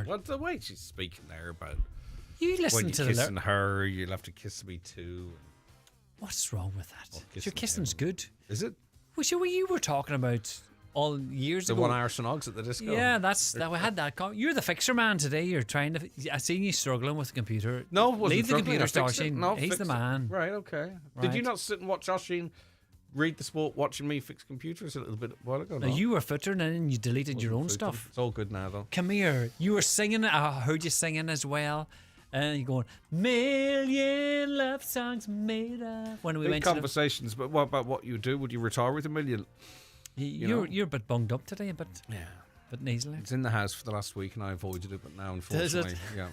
girl. What's the way she's speaking there about You listen when to you're the kissing her, you'll have to kiss me too. What's wrong with that? Oh, Your kissing's good. Is it? Which you were talking about all years The ago. 1 hour sonogs at the disco? Yeah, we had that. You're the fixer man today. You're trying to. I seen you struggling with the computer. No, wasn't leave the struggling. computer, I fixed it. Oisín. No, He's fixed the it. man. Right, okay. Right. Did you not sit and watch Oisín read the sport watching me fix computers a little bit a while ago? No, you were footering in and you deleted your own stuff. It's all good now, though. Come here. You were singing. I heard you singing as well. And you're going, million love songs made up. When we Big went conversations, but what about what you do? Would you retire with $1 million? You're a bit bunged up today, but Yeah. But nasally. It's in the house for the last week and I avoided it, but now, unfortunately, yeah,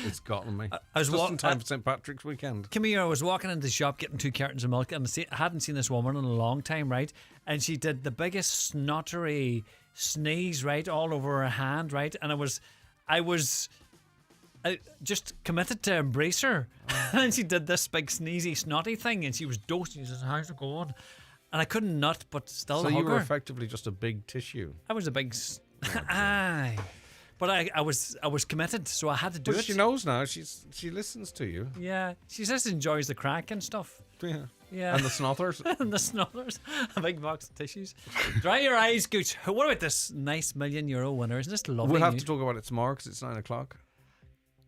it's gotten me. I was just in time for St. Patrick's weekend. Come here, I was walking into the shop getting 2 cartons of milk and I hadn't seen this woman in a long time, right? And she did the biggest snottery sneeze, right, all over her hand, right? And I just committed to embrace her. And she did this big sneezy snotty thing and she was dosing. She says, how's it going? And I couldn't nut, but still hug her. So you were effectively just a big tissue. I was a big... Aye. But I was committed, so I had to do it. She knows now. She listens to you. Yeah. She just enjoys the crack and stuff. Yeah. Yeah. And the snothers. And the snothers. A big box of tissues. Dry your eyes, Gooch. What about this nice €1 million winner? Isn't this lovely? We'll have to talk about it tomorrow because it's 9 o'clock.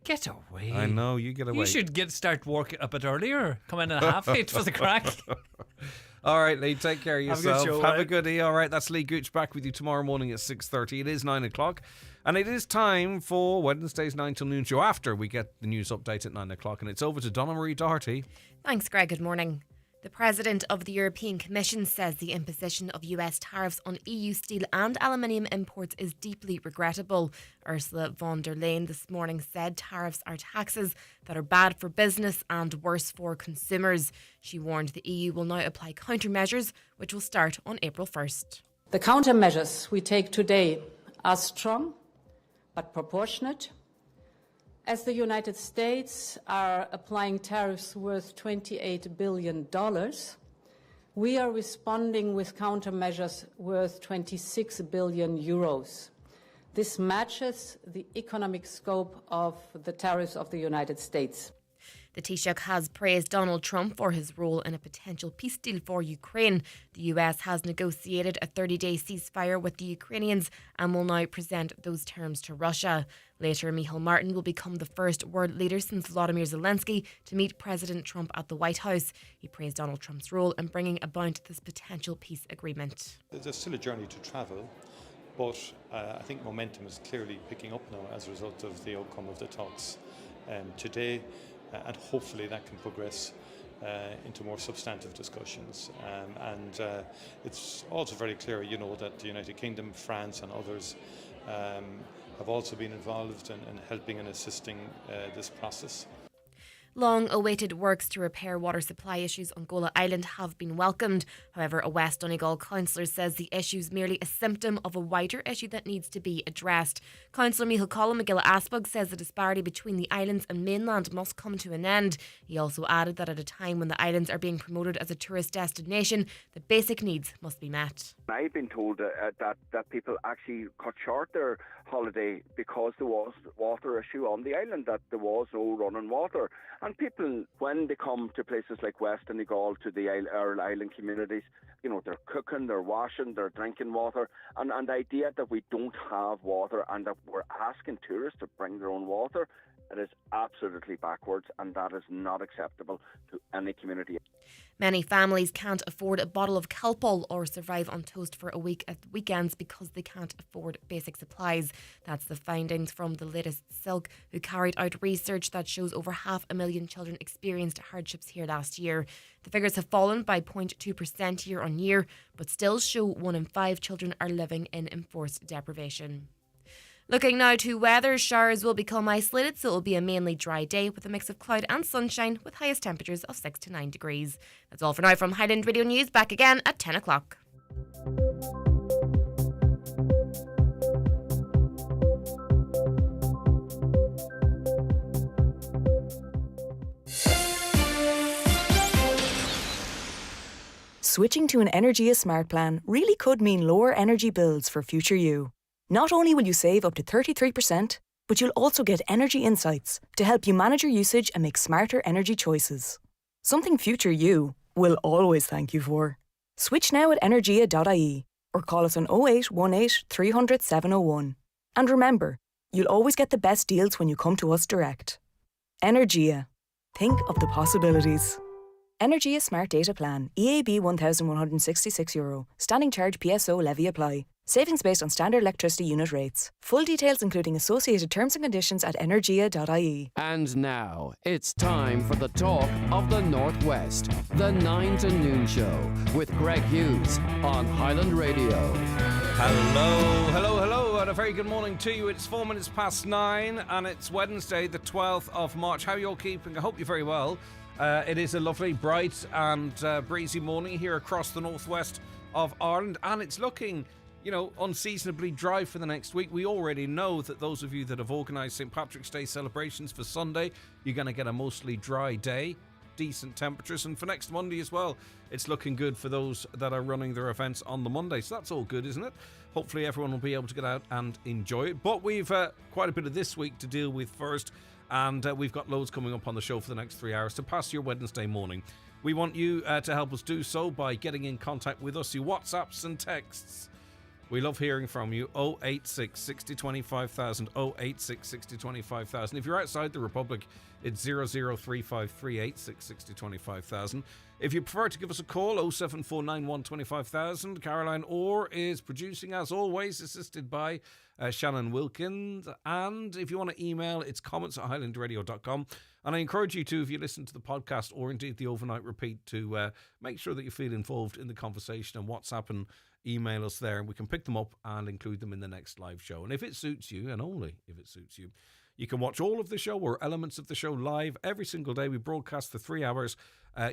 Get away. I know, you get away. You should start work a bit earlier. Come in at 8:30 for the crack. All right, Lee, take care of yourself. Have a good show, Have a good day. All right, that's Lee Gooch back with you tomorrow morning at 6:30. It is 9 o'clock. And it is time for Wednesday's 9 till noon show after we get the news update at 9 o'clock. And it's over to Donna Marie Doherty. Thanks, Greg. Good morning. The President of the European Commission says the imposition of US tariffs on EU steel and aluminium imports is deeply regrettable. Ursula von der Leyen this morning said tariffs are taxes that are bad for business and worse for consumers. She warned the EU will now apply countermeasures, which will start on April 1st. The countermeasures we take today are strong but proportionate. As the United States are applying tariffs worth $28 billion, we are responding with countermeasures worth 26 billion euros. This matches the economic scope of the tariffs of the United States. The Taoiseach has praised Donald Trump for his role in a potential peace deal for Ukraine. The US has negotiated a 30-day ceasefire with the Ukrainians and will now present those terms to Russia. Later, Michal Martin will become the first world leader since Volodymyr Zelensky to meet President Trump at the White House. He praised Donald Trump's role in bringing about this potential peace agreement. There's still a journey to travel, but I think momentum is clearly picking up now as a result of the outcome of the talks today. And hopefully that can progress into more substantive discussions. And it's also very clear, that the United Kingdom, France and others have also been involved in helping and assisting this process. Long-awaited works to repair water supply issues on Gola Island have been welcomed. However, a West Donegal councillor says the issue is merely a symptom of a wider issue that needs to be addressed. Councillor Michael Collin McGill Aspug says the disparity between the islands and mainland must come to an end. He also added that at a time when the islands are being promoted as a tourist destination, the basic needs must be met. I've been told that people actually cut short their holiday because there was water issue on the island, that there was no running water. And people, when they come to places like West Donegal, to our island communities, they're cooking, they're washing, they're drinking water. And the idea that we don't have water and that we're asking tourists to bring their own water, it is absolutely backwards, and that is not acceptable to any community. Many families can't afford a bottle of Calpol or survive on toast for a week at weekends because they can't afford basic supplies. That's the findings from the latest Silk, who carried out research that shows over 500,000 children experienced hardships here last year. The figures have fallen by 0.2% year on year, but still show 1 in 5 children are living in enforced deprivation. Looking now to weather, showers will become isolated, so it will be a mainly dry day with a mix of cloud and sunshine with highest temperatures of 6 to 9 degrees. That's all for now from Highland Radio News. Back again at 10 o'clock. Switching to an Energia Smart Plan really could mean lower energy bills for future you. Not only will you save up to 33%, But you'll also get energy insights to help you manage your usage and make smarter energy choices. Something future you will always thank you for. Switch now at energia.ie or call us on 0818 300 701. And remember, you'll always get the best deals when you come to us direct. Energia. Think of the possibilities. Energia Smart Data Plan, EAB €1,166. Standing charge PSO levy apply. Savings based on standard electricity unit rates. Full details including associated terms and conditions at energia.ie. And now, it's time for the talk of the Northwest. The 9 to Noon Show with Greg Hughes on Highland Radio. Hello, and a very good morning to you. It's 4 minutes past 9, and it's Wednesday, the 12th of March. How are you all keeping? I hope you're very well. It is a lovely, bright and breezy morning here across the northwest of Ireland, and it's looking, unseasonably dry for the next week. We already know that those of you that have organised St. Patrick's Day celebrations for Sunday, you're going to get a mostly dry day, decent temperatures, and for next Monday as well, it's looking good for those that are running their events on the Monday. So that's all good, isn't it? Hopefully everyone will be able to get out and enjoy it. But we've quite a bit of this week to deal with first, and we've got loads coming up on the show for the next 3 hours to pass your Wednesday morning. We want you to help us do so by getting in contact with us, your WhatsApps and texts. We love hearing from you. 086 60 25,000, 086 60 25,000. If you're outside the Republic, it's 003538 660 25,000. If you prefer to give us a call, 07491 25,000. Caroline Orr is producing, as always, assisted by Shannon Wilkins. And if you want to email, it's comments@highlandradio.com. And I encourage you to, if you listen to the podcast or indeed the overnight repeat, to make sure that you feel involved in the conversation and WhatsApp and email us there, and we can pick them up and include them in the next live show. And if it suits you, and only if it suits you, you can watch all of the show or elements of the show live every single day. We broadcast for 3 hours.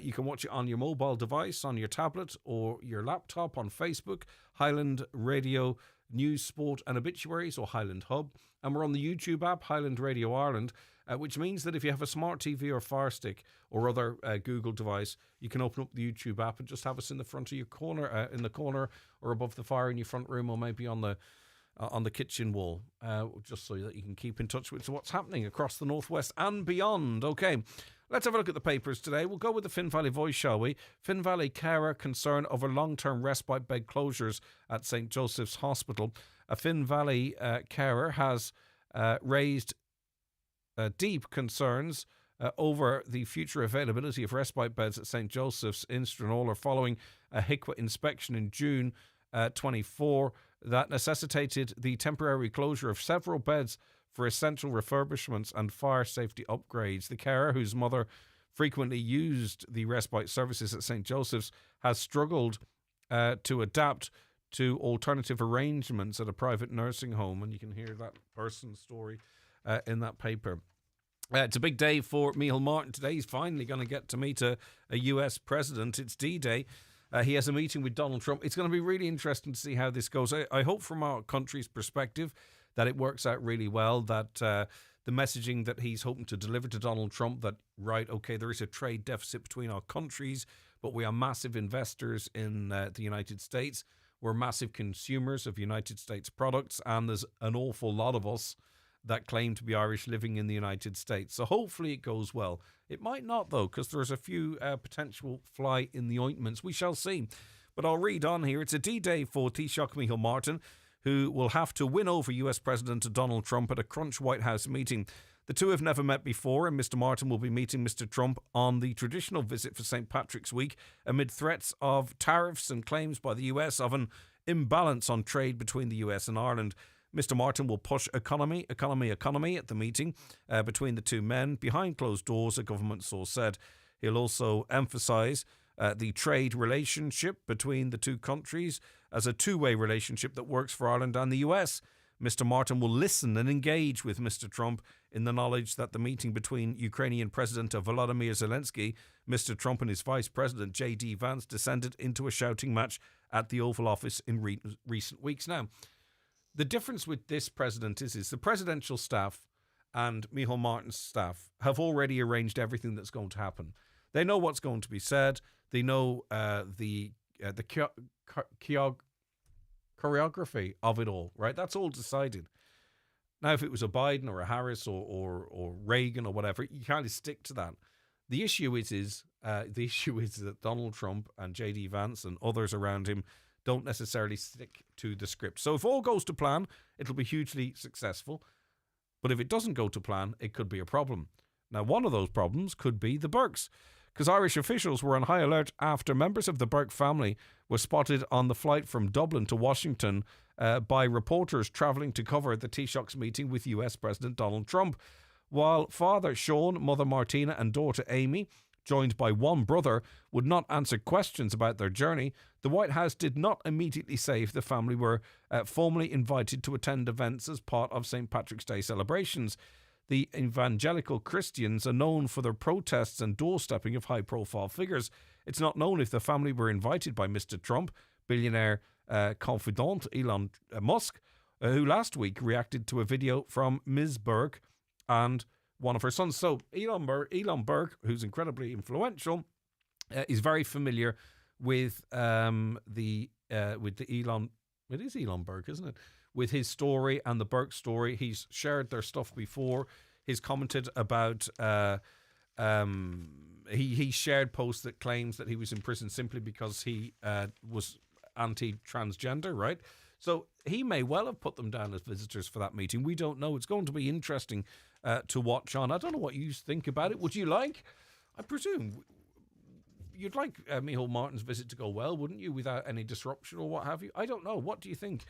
You can watch it on your mobile device, on your tablet or your laptop, on Facebook, Highland Radio News, Sport and Obituaries, or Highland Hub. And we're on the YouTube app, Highland Radio Ireland, which means that if you have a smart TV or Fire Stick or other Google device, you can open up the YouTube app and just have us in the front of your corner, in the corner or above the fire in your front room, or maybe on the kitchen wall, just so that you can keep in touch with what's happening across the northwest and beyond. Okay, let's have a look at the papers today. We'll go with the Finn Valley Voice, shall we? Finn Valley carer concern over long-term respite bed closures at St. Joseph's Hospital. A Finn Valley carer has raised deep concerns over the future availability of respite beds at St. Joseph's in Stranraer following a HICWA inspection in June 24 that necessitated the temporary closure of several beds for essential refurbishments and fire safety upgrades. The carer, whose mother frequently used the respite services at St. Joseph's, has struggled to adapt to alternative arrangements at a private nursing home, and you can hear that person's story in that paper. It's a big day for Micheál Martin today. He's finally going to get to meet a US president. It's D-Day. He has a meeting with Donald Trump. It's going to be really interesting to see how this goes. I hope from our country's perspective that it works out really well, that the messaging that he's hoping to deliver to Donald Trump, that, right, okay, there is a trade deficit between our countries, but we are massive investors in the United States. We're massive consumers of United States products, and there's an awful lot of us that claim to be Irish living in the United States. So hopefully it goes well. It might not, though, because there's a few potential fly in the ointments. We shall see. But I'll read on here. It's a D-Day for Taoiseach Micheál Martin, who will have to win over US President Donald Trump at a crunch White House meeting. The two have never met before, and Mr. Martin will be meeting Mr. Trump on the traditional visit for St. Patrick's Week amid threats of tariffs and claims by the US of an imbalance on trade between the US and Ireland. Mr. Martin will push economy at the meeting between the two men behind closed doors, a government source said. He'll also emphasise the trade relationship between the two countries as a two-way relationship that works for Ireland and the US. Mr. Martin will listen and engage with Mr. Trump in the knowledge that the meeting between Ukrainian President Volodymyr Zelensky, Mr. Trump and his Vice President J.D. Vance descended into a shouting match at the Oval Office in recent weeks. Now, the difference with this president is the presidential staff and Micheál Martin's staff have already arranged everything that's going to happen. They know what's going to be said. They know the choreography of it all, right? That's all decided. Now, if it was a Biden or a Harris or Reagan or whatever, you kind of stick to that. The issue is that Donald Trump and J.D. Vance and others around him don't necessarily stick to the script. So if all goes to plan, it'll be hugely successful. But if it doesn't go to plan, it could be a problem. Now, one of those problems could be the Burkes, because Irish officials were on high alert after members of the Burke family were spotted on the flight from Dublin to Washington by reporters travelling to cover the Taoiseach's meeting with US President Donald Trump. While father Sean, mother Martina and daughter Amy, joined by one brother, would not answer questions about their journey, the White House did not immediately say if the family were formally invited to attend events as part of St. Patrick's Day celebrations. The evangelical Christians are known for their protests and doorstepping of high-profile figures. It's not known if the family were invited by Mr. Trump, billionaire confidant Elon Musk, who last week reacted to a video from Ms. Burke and one of her sons. So Elon Burke, who's incredibly influential, is very familiar with the Elon. It is Elon Burke, isn't it? With his story and the Burke story. He's shared their stuff before. He's commented about. He shared posts that claims that he was in prison simply because he was anti-transgender, right? So he may well have put them down as visitors for that meeting. We don't know. It's going to be interesting to watch on. I don't know what you think about it. Would you like? I presume you'd like Micheál Martin's visit to go well, wouldn't you, without any disruption or what have you? I don't know. What do you think?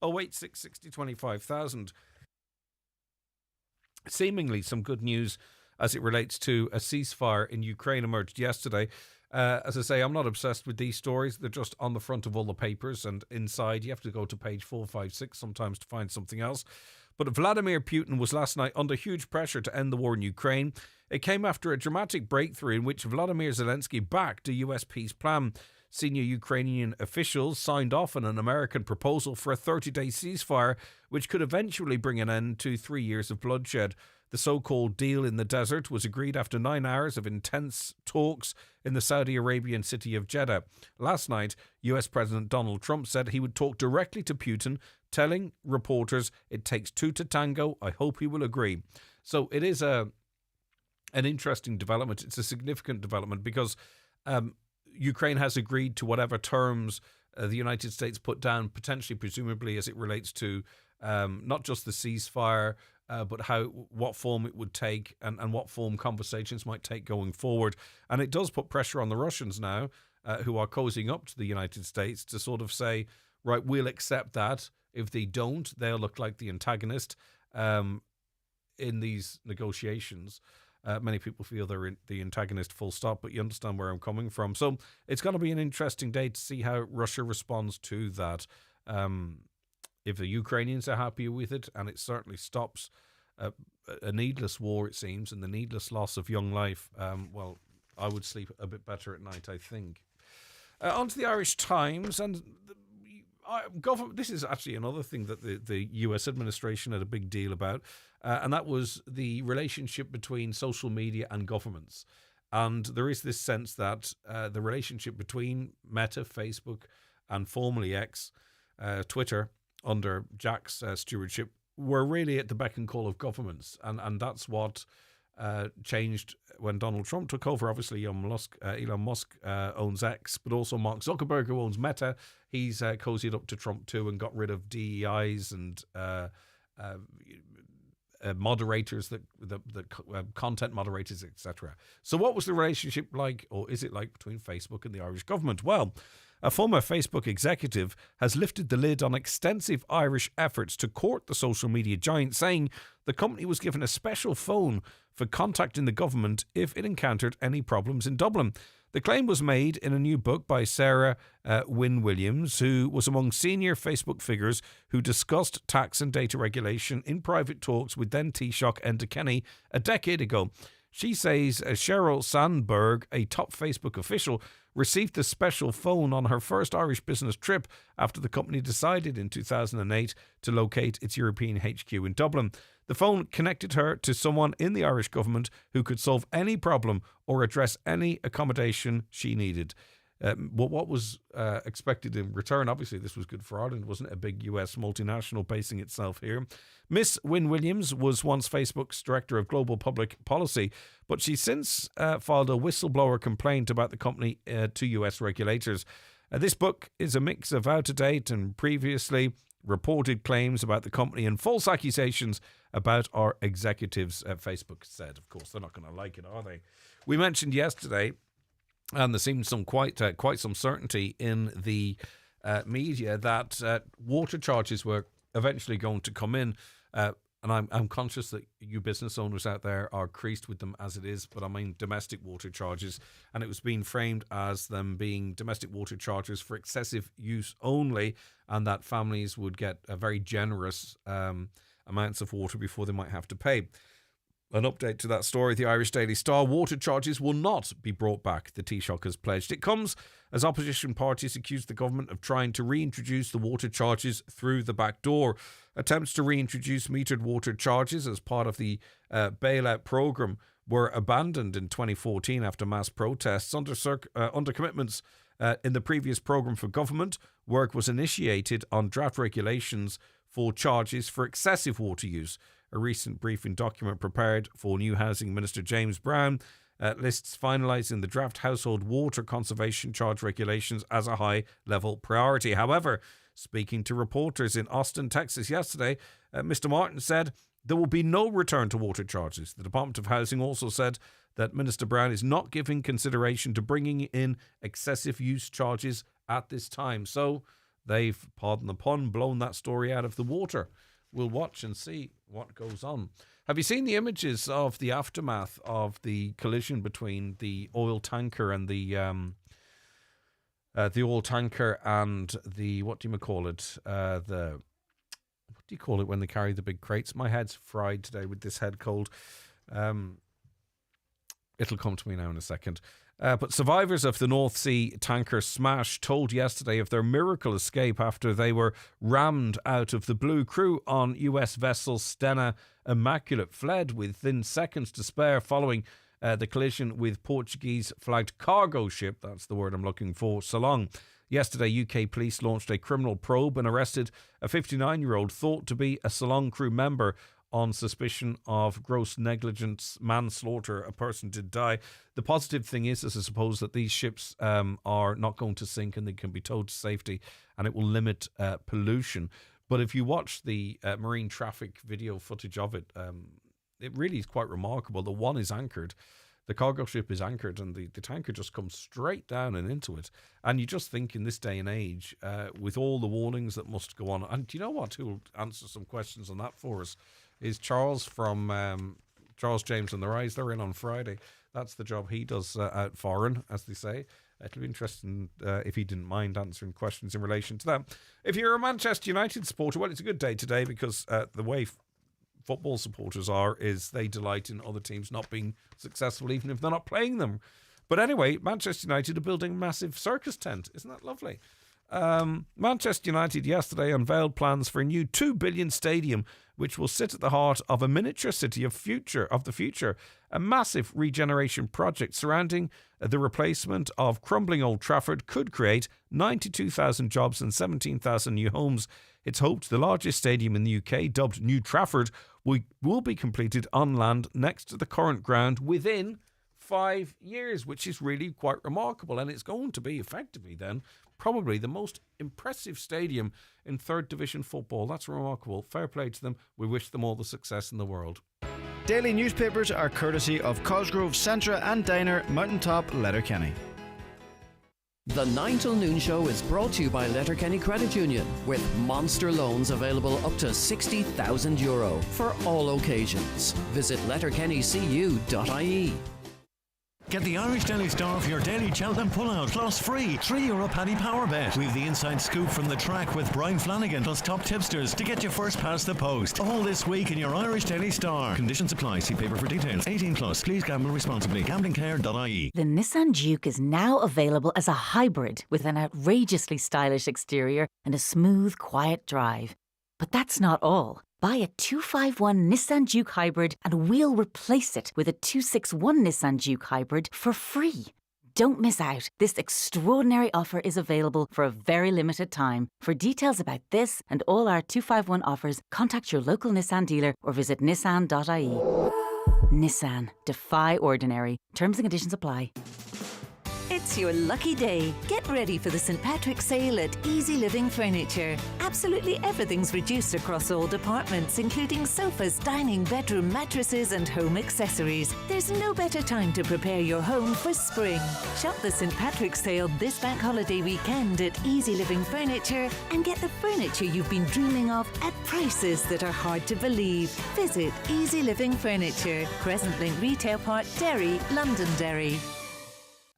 086 60 25,000. Seemingly some good news as it relates to a ceasefire in Ukraine emerged yesterday. As I say, I'm not obsessed with these stories. They're just on the front of all the papers, and inside you have to go to page 456 sometimes to find something else. But Vladimir Putin was last night under huge pressure to end the war in Ukraine. It came after a dramatic breakthrough in which Vladimir Zelensky backed a US peace plan. Senior Ukrainian officials signed off on an American proposal for a 30-day ceasefire, which could eventually bring an end to 3 years of bloodshed. The so-called deal in the desert was agreed after 9 hours of intense talks in the Saudi Arabian city of Jeddah. Last night, US President Donald Trump said he would talk directly to Putin, telling reporters, "It takes two to tango. I hope he will agree." So it is an interesting development. It's a significant development because Ukraine has agreed to whatever terms the United States put down, potentially, presumably, as it relates to not just the ceasefire, but what form it would take and what form conversations might take going forward. And it does put pressure on the Russians now, who are cozying up to the United States, to sort of say, right, we'll accept that. If they don't, they'll look like the antagonist in these negotiations. Many people feel they're the antagonist full stop, but you understand where I'm coming from. So it's going to be an interesting day to see how Russia responds to that. If the Ukrainians are happy with it, and it certainly stops a needless war, it seems, and the needless loss of young life, well, I would sleep a bit better at night, I think. On to the Irish Times, and government. This is actually another thing that the US administration had a big deal about, and that was the relationship between social media and governments. And there is this sense that the relationship between Meta, Facebook, and formerly X, Twitter, under Jack's stewardship, were really at the beck and call of governments. And that's what changed when Donald Trump took over. Obviously, Elon Musk owns X, but also Mark Zuckerberg, who owns Meta. He's cozied up to Trump too and got rid of DEIs and moderators, the content moderators, etc. So what was the relationship like, or is it like, between Facebook and the Irish government? Well, a former Facebook executive has lifted the lid on extensive Irish efforts to court the social media giant, saying the company was given a special phone for contacting the government if it encountered any problems in Dublin. The claim was made in a new book by Sarah Wynne Williams, who was among senior Facebook figures who discussed tax and data regulation in private talks with then Taoiseach Enda Kenny a decade ago. She says Sheryl Sandberg, a top Facebook official, received the special phone on her first Irish business trip after the company decided in 2008 to locate its European HQ in Dublin. The phone connected her to someone in the Irish government who could solve any problem or address any accommodation she needed. what was expected in return. Obviously, this was good for Ireland, wasn't it? A big US multinational basing itself here. Miss Wynne Williams was once Facebook's Director of Global Public Policy, but she's since filed a whistleblower complaint about the company to US regulators. This book is a mix of out-of-date and previously reported claims about the company and false accusations about our executives, Facebook said. Of course, they're not going to like it, are they? We mentioned yesterday, and there seems some quite some certainty in the media that water charges were eventually going to come in. And I'm conscious that you business owners out there are creased with them as it is, but I mean domestic water charges, and it was being framed as them being domestic water charges for excessive use only, and that families would get a very generous amounts of water before they might have to pay. An update to that story, the Irish Daily Star: water charges will not be brought back, the Taoiseach has pledged. It comes as opposition parties accuse the government of trying to reintroduce the water charges through the back door. Attempts to reintroduce metered water charges as part of the bailout programme were abandoned in 2014 after mass protests. Under commitments in the previous programme for government, work was initiated on draft regulations for charges for excessive water use. A recent briefing document prepared for new Housing Minister James Brown lists finalising the draft household water conservation charge regulations as a high-level priority. However, speaking to reporters in Austin, Texas yesterday, Mr. Martin said there will be no return to water charges. The Department of Housing also said that Minister Brown is not giving consideration to bringing in excessive use charges at this time. So they've, pardon the pun, blown that story out of the water. We'll watch and see what goes on. Have you seen the images of the aftermath of the collision between the oil tanker and the oil tanker and the, what do you call it? What do you call it when they carry the big crates? My head's fried today with this head cold. It'll come to me now in a second. But survivors of the North Sea tanker smash told yesterday of their miracle escape after they were rammed out of the blue. Crew on US vessel Stena Immaculate fled within seconds to spare following the collision with Portuguese-flagged cargo ship, that's the word I'm looking for, Ceylon. Yesterday, UK police launched a criminal probe and arrested a 59-year-old thought to be a Ceylon crew member on suspicion of gross negligence, manslaughter. A person did die. The positive thing is I suppose, that these ships are not going to sink and they can be towed to safety, and it will limit pollution. But if you watch the marine traffic video footage of it, it really is quite remarkable. The one is anchored. The cargo ship is anchored and the tanker just comes straight down and into it. And you just think in this day and age, with all the warnings that must go on, and do you know what? Who will answer some questions on that for us is Charles from Charles James and the Rise. They're in on Friday. That's the job he does out foreign, as they say. It'll be interesting if he didn't mind answering questions in relation to that. If you're a Manchester United supporter, well, it's a good day today because the way football supporters is they delight in other teams not being successful, even if they're not playing them. But anyway, Manchester United are building a massive circus tent. Isn't that lovely? Manchester United yesterday unveiled plans for a new $2 billion stadium, which will sit at the heart of a miniature city of the future. A massive regeneration project surrounding the replacement of crumbling Old Trafford could create 92,000 jobs and 17,000 new homes. It's hoped the largest stadium in the UK, dubbed New Trafford, will be completed on land next to the current ground within 5 years, which is really quite remarkable. And it's going to be effectively then probably the most impressive stadium in third division football. That's remarkable. Fair play to them. We wish them all the success in the world. Daily newspapers are courtesy of Cosgrove, Centra and Diner, Mountaintop, Letterkenny. The 9 till noon show is brought to you by Letterkenny Credit Union, with monster loans available up to €60,000 for all occasions. Visit letterkennycu.ie. Get the Irish Daily Star for your daily Cheltenham pullout, plus free €3 Paddy Power Bet. We've the inside scoop from the track with Brian Flanagan, plus top tipsters to get you first past the post. All this week in your Irish Daily Star. Conditions apply. See paper for details. 18 plus. Please gamble responsibly. Gamblingcare.ie. The Nissan Juke is now available as a hybrid with an outrageously stylish exterior and a smooth, quiet drive. But that's not all. Buy a 251 Nissan Juke Hybrid and we'll replace it with a 261 Nissan Juke Hybrid for free. Don't miss out. This extraordinary offer is available for a very limited time. For details about this and all our 251 offers, contact your local Nissan dealer or visit nissan.ie. Nissan. Defy ordinary. Terms and conditions apply. It's your lucky day. Get ready for the St. Patrick's sale at Easy Living Furniture. Absolutely everything's reduced across all departments, including sofas, dining, bedroom, mattresses and home accessories. There's no better time to prepare your home for spring. Shop the St. Patrick's sale this bank holiday weekend at Easy Living Furniture and get the furniture you've been dreaming of at prices that are hard to believe. Visit Easy Living Furniture, Crescent Link Retail Park, Derry, Londonderry.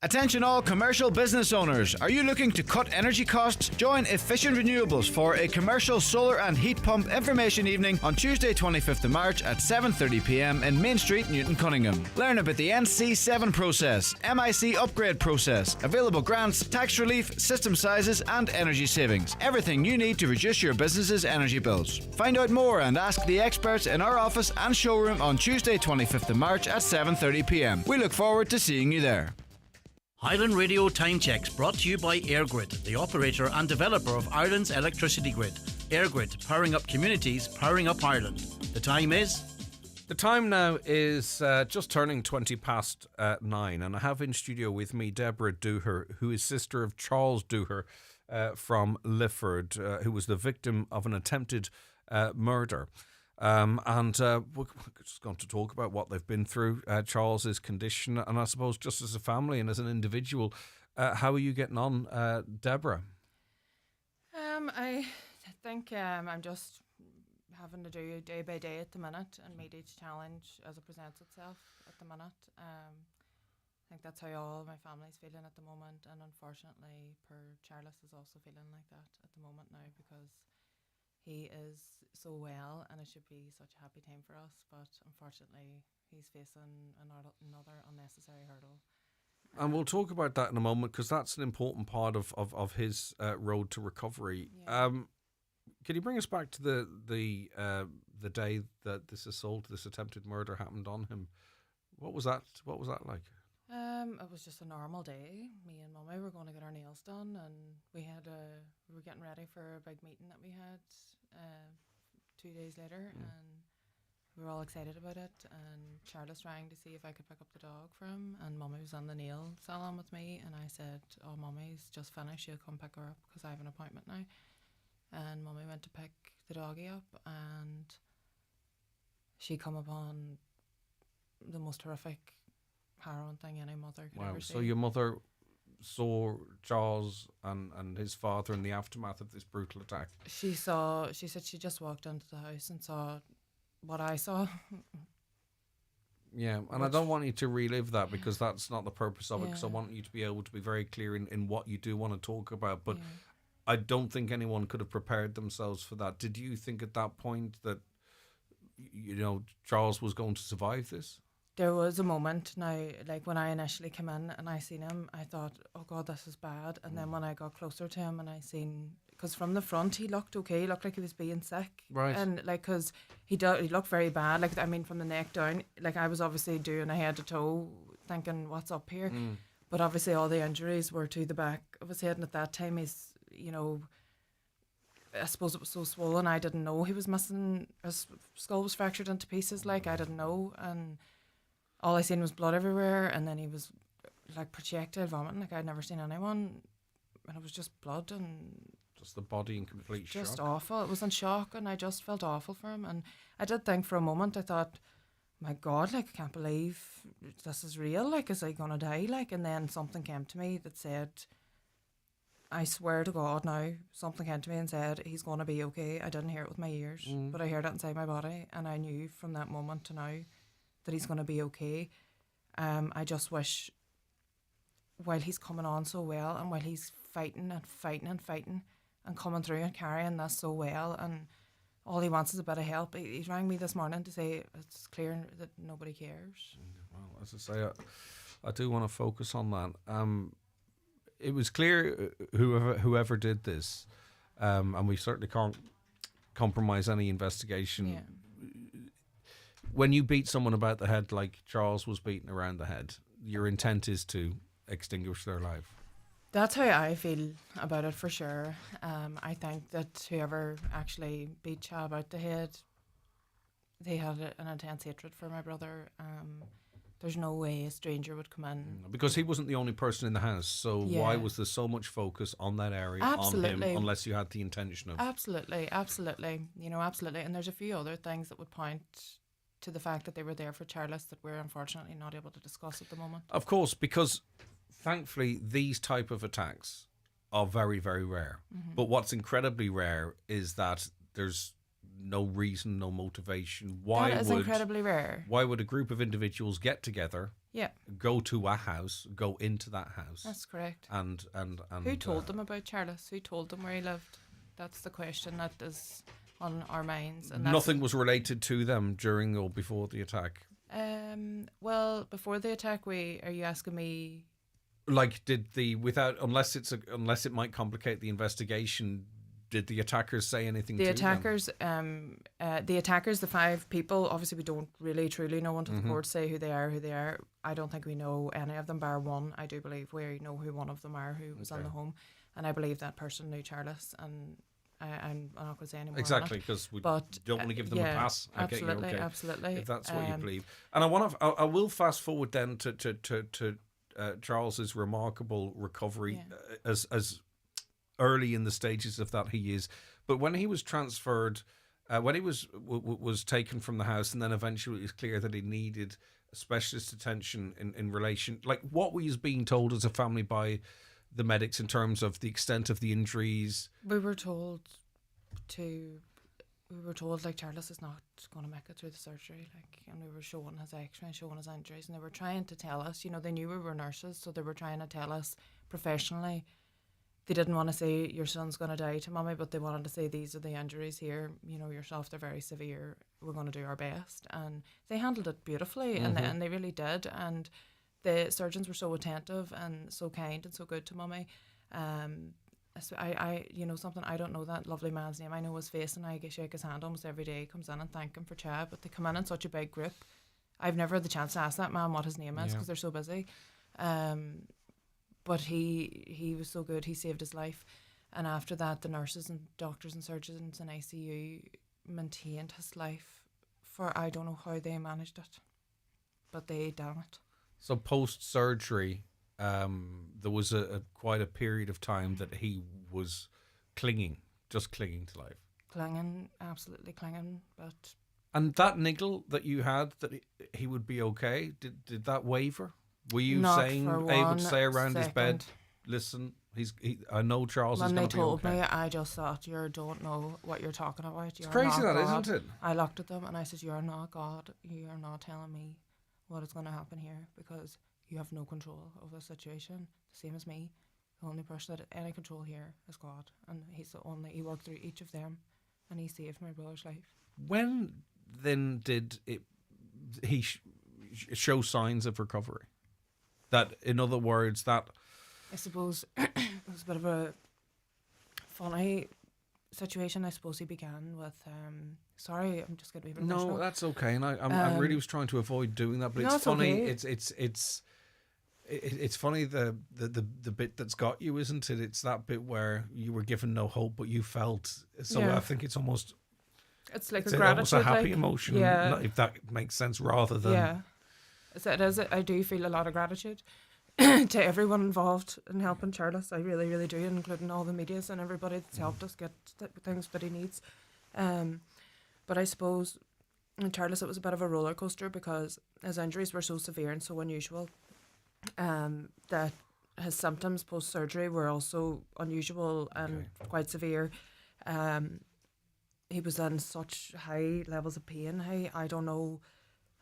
Attention all commercial business owners. Are you looking to cut energy costs? Join Efficient Renewables for a commercial solar and heat pump information evening on Tuesday 25th of March at 7:30pm in Main Street, Newton Cunningham. Learn about the NC7 process, MIC upgrade process, available grants, tax relief, system sizes and energy savings. Everything you need to reduce your business's energy bills. Find out more and ask the experts in our office and showroom on Tuesday 25th of March at 7:30pm. We look forward to seeing you there. Highland Radio Time Checks brought to you by EirGrid, the operator and developer of Ireland's electricity grid. EirGrid, powering up communities, powering up Ireland. The time is? The time now is just turning 9:20, and I have in studio with me Deborah Dooher, who is sister of Charles Dooher from Lifford, who was the victim of an attempted murder. We're just going to talk about what they've been through, Charles's condition, and I suppose just as a family and as an individual, how are you getting on, Deborah? I think I'm just having to do day by day at the minute and meet each challenge as it presents itself at the minute. I think that's how all my family's feeling at the moment, and unfortunately, Charles is also feeling like that at the moment now because he is so well and it should be such a happy time for us, but unfortunately he's facing another unnecessary hurdle. And we'll talk about that in a moment because that's an important part of his road to recovery. Yeah. Can you bring us back to the day that this attempted murder happened on him? What was that like? It was just a normal day. Me and Mummy were going to get our nails done, and we were getting ready for a big meeting that we had 2 days later, and we were all excited about it. And Charles rang to see if I could pick up the dog for him, and Mummy was on the nail salon with me, and I said, "Oh, Mummy's just finished. She'll come pick her up because I have an appointment now." And Mummy went to pick the doggy up, and she come upon the most horrific, harrowing thing any mother could ever see. So your mother saw Charles and his father in the aftermath of this brutal attack? She said she just walked into the house and saw what I saw. Yeah, and I don't want you to relive that because that's not the purpose of it, because I want you to be able to be very clear in what you do want to talk about. But I don't think anyone could have prepared themselves for that. Did you think at that point that, Charles was going to survive this? There was a moment now, like when I initially came in and I seen him, I thought, oh God, this is bad. And then when I got closer to him and I seen, because from the front he looked okay, he looked like he was being sick. Right. And like, because he looked very bad, like, I mean, from the neck down, like I was obviously doing a head to toe, thinking, what's up here? But obviously all the injuries were to the back of his head, and at that time he's, I suppose it was so swollen, I didn't know he was missing, his skull was fractured into pieces, like I didn't know, and all I seen was blood everywhere, and then he was like projectile vomiting like I'd never seen anyone, and it was just blood and just the body in complete shock. Just awful. It was in shock, and I just felt awful for him. And I did think for a moment, I thought, my God, like I can't believe this is real. Like, is he gonna die? Like, and then something came to me that said, I swear to God now, something came to me and said he's gonna be okay. I didn't hear it with my ears, but I heard it inside my body, and I knew from that moment to now that he's going to be okay. I just wish, while he's coming on so well, and while he's fighting and coming through and carrying this so well, and all he wants is a bit of help. He rang me this morning to say it's clear that nobody cares. Well, as I say, I do want to focus on that. It was clear whoever did this, and we certainly can't compromise any investigation. Yeah. When you beat someone about the head like Charles was beaten around the head, your intent is to extinguish their life. That's how I feel about it for sure. I think that whoever actually beat Chab out the head, they had an intense hatred for my brother. There's no way a stranger would come in. Because he wasn't the only person in the house, so why was there so much focus on that area, on him, unless you had the intention of... Absolutely. You know, absolutely. And there's a few other things that would point to the fact that they were there for Charles that we're unfortunately not able to discuss at the moment. Of course, because thankfully these type of attacks are very, very rare. Mm-hmm. But what's incredibly rare is that there's no reason, no motivation. That is incredibly rare. Why would a group of individuals get together, go to a house, go into that house? That's correct. And who told them about Charles? Who told them where he lived? That's the question that is on our minds. And nothing was related to them during or before the attack. Well, before the attack, are you asking me? Like, unless it might complicate the investigation, did the attackers say anything to them? The attackers, the 5 people, obviously we don't really truly know until the courts say who they are. I don't think we know any of them, bar one. I do believe we know who one of them are, who was on the home. And I believe that person knew Charles, and I'm not going to say anymore. Exactly, because we don't want to give them a pass. Absolutely. If that's what you believe. And I will fast forward then to Charles's remarkable recovery as early in the stages of that he is. But when he was transferred, when he was taken from the house, and then eventually it was clear that he needed specialist attention in relation, like, what were you being told as a family by the medics in terms of the extent of the injuries? We were told like Charles is not going to make it through the surgery, and we were showing his x-ray, showing his injuries, and they were trying to tell us, they knew we were nurses, so they were trying to tell us professionally. They didn't want to say your son's going to die to mummy, but they wanted to say these are the injuries here. Yourself, they're very severe. We're going to do our best. And they handled it beautifully, and they really did. And the surgeons were so attentive and so kind and so good to mummy. I something, I don't know that lovely man's name. I know his face, and I shake his hand almost every day. He comes in and thank him for Chad, but they come in such a big group. I've never had the chance to ask that man what his name is because they're so busy. But he was so good, he saved his life. And after that, the nurses and doctors and surgeons in ICU maintained his life for, I don't know how they managed it, but they done it. So post-surgery, there was quite a period of time that he was just clinging to life. Absolutely clinging, but... And that niggle that you had, that he would be okay, did that waver? Were you able to say around his bed, listen, I know Charles is going to be okay? When they told me, I just thought, you don't know what you're talking about. It's crazy that, isn't it? I looked at them and I said, you're not God. You are not telling me what is going to happen here, because you have no control of the situation, same as me. The only person that had any control here is God, and he worked through each of them, and he saved my brother's life. When then did he show signs of recovery? That, in other words, that... I suppose it was a bit of a funny situation. I suppose he began with... sorry, I'm just going to be emotional. No, that's okay. And I really was trying to avoid doing that, but it's funny. Okay. It's funny the bit that's got you, isn't it? It's that bit where you were given no hope, but you felt... So I think it's almost... It's like a gratitude. Almost a happy emotion, if that makes sense, rather than... Yeah. I do feel a lot of gratitude to everyone involved in helping Charles. I really, really do, including all the medias and everybody that's helped us get things that he needs. But I suppose in Charles it was a bit of a roller coaster because his injuries were so severe and so unusual that his symptoms post-surgery were also unusual and quite severe. He was in such high levels of pain. I don't know...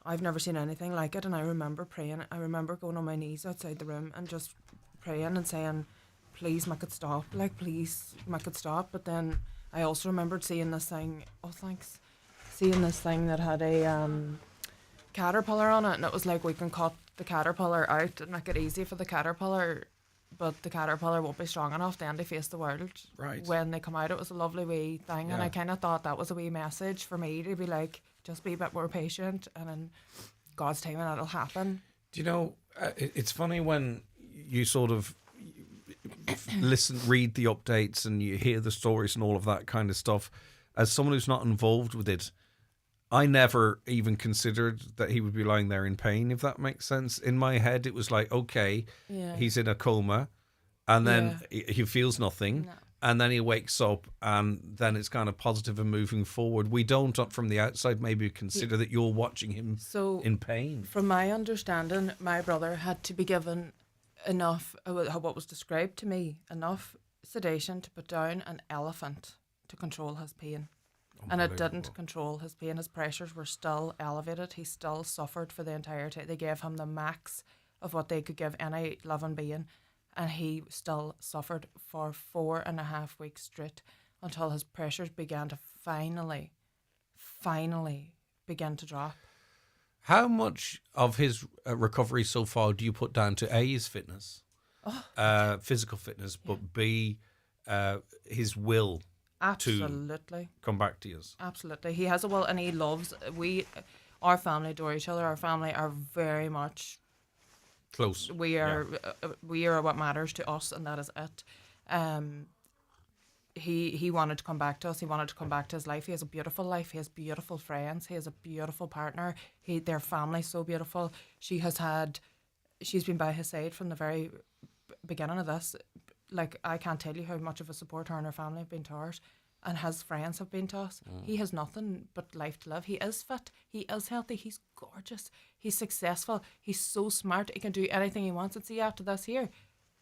I've never seen anything like it, and I remember praying. I remember going on my knees outside the room and just praying and saying, please make it stop, please make it stop. But then I also remembered seeing this thing, seeing this thing that had a caterpillar on it, and it was like, we can cut the caterpillar out and make it easy for the caterpillar, but the caterpillar won't be strong enough then to face the world. Right. When they come out, it was a lovely wee thing, and I kind of thought that was a wee message for me to be like, just be a bit more patient, and in God's timing it'll happen. Do you know, it's funny when you sort of listen, read the updates, and you hear the stories and all of that kind of stuff. As someone who's not involved with it, I never even considered that he would be lying there in pain, if that makes sense. In my head, it was like, okay, he's in a coma, and then he feels nothing, and then he wakes up, and then it's kind of positive and moving forward. We don't, from the outside, maybe consider that you're watching him in pain. From my understanding, my brother had to be given enough, what was described to me, enough sedation to put down an elephant to control his pain. And it didn't control his pain. His pressures were still elevated. He still suffered for the entire time. They gave him the max of what they could give any living being, and he still suffered for 4.5 weeks straight until his pressures began to finally begin to drop. How much of his recovery so far do you put down to A, his fitness, physical fitness, but B, his will? Absolutely. To come back to you. Absolutely. He has a will, and he loves, our family adore each other. Our family are very much close. We are what matters to us, and that is it. He wanted to come back to us. He wanted to come back to his life. He has a beautiful life. He has beautiful friends. He has a beautiful partner. Their family's so beautiful. She's been by his side from the very beginning of this. Like, I can't tell you how much of a support her and her family have been to ours, and his friends have been to us. He has nothing but life to live. He is fit. He is healthy. He's gorgeous. He's successful. He's so smart. He can do anything he wants. And see, after this here,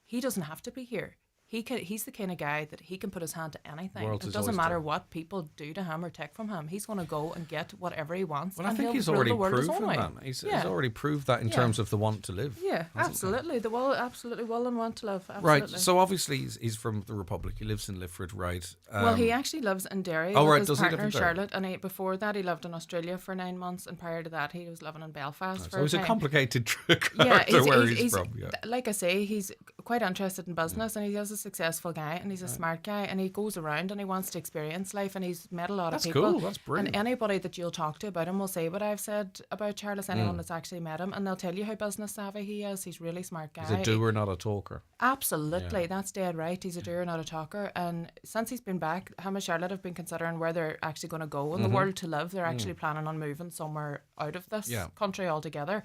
he doesn't have to be here. He's the kind of guy that he can put his hand to anything. It doesn't matter what people do to him or take from him. He's going to go and get whatever he wants. Well, I think he's already proven that. He's already proved that in terms of the want to live. Yeah, absolutely. The will, absolutely will and want to live. Absolutely. Right. So obviously he's from the Republic. He lives in Lifford, right? Well, he actually lives in Derry with his partner Charlotte, and before that he lived in Australia for 9 months, and prior to that he was living in Belfast. So he's a complicated character. Yeah, where he's from. Yeah. Like I say, he's quite interested in business, and he is a successful guy, and he's a smart guy, and he goes around and he wants to experience life, and he's met a lot of people. That's cool. That's brilliant. And anybody that you'll talk to about him will say what I've said about Charles. Anyone that's actually met him, and they'll tell you how business savvy he is. He's a really smart guy. He's a doer, not a talker. Absolutely, that's dead right. He's a doer, not a talker. And since he's been back, him and Charlotte have been considering where they're actually going to go in the world to live. They're actually planning on moving somewhere out of this country altogether.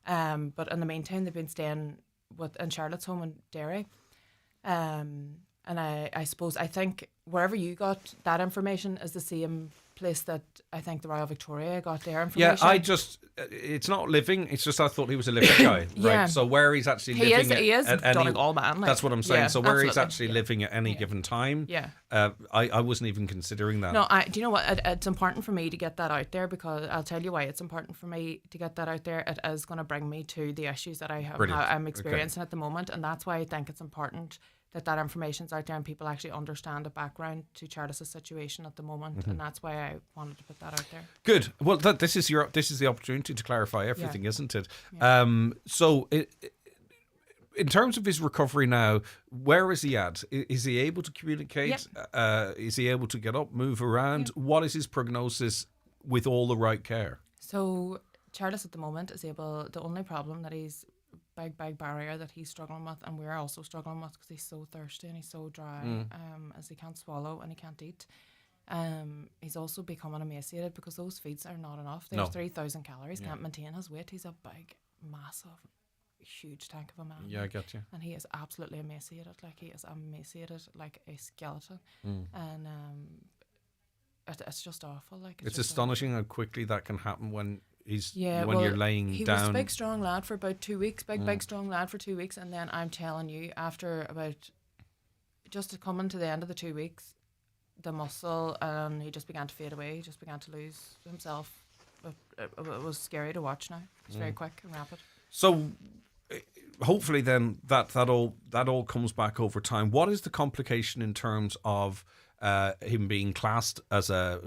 But in the meantime, they've been staying in Charlotte's home in Derry. And I suppose, I think wherever you got that information is the same place that I think the Royal Victoria got their information. Yeah, it's not living, it's just I thought he was a living guy, right? So where he's actually living he is Donegal man. That's what I'm saying. So where he's actually living at any given time, I wasn't even considering that. No, do you know what? It's important for me to get that out there, because I'll tell you why it's important for me to get that out there. It is going to bring me to the issues that I'm experiencing at the moment, and that's why I think it's important that information's out there and people actually understand the background to Charles's situation at the moment, and that's why I wanted to put that out there. Good. Well, this is the opportunity to clarify everything, isn't it? Yeah. So in terms of his recovery now, where is he at? Is he able to communicate? Yep. Is he able to get up, move around? Yep. What is his prognosis with all the right care? So Charles at the moment is able. The only problem that he's big barrier that he's struggling with, and we're also struggling with, because he's so thirsty and he's so dry, as he can't swallow and he can't eat. He's also becoming emaciated because those feeds are not enough. There's 3,000 calories. Can't maintain his weight. He's a big, massive, huge tank of a man. Yeah, I get you. And he is absolutely emaciated. Like, he is emaciated like a skeleton. And it's just awful. Like, it's astonishing how quickly that can happen when you're laying down. He was a big strong lad for about 2 weeks. Big strong lad for 2 weeks, and then I'm telling you, after about just coming to the end of the 2 weeks, the muscle, and he just began to fade away. He just began to lose himself. It was scary to watch now. It's very quick and rapid. So hopefully then that all comes back over time. What is the complication in terms of him being classed as a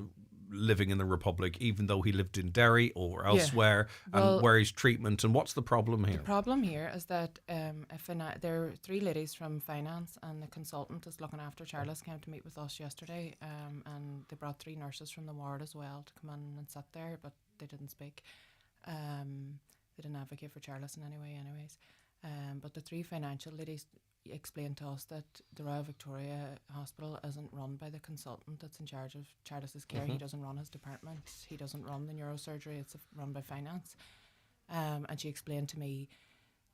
living in the Republic, even though he lived in Derry or elsewhere, and where is treatment, and what's the problem here? The problem here is that there are 3 ladies from finance, and the consultant is looking after Charles came to meet with us yesterday, and they brought 3 nurses from the ward as well to come in and sit there, but they didn't speak. They didn't advocate for Charles in any way anyways. But the three financial ladies explained to us that the Royal Victoria Hospital isn't run by the consultant that's in charge of Charles's care. He doesn't run his department. He doesn't run the neurosurgery. It's run by finance. And she explained to me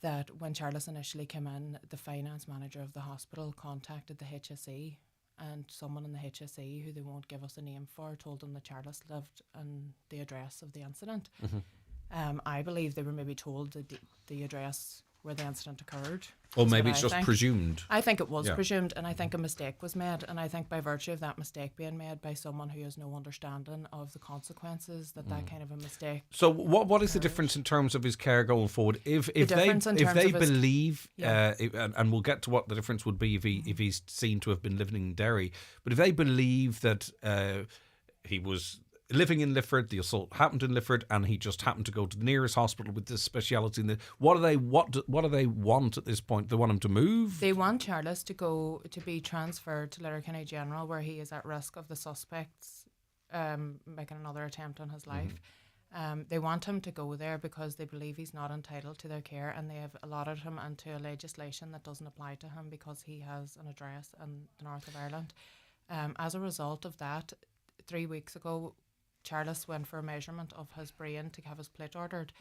that when Charles initially came in, the finance manager of the hospital contacted the HSE, and someone in the HSE, who they won't give us a name for, told them that Charles lived in the address of the incident. I believe they were maybe told the address where the incident occurred. Or That's maybe what it's I just think. presumed. I think it was presumed, and I think a mistake was made. And I think by virtue of that mistake being made by someone who has no understanding of the consequences, that kind of a mistake. So what is the difference in terms of his care going forward? If they believe, and we'll get to what the difference would be if he's seen to have been living in Derry, but if they believe that he was living in Lifford, the assault happened in Lifford, and he just happened to go to the nearest hospital with this speciality. What do they want at this point? They want him to move? They want Charles to be transferred to Letterkenny General, where he is at risk of the suspects making another attempt on his life. They want him to go there because they believe he's not entitled to their care, and they have allotted him into a legislation that doesn't apply to him because he has an address in the north of Ireland. As a result of that, 3 weeks ago, Charles went for a measurement of his brain to have his plate ordered.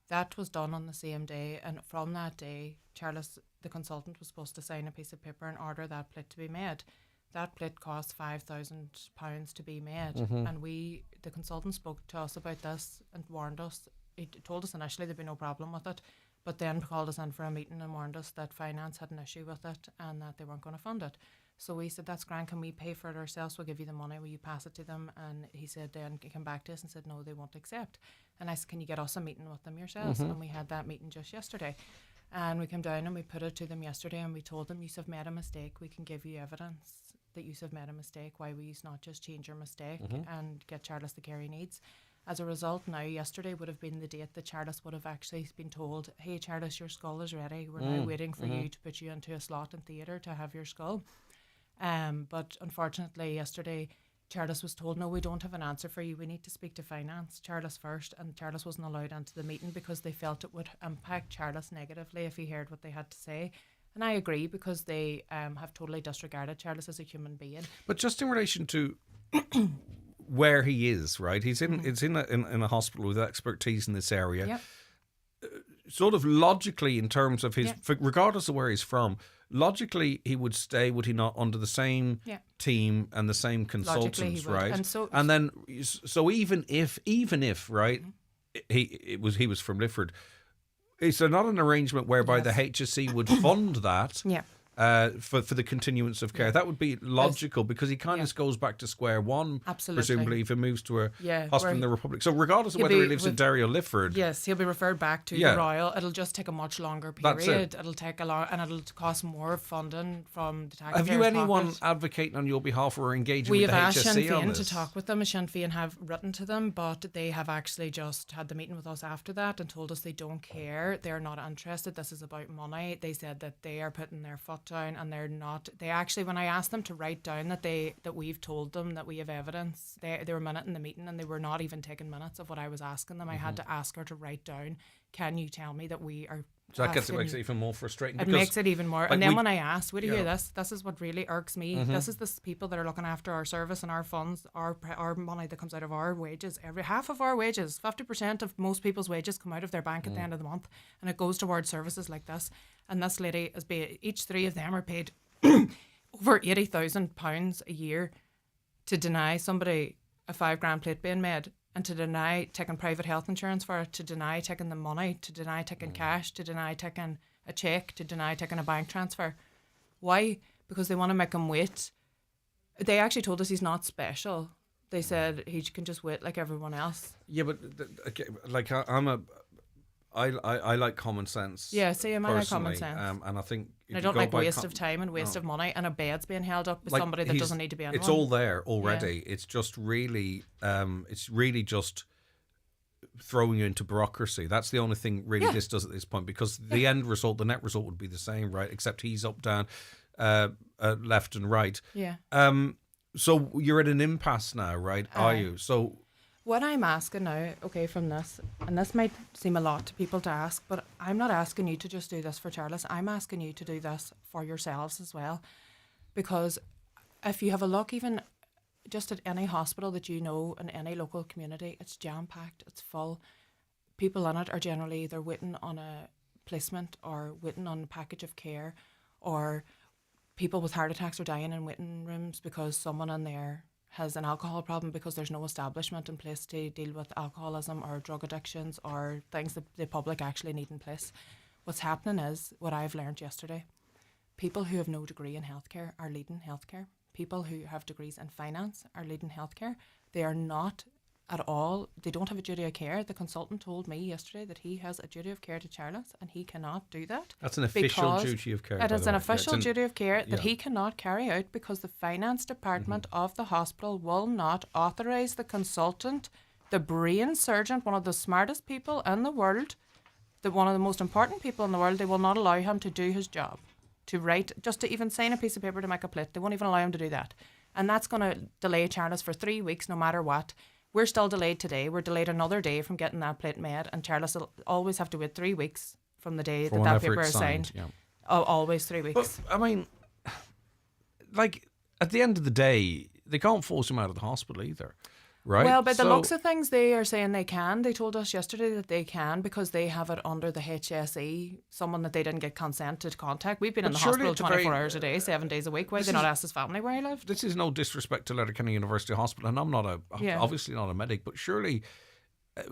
That was done on the same day, and from that day, Charles, the consultant, was supposed to sign a piece of paper and order that plate to be made. That plate cost £5,000 to be made, and the consultant spoke to us about this and warned us. He told us initially there'd be no problem with it, but then called us in for a meeting and warned us that finance had an issue with it and that they weren't going to fund it. So we said, that's grand, can we pay for it ourselves? We'll give you the money, will you pass it to them? And he said, then he came back to us and said, no, they won't accept. And I said, can you get us a meeting with them yourselves? And we had that meeting just yesterday. And we came down and we put it to them yesterday, and we told them, you have made a mistake, we can give you evidence that you have made a mistake. Why will you not just change your mistake and get Charles the care he needs? As a result, now, yesterday would have been the date that Charles would have actually been told, hey, Charles, your skull is ready. We're now waiting for you to put you into a slot in theatre to have your skull. But unfortunately, yesterday, Charles was told, no, we don't have an answer for you. We need to speak to finance, Charles first. And Charles wasn't allowed into the meeting because they felt it would impact Charles negatively if he heard what they had to say. And I agree, because they have totally disregarded Charles as a human being. But just in relation to where he is, right? He's in a hospital with expertise in this area. Yep. Sort of logically, in terms of his, regardless of where he's from, logically he would stay, would he not, under the same team and the same consultants, right? And then, so even if right, he was from Lifford. Is there not an arrangement whereby the HSE would fund that? For the continuance of care? That would be logical, because he kind of goes back to square one, presumably, if he moves to a hospital in the Republic. So regardless of whether he lives in Derry or Lifford, yes, he'll be referred back to the Royal. It'll just take a much longer period. It'll take a long, and it'll cost more funding from the taxpayers' Have you anyone pocket. advocating on your behalf or engaging We with the have asked Sinn HSE on Féin this? to talk with them. Sinn Féin have written to them, but they have actually just had the meeting with us after that and told us they don't care. They're not interested. This is about money. They said that they are putting their foot down, and they're not. They actually, when I asked them to write down that we've told them that we have evidence, they were a minute in the meeting and they were not even taking minutes of what I was asking them. I had to ask her to write down, can you tell me that we are... So that makes it even more frustrating. It makes it even more. Like, and then when I asked, where do you hear this? This is what really irks me. This is the people that are looking after our service and our funds, our money that comes out of our wages. Half of our wages, 50% of most people's wages come out of their bank at the end of the month, and it goes towards services like this. And this lady, each three of them are paid over £80,000 a year to deny somebody a £5,000 plate being made, and to deny taking private health insurance for it, to deny taking the money, to deny taking cash, to deny taking a cheque, to deny taking a bank transfer. Why? Because they want to make him wait. They actually told us he's not special. They said he can just wait like everyone else. Yeah, but like I like common sense. Yeah, same. I like common sense. And I think I don't like waste of time and waste of money, and a bed's being held up with somebody that doesn't need to be in. It's all there already. Yeah. It's just really, just throwing you into bureaucracy. That's the only thing really this does at this point, because the end result, the net result would be the same, right? Except he's up, down, left and right. Yeah. So you're at an impasse now, right? Are you? So What I'm asking now, okay, from this, and this might seem a lot to people to ask, but I'm not asking you to just do this for Charles. I'm asking you to do this for yourselves as well. Because if you have a look, even just at any hospital that you know in any local community, it's jam-packed, it's full. People in it are generally either waiting on a placement or waiting on a package of care, or people with heart attacks are dying in waiting rooms because someone in there has an alcohol problem because there's no establishment in place to deal with alcoholism or drug addictions or things that the public actually need in place. What's happening is, what I've learned yesterday, people who have no degree in healthcare are leading healthcare. People who have degrees in finance are leading healthcare. They are not at all, they don't have a duty of care. The consultant told me yesterday that he has a duty of care to Charles and he cannot do that. That's an official duty of care. It is an official duty of care that yeah. he cannot carry out because the finance department of the hospital will not authorise the consultant, the brain surgeon, one of the smartest people in the world, one of the most important people in the world. They will not allow him to do his job, to write, just to even sign a piece of paper to make a plate. They won't even allow him to do that. And that's going to delay Charles for 3 weeks no matter what. We're still delayed today. We're delayed another day from getting that plate made, and Charles will always have to wait 3 weeks from the day that paper is signed. Yeah. Oh, always 3 weeks. But, I mean, like, at the end of the day, they can't force him out of the hospital either, right? Well, by the looks of things, they are saying they can. They told us yesterday that they can because they have it under the HSE, someone that they didn't get consent to contact. We've been in the hospital 24 hours a day, 7 days a week. Why did they not ask his family where he lived? This is no disrespect to Letterkenny University Hospital, and I'm not obviously not a medic, but surely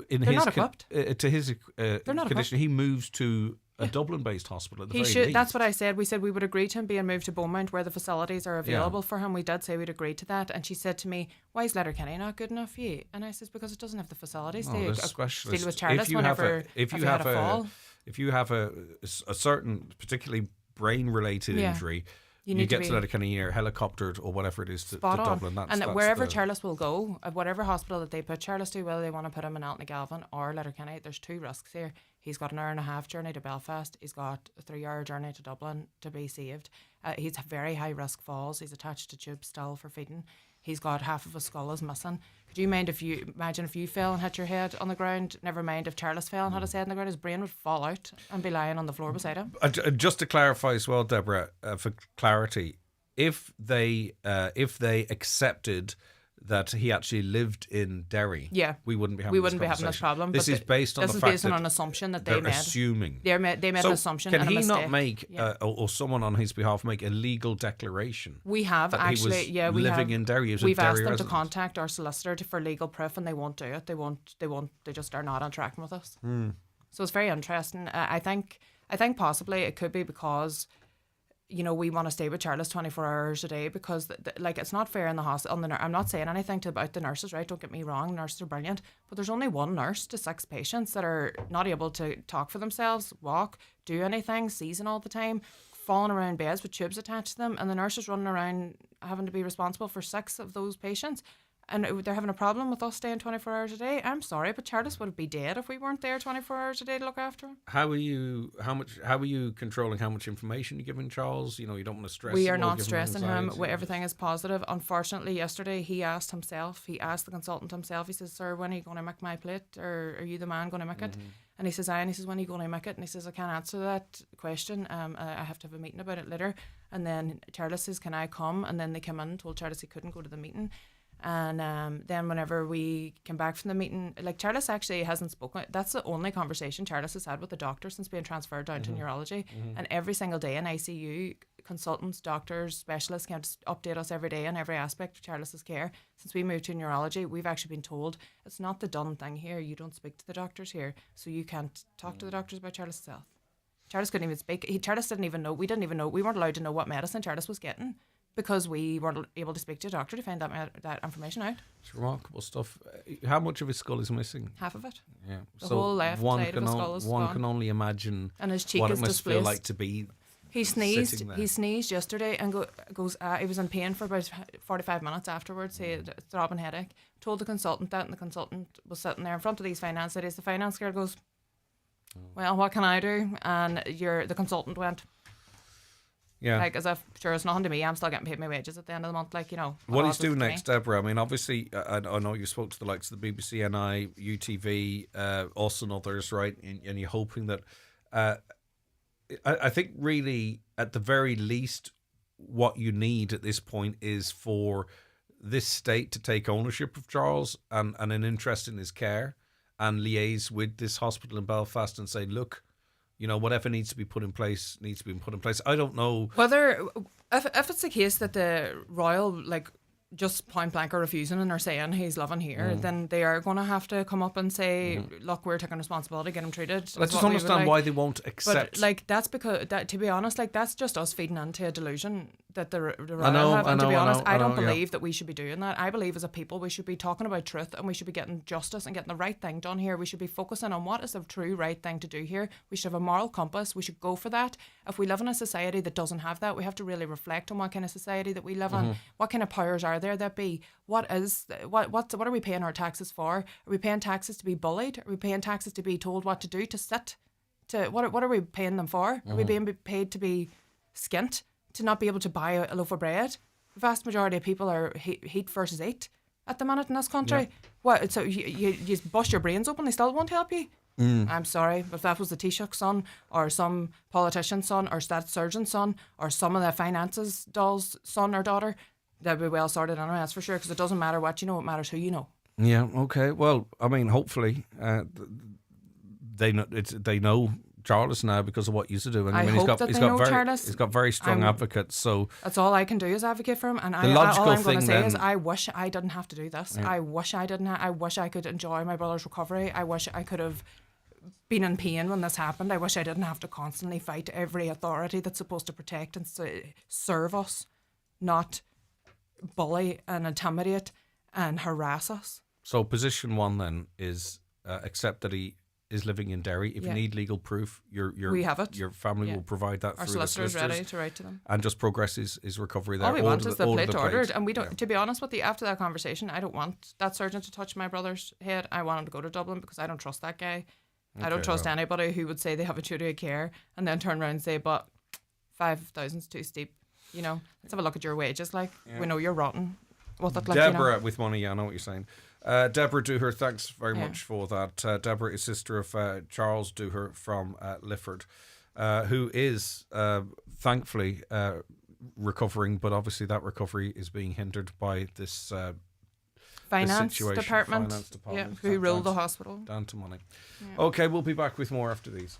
in They're his not equipped. To his They're not condition, he moves to a Dublin-based hospital at the He very should. least. That's what I said. We said we would agree to him being moved to Beaumont where the facilities are available for him. We did say we'd agree to that. And she said to me, why is Letterkenny not good enough for you? And I says, because it doesn't have the facilities to deal with Charles whenever if you have a fall. If you have a certain, particularly brain-related injury, you get to Letterkenny or helicoptered or whatever it is to Dublin. That's wherever Charles will go, at whatever hospital that they put Charles to, whether they want to put him in Altnagalvin or Letterkenny, there's 2 risks here. He's got an hour and a half journey to Belfast. He's got a 3-hour journey to Dublin to be saved. He's very high risk falls. He's attached to tubes still for feeding. He's got half of his skull is missing. Could you imagine if you fell and hit your head on the ground? Never mind if Charles fell and had his head on the ground, his brain would fall out and be lying on the floor beside him. Just to clarify as well, Deborah, for clarity, if they accepted that he actually lived in Derry, we wouldn't be having this problem. This is based on the fact that based on an assumption that they made. Assuming they made an assumption. Can and he a mistake. not make or someone on his behalf make a legal declaration? We have actually, he was living in Derry. We've asked them to contact our solicitor for legal proof, and they won't do it. They won't. They just are not on track with us. So it's very interesting. I think possibly it could be because, you know, we want to stay with Charles 24 hours a day because, like, it's not fair in the hospital. I'm not saying anything about the nurses, right? Don't get me wrong. Nurses are brilliant. But there's only 1 nurse to 6 patients that are not able to talk for themselves, walk, do anything, season all the time, falling around beds with tubes attached to them. And the nurse is running around having to be responsible for 6 of those patients. And they're having a problem with us staying 24 hours a day. I'm sorry, but Charles would be dead if we weren't there 24 hours a day to look after him. How are you controlling how much information you're giving Charles? You know, you don't want to stress him. We are not stressing him. Everything is positive. Unfortunately, yesterday he asked the consultant himself, he says, sir, when are you going to make my plate? Or are you the man going to make it? And he says, aye. And he says, when are you going to make it? And he says, I can't answer that question. I have to have a meeting about it later. And then Charles says, can I come? And then they came in and told Charles he couldn't go to the meeting. And then whenever we came back from the meeting, like, Charles actually hasn't spoken. That's the only conversation Charles has had with the doctor since being transferred down to neurology. And every single day in ICU, consultants, doctors, specialists can update us every day on every aspect of Charles's care. Since we moved to neurology, we've actually been told it's not the done thing here. You don't speak to the doctors here, so you can't talk to the doctors about Charles's health. Charles couldn't even speak. Charles didn't even know. We didn't even know. We weren't allowed to know what medicine Charles was getting, because we weren't able to speak to a doctor to find that information out. It's remarkable stuff. How much of his skull is missing? Half of it. Yeah. The whole left side of his skull is one gone. can only imagine And his cheek what is it must displaced. feel like to be He sneezed. sitting there. He sneezed yesterday and goes. He was in pain for about 45 minutes afterwards. He had a throbbing headache. Told the consultant that, and the consultant was sitting there in front of these finance ladies. The finance girl goes, well, what can I do? And the consultant went, Yeah. Like, as if, sure, it's nothing to me. I'm still getting paid my wages at the end of the month. Like, you know. What he's else is doing to next, me? Deborah, I mean, obviously, I know you spoke to the likes of the BBC, NI, UTV, us and others, right? And you're hoping that... I think really, at the very least, what you need at this point is for this state to take ownership of Charles and an interest in his care and liaise with this hospital in Belfast and say, look, you know, whatever needs to be put in place needs to be put in place. I don't know whether if it's the case that the Royal, like, just point blank are refusing and are saying he's living here, then they are going to have to come up and say, look, we're taking responsibility, get him treated. I just don't understand why they won't accept. But, like, that's because, to be honest, like, that's just us feeding into a delusion that the Royal have. And to be honest, I don't believe that we should be doing that. I believe as a people we should be talking about truth and we should be getting justice and getting the right thing done here. We should be focusing on what is the true right thing to do here. We should have a moral compass. We should go for that. If we live in a society that doesn't have that, we have to really reflect on what kind of society that we live in. What kind of powers are there that be? What are we paying our taxes for? Are we paying taxes to be bullied? Are we paying taxes to be told what to do, to sit? What are we paying them for? Are we being paid to be skint? To not be able to buy a loaf of bread? The vast majority of people are heat versus eat at the minute in this country. Yeah. What? So you bust your brains open, they still won't help you? I'm sorry, but if that was the Taoiseach's son or some politician's son or state surgeon's son or some of the finances doll's son or daughter, they'd be well sorted anyway, that's for sure, because it doesn't matter what you know, it matters who you know. Yeah, okay. Well, I mean, hopefully they know Charles now because of what he used to do. And I mean, he's got very strong advocates. So that's all I can do is advocate for him. And all I'm going to say is, I wish I didn't have to do this. Yeah. I wish I didn't. I wish I could enjoy my brother's recovery. I wish I could have been in pain when this happened. I wish I didn't have to constantly fight every authority that's supposed to protect and serve us, not bully and intimidate and harass us. So position one then is accept that he is living in Derry. If you need legal proof, we have it. Your family will provide that. Our through solicitor's ready to write to them. And just progress his recovery there. All we want is the plate ordered. And we don't, to be honest with you, after that conversation, I don't want that surgeon to touch my brother's head. I want him to go to Dublin because I don't trust that guy. Okay, I don't trust anybody who would say they have a duty of care and then turn around and say, but 5,000's too steep. You know, let's have a look at your wages. Like, we know you're rotten. With it, like, Deborah, with money, I know what you're saying. Deborah Dooher, thanks very much for that. Deborah is sister of Charles Dooher from Lifford, who is thankfully recovering, but obviously that recovery is being hindered by this finance department, who ruled the hospital down to money. Yeah. Okay, we'll be back with more after these.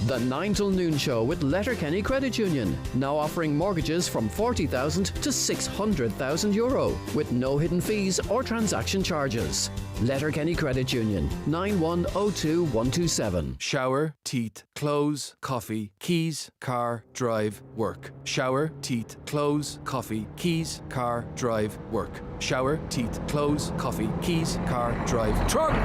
The 9 till noon show with Letterkenny Credit Union, now offering mortgages from €40,000 to €600,000 with no hidden fees or transaction charges. Letterkenny Credit Union, 9102127. Shower, teeth, clothes, coffee, keys, car, drive, work. Shower, teeth, clothes, coffee, keys, car, drive, work. Shower, teeth, clothes, coffee, keys, car, drive, truck!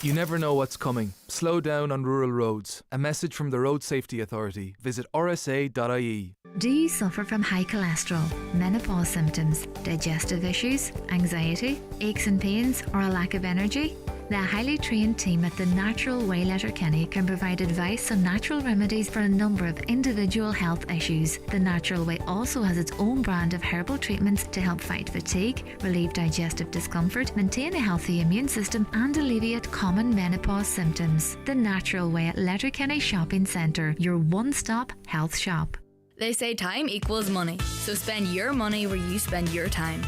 You never know what's coming. Slow down on rural roads. A message from the Road Safety Authority. Visit rsa.ie. Do you suffer from high cholesterol, menopause symptoms, digestive issues, anxiety, aches and pains, or a lack of energy? The highly trained team at The Natural Way Letterkenny can provide advice on natural remedies for a number of individual health issues. The Natural Way also has its own brand of herbal treatments to help fight fatigue, relieve digestive discomfort, maintain a healthy immune system, and alleviate common menopause symptoms. The Natural Way at Letterkenny Shopping Centre, your one-stop health shop. They say time equals money, so spend your money where you spend your time.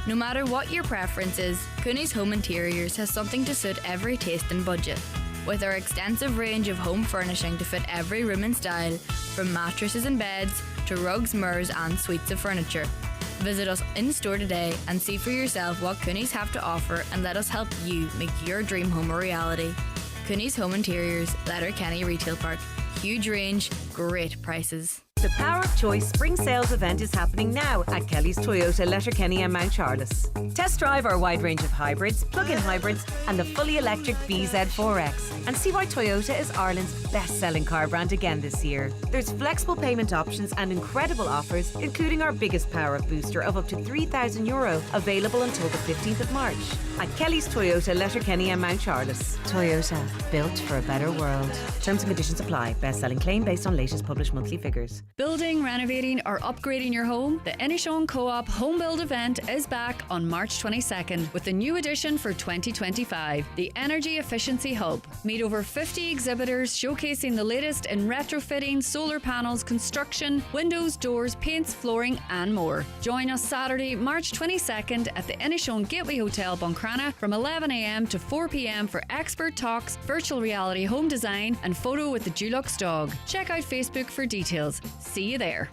No matter what your preference is, Cooney's Home Interiors has something to suit every taste and budget. With our extensive range of home furnishing to fit every room and style, from mattresses and beds to rugs, mirrors and suites of furniture. Visit us in store today and see for yourself what Cooney's have to offer, and let us help you make your dream home a reality. Cooney's Home Interiors, Letterkenny Retail Park. Huge range, great prices. The Power of Choice Spring Sales event is happening now at Kelly's Toyota, Letterkenny and Mount Charles. Test drive our wide range of hybrids, plug-in hybrids and the fully electric BZ4X, and see why Toyota is Ireland's best-selling car brand again this year. There's flexible payment options and incredible offers, including our biggest Power Up booster of up to €3,000, available until the 15th of March. At Kelly's Toyota, Letterkenny and Mount Charles. Toyota, built for a better world. Terms and conditions apply. Best-selling claim based on latest published monthly figures. Building, renovating or upgrading your home? The Inishowen Co-op Home Build event is back on March 22nd with a new edition for 2025, the Energy Efficiency Hub. Meet over 50 exhibitors showcasing the latest in retrofitting, solar panels, construction, windows, doors, paints, flooring and more. Join us Saturday, March 22nd at the Inishowen Gateway Hotel, Buncrana from 11am to 4pm for expert talks, virtual reality home design and photo with the Dulux dog. Check out Facebook for details. See you there.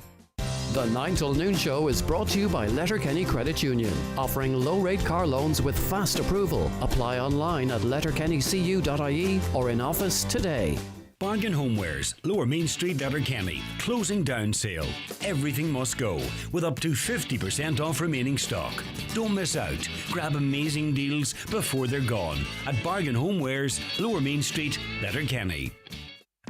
The 9 till noon show is brought to you by Letterkenny Credit Union, offering low-rate car loans with fast approval. Apply online at letterkennycu.ie or in office today. Bargain Homewares, Lower Main Street, Letterkenny. Closing down sale. Everything must go, with up to 50% off remaining stock. Don't miss out. Grab amazing deals before they're gone at Bargain Homewares, Lower Main Street, Letterkenny.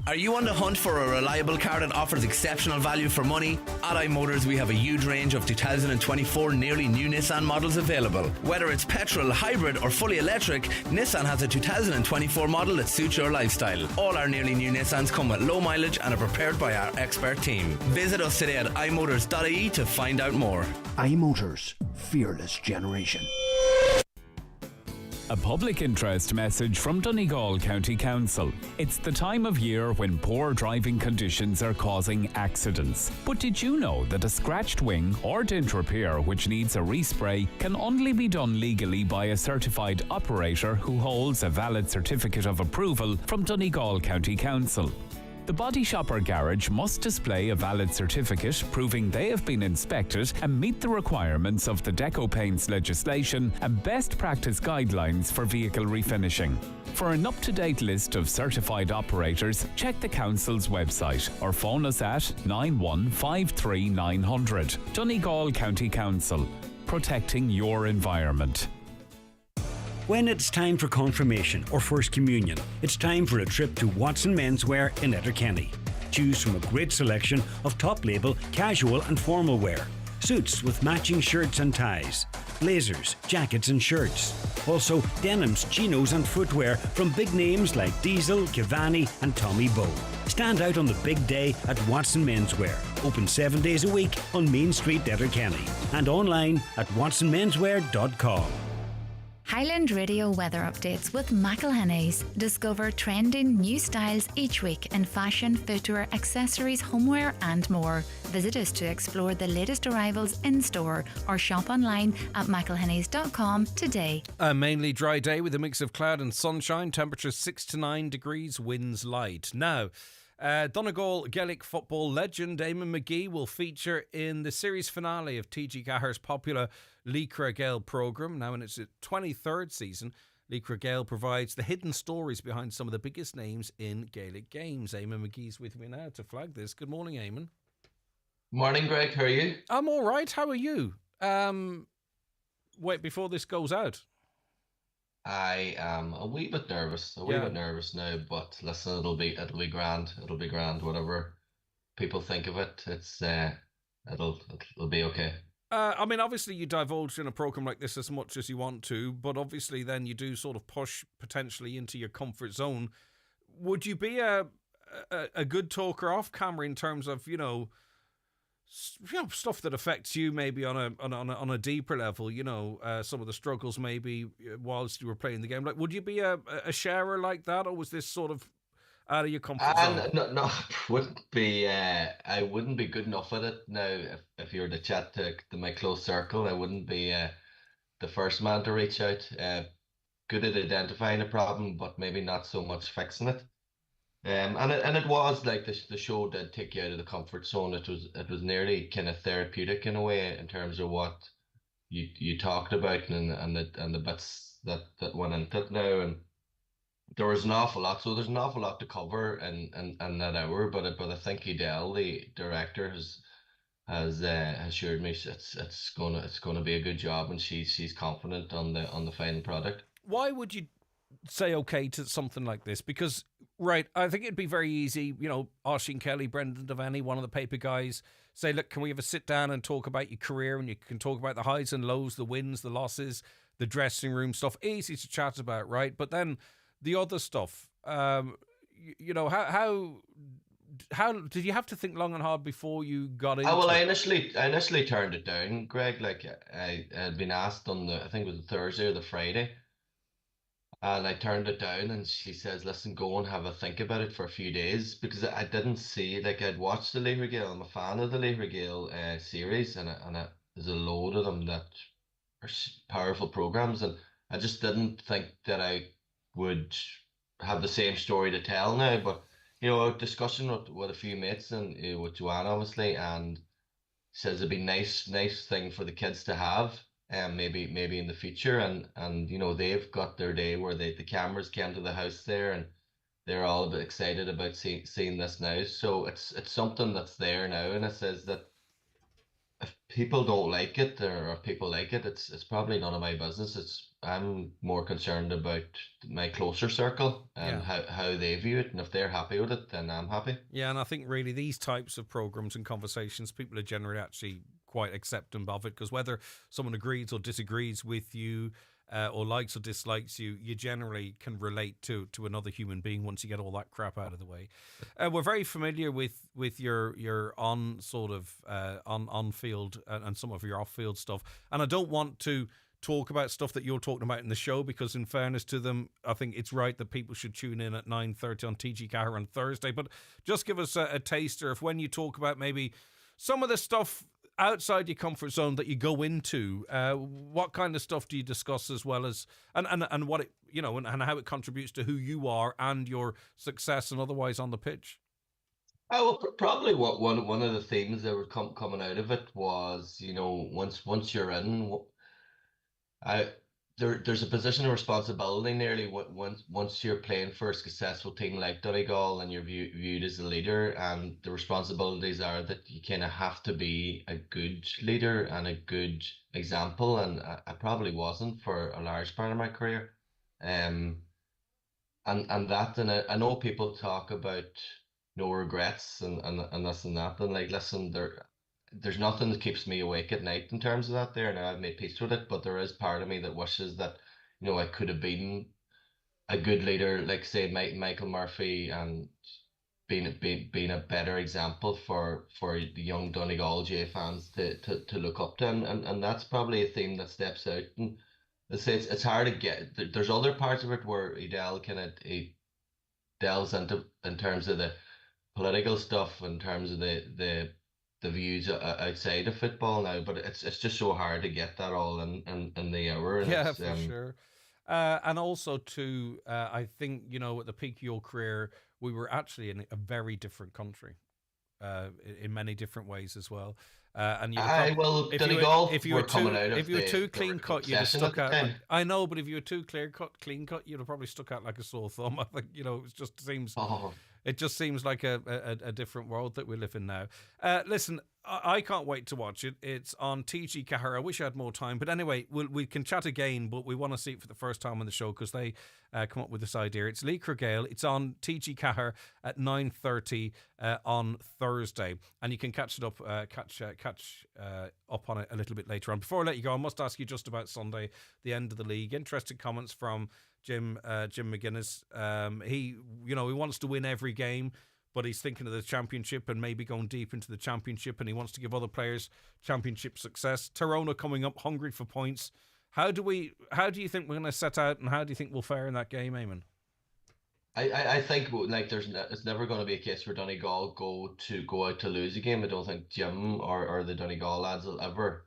Are you on the hunt for a reliable car that offers exceptional value for money? At iMotors, we have a huge range of 2024 nearly new Nissan models available. Whether it's petrol, hybrid or fully electric, Nissan has a 2024 model that suits your lifestyle. All our nearly new Nissans come with low mileage and are prepared by our expert team. Visit us today at imotors.ie to find out more. iMotors, fearless generation. A public interest message from Donegal County Council. It's the time of year when poor driving conditions are causing accidents. But did you know that a scratched wing or dent repair which needs a respray can only be done legally by a certified operator who holds a valid certificate of approval from Donegal County Council? The body shop or garage must display a valid certificate proving they have been inspected and meet the requirements of the Deco Paints legislation and best practice guidelines for vehicle refinishing. For an up-to-date list of certified operators, check the Council's website or phone us at 9153900. Donegal County Council, protecting your environment. When it's time for confirmation or first communion, it's time for a trip to Watson Menswear in Letterkenny. Choose from a great selection of top label, casual and formal wear. Suits with matching shirts and ties. Blazers, jackets and shirts. Also denims, chinos and footwear from big names like Diesel, Cavani and Tommy Bow. Stand out on the big day at Watson Menswear. Open 7 days a week on Main Street, Letterkenny. And online at watsonmenswear.com. Highland Radio weather updates with McElhenney's. Discover trending new styles each week in fashion, footwear, accessories, homeware and more. Visit us to explore the latest arrivals in store or shop online at mcelhenneys.com today. A mainly dry day with a mix of cloud and sunshine. Temperature 6 to 9 degrees, winds light. Now, Donegal Gaelic football legend Eamon McGee will feature in the series finale of TG Gahar's popular Lícra Gael programme. Now in its 23rd season, Lícra Gael provides the hidden stories behind some of the biggest names in Gaelic games. Eamon McGee's with me now to flag this. Good morning, Eamon. Morning, Greg. How are you? I'm all right. How are you? Wait, before this goes out. I am a wee bit nervous. Bit nervous now, but listen, it'll be grand. It'll be grand. Whatever people think of it, it'll be okay. I mean, obviously you divulge in a program like this as much as you want to, but obviously then you do sort of push potentially into your comfort zone. Would you be a good talker off camera in terms of stuff that affects you maybe on a deeper level? Some of the struggles maybe whilst you were playing the game. Like, would you be a sharer like that, or was this sort of out of your comfort zone? No, wouldn't be. I wouldn't be good enough at it now. If you were to chat to my close circle, I wouldn't be the first man to reach out. Good at identifying a problem, but maybe not so much fixing it. And it was like the show did take you out of the comfort zone. It was nearly kind of therapeutic in a way in terms of what you talked about and the bits that went into it now. And there was an awful lot. So there's an awful lot to cover in that hour. But I think Edel, the director, has assured me it's gonna be a good job, and she's confident on the final product. Why would you say okay to something like this? Because right, I think it'd be very easy, Oisín Kelly, Brendan Devaney, one of the paper guys, say, look, can we have a sit down and talk about your career, and you can talk about the highs and lows, the wins, the losses, the dressing room stuff, easy to chat about, right? But then the other stuff, how how did you have to think long and hard before you got into Well, I it? initially turned it down, Greg. Like I had been asked on I think it was the Thursday or the Friday, and I turned it down. And she says, "Listen, go and have a think about it for a few days," because I didn't see, like, I'd watched the Leahy Gale. I'm a fan of the Leahy Gale series, and there's a load of them that are powerful programs, and I just didn't think that I would have the same story to tell now. But discussion with a few mates and with Joanne obviously, and says it'd be nice thing for the kids to have, and maybe in the future, and they've got their day where the cameras came to the house there, and they're all a bit excited about seeing this now. So it's something that's there now, and it says that if people don't like it, or if people like it, it's probably none of my business. I'm more concerned about my closer circle and Yeah. how they view it, and if they're happy with it, then I'm happy. Yeah, and I think really these types of programs and conversations, people are generally actually quite accepting of it, because whether someone agrees or disagrees with you, or likes or dislikes you, you generally can relate to another human being once you get all that crap out of the way. We're very familiar with your on sort of on field and some of your off field stuff, and I don't want to talk about stuff that you're talking about in the show, because in fairness to them, I think it's right that people should tune in at 9:30 on TG Car on Thursday. But just give us a taster of when you talk about maybe some of the stuff outside your comfort zone that you go into. What kind of stuff do you discuss, as well as and what it and how it contributes to who you are and your success and otherwise on the pitch? Well, probably what one of the themes that were coming out of it was, once you're in, I there's a position of responsibility nearly once you're playing for a successful team like Donegal, and you're viewed as a leader, and the responsibilities are that you kind of have to be a good leader and a good example, and I probably wasn't for a large part of my career, um, and I know people talk about no regrets and this and that, and like, listen, there's nothing that keeps me awake at night in terms of that there. Now I've made peace with it, but there is part of me that wishes that, I could have been a good leader, like say Michael Murphy, and being a better example for the young Donegal J fans to look up to, and that's probably a theme that steps out. And I say it's hard to get. There's other parts of it where Edel he delves into in terms of the political stuff, in terms of the views outside of football now, but it's just so hard to get that all in the hour. And Yeah, it's for sure. And also, too, I think, at the peak of your career, we were actually in a very different country, in many different ways as well. And you'd have Donegal if you were were coming too out of if you were the too clean cut, you'd have obsession at stuck the out. time. I know, but if you were too clean cut, you'd have probably stuck out like a sore thumb. I think it just seems. Oh. It just seems like a different world that we live in now. Listen, I can't wait to watch it. It's on TG Cahir. I wish I had more time. But anyway, we can chat again, but we want to see it for the first time on the show, because they come up with this idea. It's Lee Gale. It's on TG Cahir at 9:30 on Thursday. And you can catch it up, catch up on it a little bit later on. Before I let you go, I must ask you just about Sunday, the end of the league. Interesting comments from Jim McGuinness. He wants to win every game, but he's thinking of the championship and maybe going deep into the championship, and he wants to give other players championship success. Tyrone are coming up hungry for points. How do you think we're going to set out, and how do you think we'll fare in that game, Eamon? I think like it's never going to be a case where Donegal go out to lose a game. I don't think Jim or the Donegal lads will ever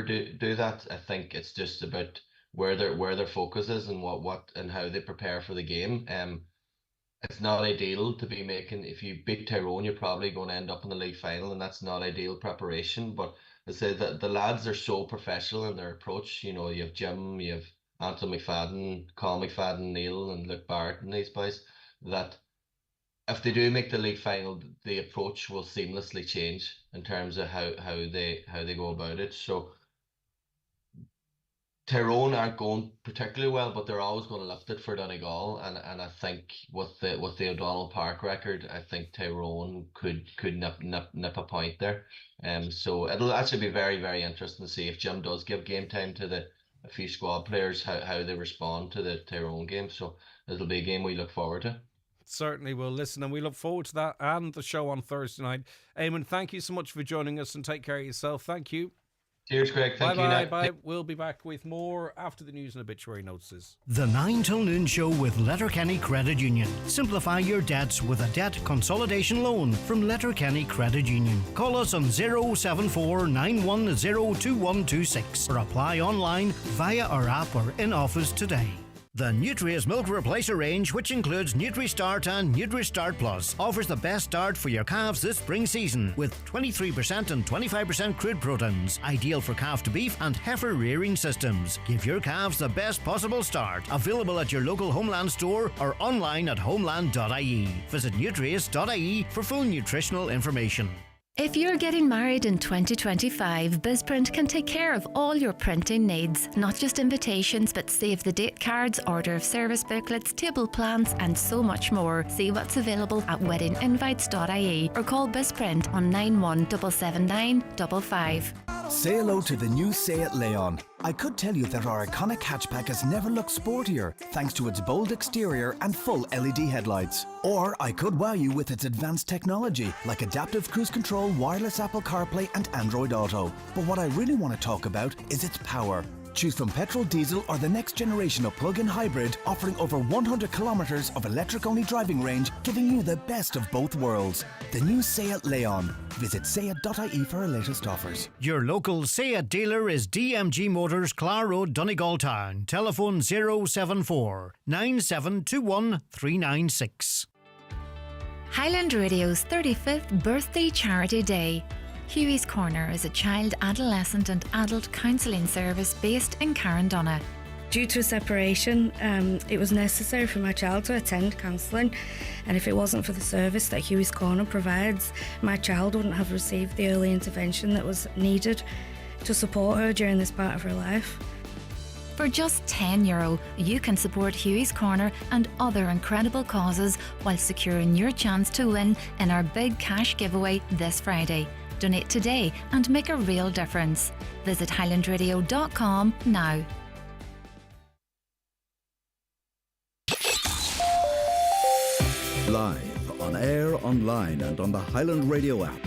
do that. I think it's just about where their focus is, and what and how they prepare for the game. It's not ideal to be making, if you beat Tyrone, you're probably going to end up in the league final, and that's not ideal preparation. But I say that the lads are so professional in their approach. You have Jim, you have Anton McFadden, Colin McFadden, Neil, and Luke Barrett, and these boys, that if they do make the league final, the approach will seamlessly change in terms of how they go about it. So Tyrone aren't going particularly well, but they're always going to lift it for Donegal, and I think with the O'Donnell Park record, I think Tyrone could nip a point there. So it'll actually be very, very interesting to see if Jim does give game time to a few squad players, how they respond to the Tyrone game. So it'll be a game we look forward to. certainly will. Listen, and we look forward to that and the show on Thursday night. Eamon, thank you so much for joining us, and take care of yourself. Thank you. Cheers, Greg. Thank you. Bye. We'll be back with more after the news and obituary notices. The 9 till noon show with Letterkenny Credit Union. Simplify your debts with a debt consolidation loan from Letterkenny Credit Union. Call us on 074 910 2126 or apply online via our app or in office today. The Nutria's Milk Replacer range, which includes NutriStart and NutriStart Plus, offers the best start for your calves this spring season with 23% and 25% crude proteins, ideal for calf to beef and heifer rearing systems. Give your calves the best possible start. Available at your local Homeland store or online at homeland.ie. Visit nutrius.ie for full nutritional information. If you're getting married in 2025, BizPrint can take care of all your printing needs. Not just invitations, but save the date cards, order of service booklets, table plans, and so much more. See what's available at weddinginvites.ie or call BizPrint on 9177955. Say hello to the new Seat Leon. I could tell you that our iconic hatchback has never looked sportier thanks to its bold exterior and full LED headlights. Or I could wow you with its advanced technology like adaptive cruise control, wireless Apple CarPlay and Android Auto. But what I really want to talk about is its power. Choose from petrol, diesel or the next generation of plug-in hybrid, offering over 100 kilometres of electric-only driving range, giving you the best of both worlds. The new Seat Leon. Visit seat.ie for our latest offers. Your local Seat dealer is DMG Motors, Clar Road, Donegal Town. Telephone 074 9721 396. Highland Radio's 35th Birthday Charity Day. Hughie's Corner is a child, adolescent and adult counselling service based in Carndonna. Due to separation, it was necessary for my child to attend counselling, and if it wasn't for the service that Hughie's Corner provides, my child wouldn't have received the early intervention that was needed to support her during this part of her life. For just €10, you can support Hughie's Corner and other incredible causes while securing your chance to win in our big cash giveaway this Friday. Donate today and make a real difference. Visit highlandradio.com now. Live, on air, online and on the Highland Radio app.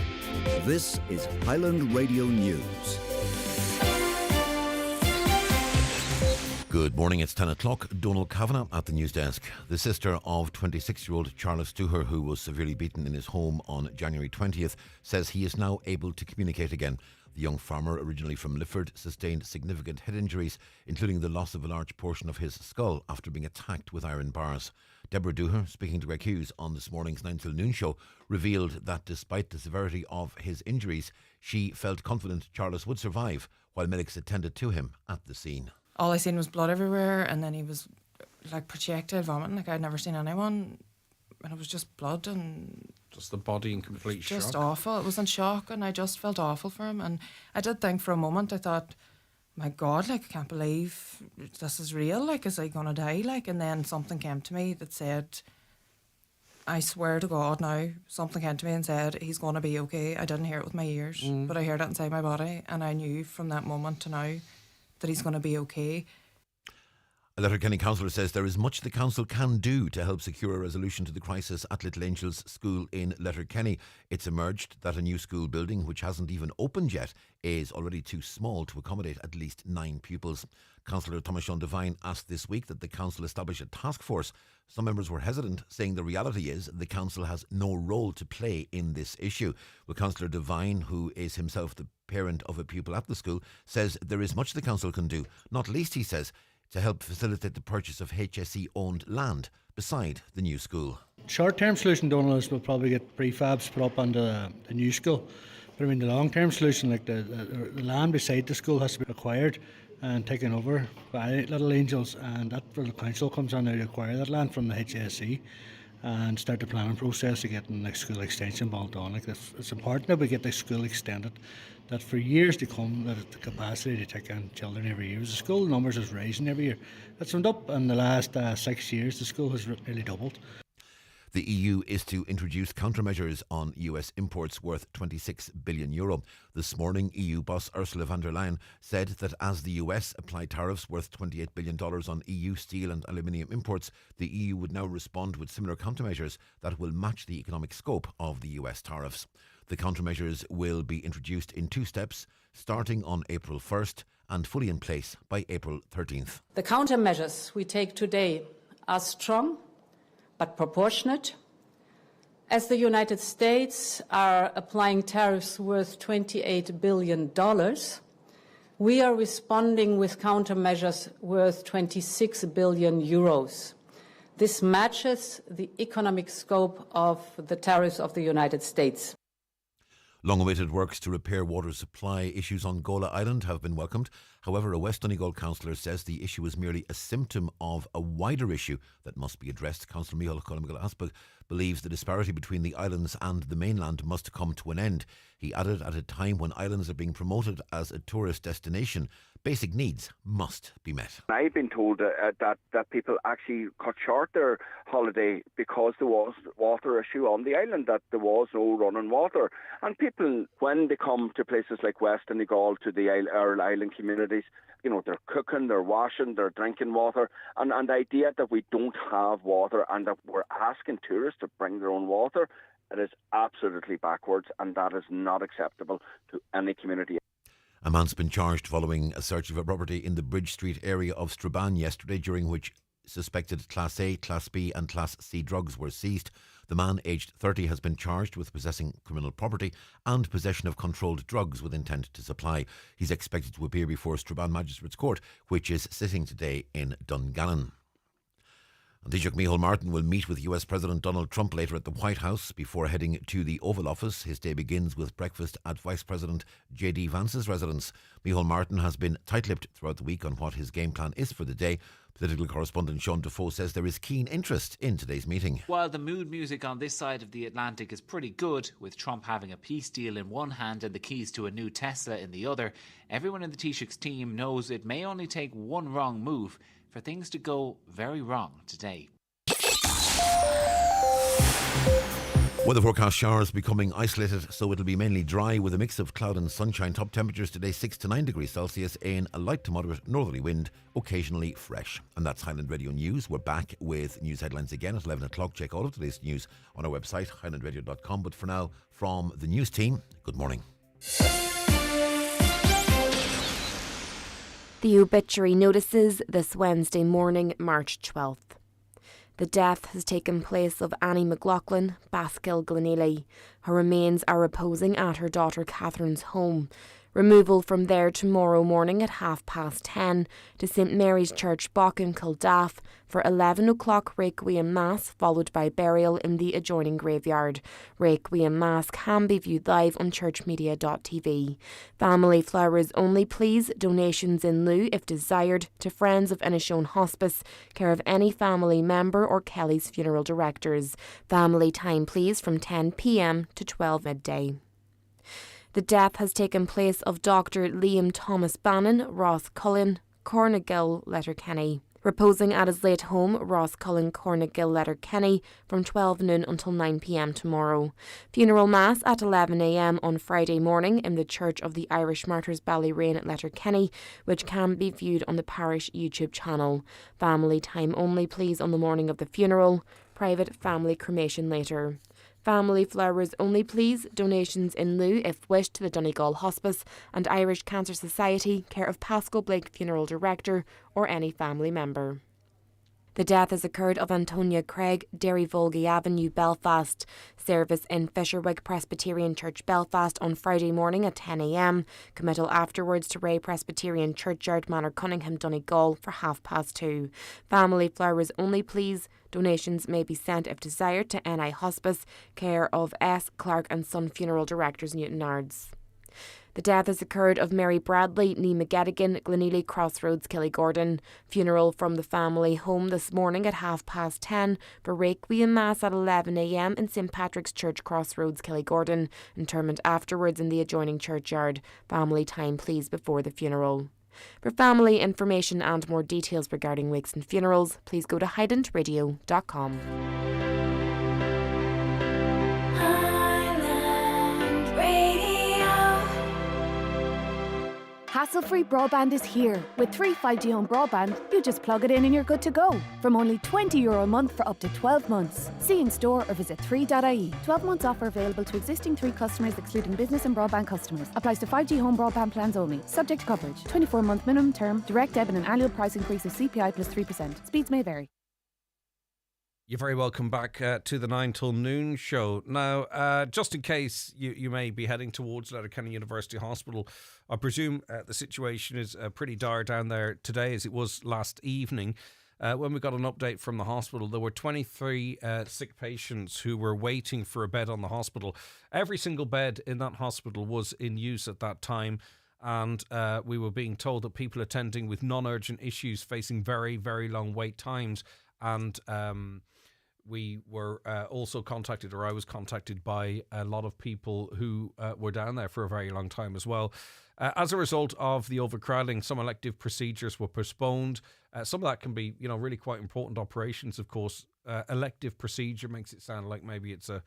This is Highland Radio News. Good morning, it's 10 o'clock. Donal Kavanagh at the news desk. The sister of 26-year-old Charles Dooher, who was severely beaten in his home on January 20th, says he is now able to communicate again. The young farmer, originally from Lifford, sustained significant head injuries, including the loss of a large portion of his skull after being attacked with iron bars. Deborah Dooher, speaking to Greg Hughes on this morning's 9 till noon show, revealed that despite the severity of his injuries, she felt confident Charles would survive while medics attended to him at the scene. All I seen was blood everywhere, and then he was like projectile vomiting like I'd never seen anyone, and it was just blood and just the body in complete shock. Just awful. It was in shock, and I just felt awful for him. And I did think for a moment, I thought, my God, like I can't believe this is real. Like, is he gonna die? Like, and then something came to me that said, I swear to God now, something came to me and said he's gonna be okay. I didn't hear it with my ears, but I heard it inside my body, and I knew from that moment to now that he's going to be okay. A Letterkenny councillor says there is much the council can do to help secure a resolution to the crisis at Little Angels School in Letterkenny. It's emerged that a new school building, which hasn't even opened yet, is already too small to accommodate at least 9 pupils. Councillor Thomas Sean Devine asked this week that the council establish a task force. Some members were hesitant, saying the reality is the council has no role to play in this issue. Well, Councillor Devine, who is himself the parent of a pupil at the school, says there is much the council can do, not least, he says, to help facilitate the purchase of HSE-owned land beside the new school. Short-term solution, Donald, is we'll probably get prefabs put up on the new school. But I mean, the long-term solution, like the land beside the school has to be acquired and taken over by Little Angels, and that's where the council comes on now to acquire that land from the HSE and start the planning process to get the school extension built on. Like it's important that we get the school extended, that for years to come, that the capacity to take in children every year. The school numbers is rising every year. It's went up in the last 6 years. The school has nearly doubled. The EU is to introduce countermeasures on US imports worth €26 billion. This morning, EU boss Ursula von der Leyen said that as the US applied tariffs worth $28 billion on EU steel and aluminium imports, the EU would now respond with similar countermeasures that will match the economic scope of the US tariffs. The countermeasures will be introduced in 2 steps, starting on April 1st and fully in place by April 13th. The countermeasures we take today are strong but proportionate. As the United States are applying tariffs worth $28 billion, we are responding with countermeasures worth €26 billion. This matches the economic scope of the tariffs of the United States. Long-awaited works to repair water supply issues on Gola Island have been welcomed. However, a West Donegal councillor says the issue is merely a symptom of a wider issue that must be addressed. Councillor Micheál Colmcille Aspag believes the disparity between the islands and the mainland must come to an end. He added, at a time when islands are being promoted as a tourist destination, basic needs must be met. I've been told that people actually cut short their holiday because there was water issue on the island, that there was no running water. And people, when they come to places like West Donegal, to our island communities, you know, they're cooking, they're washing, they're drinking water. And the idea that we don't have water and that we're asking tourists to bring their own water, it is absolutely backwards, and that is not acceptable to any community. A man's been charged following a search of a property in the Bridge Street area of Strabane yesterday, during which suspected Class A, Class B and Class C drugs were seized. The man, aged 30, has been charged with possessing criminal property and possession of controlled drugs with intent to supply. He's expected to appear before Strabane Magistrates Court, which is sitting today in Dungannon. And Taoiseach Micheál Martin will meet with US President Donald Trump later at the White House before heading to the Oval Office. His day begins with breakfast at Vice President J.D. Vance's residence. Micheál Martin has been tight-lipped throughout the week on what his game plan is for the day. Political correspondent Sean Defoe says there is keen interest in today's meeting. While the mood music on this side of the Atlantic is pretty good, with Trump having a peace deal in one hand and the keys to a new Tesla in the other, everyone in the Taoiseach's team knows it may only take one wrong move for things to go very wrong today. Weather forecast: showers becoming isolated, so it'll be mainly dry with a mix of cloud and sunshine. Top temperatures today 6 to 9 degrees Celsius in a light to moderate northerly wind, occasionally fresh. And that's Highland Radio News. We're back with news headlines again at 11 o'clock. Check all of today's news on our website, highlandradio.com. But for now, from the news team, good morning. The obituary notices this Wednesday morning, March 12th. The death has taken place of Annie McLaughlin, Baskill Glenealy. Her remains are reposing at her daughter Catherine's home. Removal from there tomorrow morning at 10:30 to St Mary's Church, Bocken, Kildaff for 11 o'clock Requiem Mass, followed by burial in the adjoining graveyard. Requiem Mass can be viewed live on churchmedia.tv. Family flowers only please, donations in lieu if desired, to Friends of Inishowen Hospice, care of any family member or Kelly's funeral directors. Family time please from 10 p.m. to 12 midday. The death has taken place of Dr. Liam Thomas Bannon, Ross Cullen, Cornagill, Letterkenny. Reposing at his late home, Ross Cullen, Cornagill, Letterkenny, from 12 noon until 9 p.m. tomorrow. Funeral Mass at 11 a.m. on Friday morning in the Church of the Irish Martyrs Ballyrain at Letterkenny, which can be viewed on the parish YouTube channel. Family time only please on the morning of the funeral. Private family cremation later. Family flowers only please, donations in lieu if wished to the Donegal Hospice and Irish Cancer Society, care of Pascal Blake Funeral Director or any family member. The death has occurred of Antonia Craig, Derryvolgy Avenue, Belfast. Service in Fisherwick Presbyterian Church, Belfast on Friday morning at 10 a.m. Committal afterwards to Ray Presbyterian Churchyard, Manor Cunningham, Donegal for 2:30. Family flowers only please. Donations may be sent if desired to NI Hospice, care of S. Clark and Son Funeral Directors, Newton Ards. The death has occurred of Mary Bradley, Nee McGettigan, Glenealy Crossroads, Killygordon. Funeral from the family home this morning at 10:30 for Requiem Mass at 11 a.m. in St Patrick's Church, Crossroads, Killygordon. Interment afterwards in the adjoining churchyard. Family time please before the funeral. For family information and more details regarding wakes and funerals, please go to highlandradio.com. Hassle-free broadband is here. With 3 5G home broadband, you just plug it in and you're good to go. From only €20 a month for up to 12 months. See in store or visit 3.ie. 12 months offer available to existing 3 customers excluding business and broadband customers. Applies to 5G home broadband plans only. Subject to coverage. 24-month minimum term. Direct debit and annual price increase of CPI plus 3%. Speeds may vary. You're very welcome back to the 9 till noon show. Now, just in case you may be heading towards Letterkenny University Hospital, I presume the situation is pretty dire down there today as it was last evening. When we got an update from the hospital, there were 23 sick patients who were waiting for a bed on the hospital. Every single bed in that hospital was in use at that time. And we were being told that people attending with non-urgent issues facing very, very long wait times. And we were also contacted, or I was contacted by a lot of people who were down there for a very long time as well. As a result of the overcrowding, some elective procedures were postponed. Some of that can be, really quite important operations, of course. Elective procedure makes it sound like maybe it's a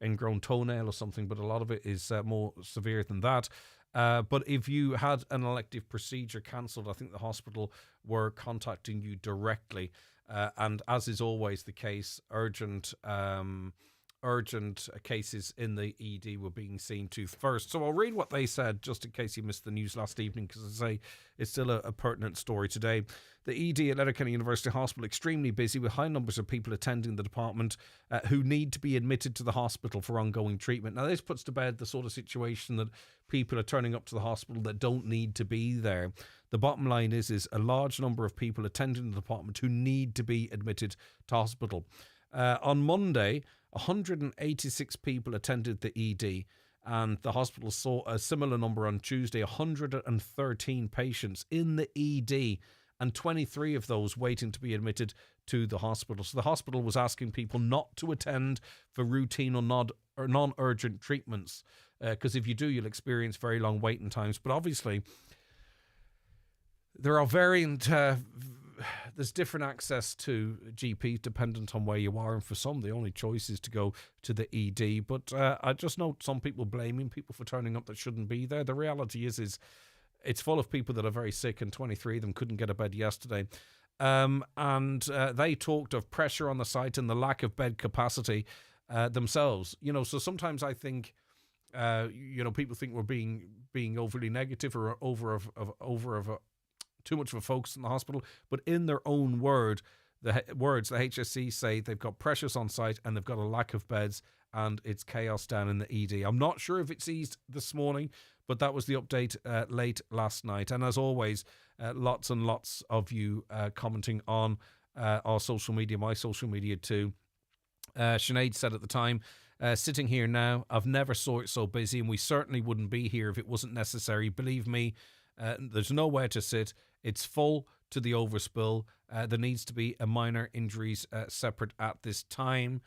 ingrown toenail or something, but a lot of it is more severe than that. But if you had an elective procedure cancelled, I think the hospital were contacting you directly. And as is always the case, urgent cases in the ED were being seen to first. So I'll read what they said, just in case you missed the news last evening, because as I say, it's still a pertinent story today. The ED at Letterkenny University Hospital extremely busy with high numbers of people attending the department who need to be admitted to the hospital for ongoing treatment. Now, this puts to bed the sort of situation that people are turning up to the hospital that don't need to be there. The bottom line is a large number of people attending the department who need to be admitted to hospital. On Monday, 186 people attended the ED, and the hospital saw a similar number on Tuesday, 113 patients in the ED, and 23 of those waiting to be admitted to the hospital. So the hospital was asking people not to attend for routine or non-urgent treatments, because if you do, you'll experience very long waiting times. But obviously, there are there's different access to GP dependent on where you are, and for some the only choice is to go to the ED. But I just note some people blaming people for turning up that shouldn't be there. The reality is it's full of people that are very sick, and 23 of them couldn't get a bed yesterday. And they talked of pressure on the site and the lack of bed capacity themselves. So sometimes I think people think we're being overly negative or too much of a focus in the hospital, but in their own words, the HSE say they've got pressures on site and they've got a lack of beds, and it's chaos down in the ED. I'm not sure if it's eased this morning, but that was the update late last night. And as always, lots and lots of you commenting on our social media, my social media too. Sinead said at the time, sitting here now, I've never saw it so busy, and we certainly wouldn't be here if it wasn't necessary. Believe me, there's nowhere to sit. It's full to the overspill. There needs to be a minor injuries separate at this time.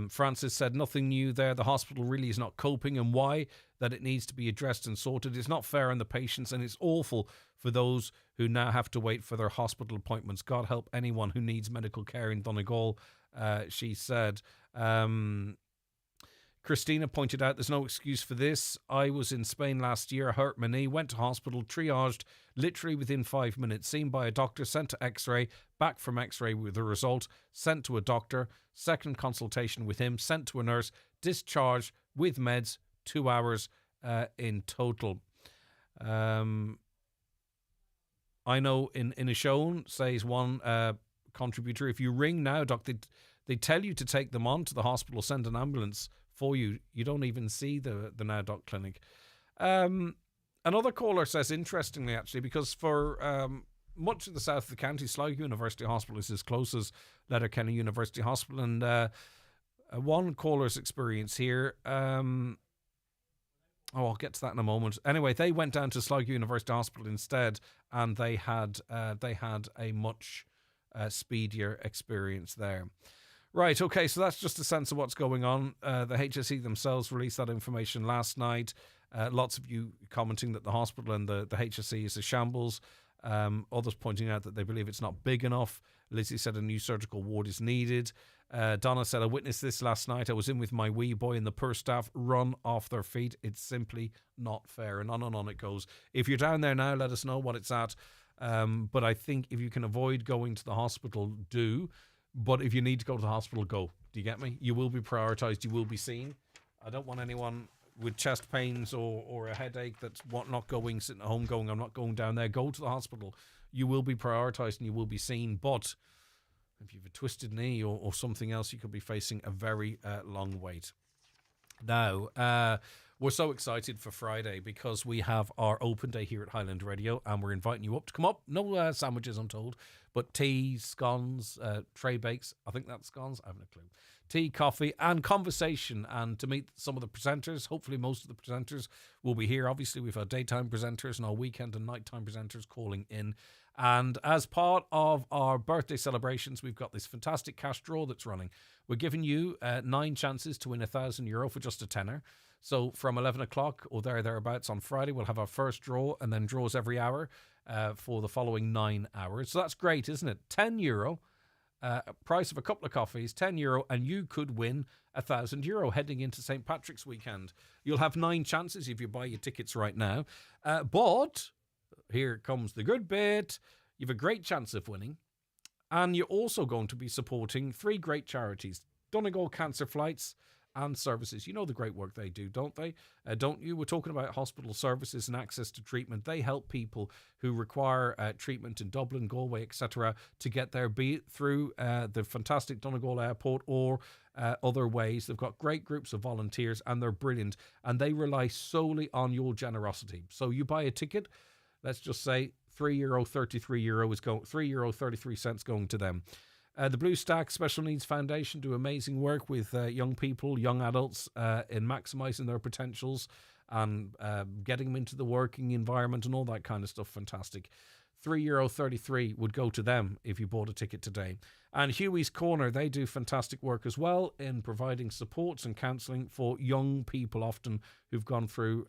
Francis said nothing new there. The hospital really is not coping, and why? That it needs to be addressed and sorted. It's not fair on the patients, and it's awful for those who now have to wait for their hospital appointments. God help anyone who needs medical care in Donegal, she said. Christina pointed out there's no excuse for this. I was in Spain last year, I hurt my knee, went to hospital, triaged literally within 5 minutes, seen by a doctor, sent to x-ray, back from x-ray with the result, sent to a doctor, second consultation with him, sent to a nurse, discharged with meds, 2 hours in total. I know in Inishowen, says one contributor, if you ring now, doc, they tell you to take them on to the hospital, send an ambulance for you. You don't even see the Now Doc clinic. Another caller says, interestingly actually, because for much of the south of the county, Sligo University Hospital is as close as Letterkenny University Hospital, and one caller's experience here, I'll get to that in a moment. Anyway, they went down to Sligo University Hospital instead, and they had a much speedier experience there. Right, okay, so that's just a sense of what's going on. The HSE themselves released that information last night. Lots of you commenting that the hospital and the HSE is a shambles. Others pointing out that they believe it's not big enough. Lizzie said a new surgical ward is needed. Donna said, I witnessed this last night. I was in with my wee boy and the poor staff run off their feet. It's simply not fair. And on it goes. If you're down there now, let us know what it's at. But I think if you can avoid going to the hospital, do. But if you need to go to the hospital, go. Do you get me? You will be prioritised. You will be seen. I don't want anyone with chest pains or a headache that's not going, sitting at home going, I'm not going down there. Go to the hospital. You will be prioritised and you will be seen. But if you have a twisted knee or something else, you could be facing a very long wait. Now, we're so excited for Friday because we have our open day here at Highland Radio and we're inviting you up to come up. No sandwiches, I'm told, but tea, scones, tray bakes. I think that's scones. I haven't a clue. Tea, coffee and conversation, and to meet some of the presenters. Hopefully most of the presenters will be here. Obviously we've had daytime presenters and our weekend and nighttime presenters calling in. And as part of our birthday celebrations, we've got this fantastic cash draw that's running. We're giving you 9 chances to win €1,000 for just a tenner. So from 11 o'clock or thereabouts on Friday, we'll have our first draw and then draws every hour for the following 9 hours. So that's great, isn't it? €10, price of a couple of coffees, €10, and you could win €1,000 heading into St. Patrick's weekend. You'll have 9 chances if you buy your tickets right now. But here comes the good bit. You have a great chance of winning. And you're also going to be supporting 3 great charities. Donegal Cancer Flights and Services. You know the great work they do, don't they? Don't you? We're talking about hospital services and access to treatment. They help people who require treatment in Dublin, Galway, etc. to get there, be it through the fantastic Donegal Airport or other ways. They've got great groups of volunteers and they're brilliant. And they rely solely on your generosity. So you buy a ticket, let's just say €3.33 is going, €3.33 going to them. The Blue Stack Special Needs Foundation do amazing work with young people, young adults in maximising their potentials and getting them into the working environment and all that kind of stuff. Fantastic. €3.33 would go to them if you bought a ticket today. And Huey's Corner, they do fantastic work as well in providing supports and counselling for young people often who've gone through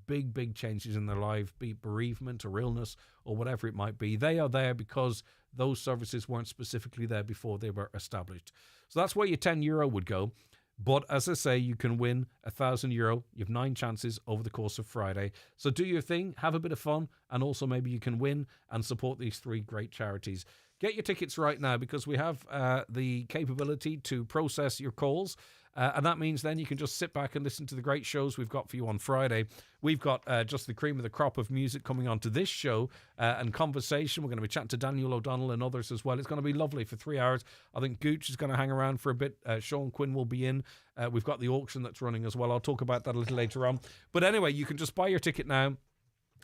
big changes in their life, be it bereavement or illness or whatever it might be. They are there because those services weren't specifically there before they were established. So that's where your €10 would go. But as I say, you can win €1,000. You have 9 chances over the course of Friday. So do your thing, have a bit of fun, and also maybe you can win and support these 3 great charities. Get your tickets right now because we have the capability to process your calls. And that means then you can just sit back and listen to the great shows we've got for you on Friday. We've got just the cream of the crop of music coming on to this show and conversation. We're going to be chatting to Daniel O'Donnell and others as well. It's going to be lovely for 3 hours. I think Gooch is going to hang around for a bit. Sean Quinn will be in. We've got the auction that's running as well. I'll talk about that a little later on. But anyway, you can just buy your ticket now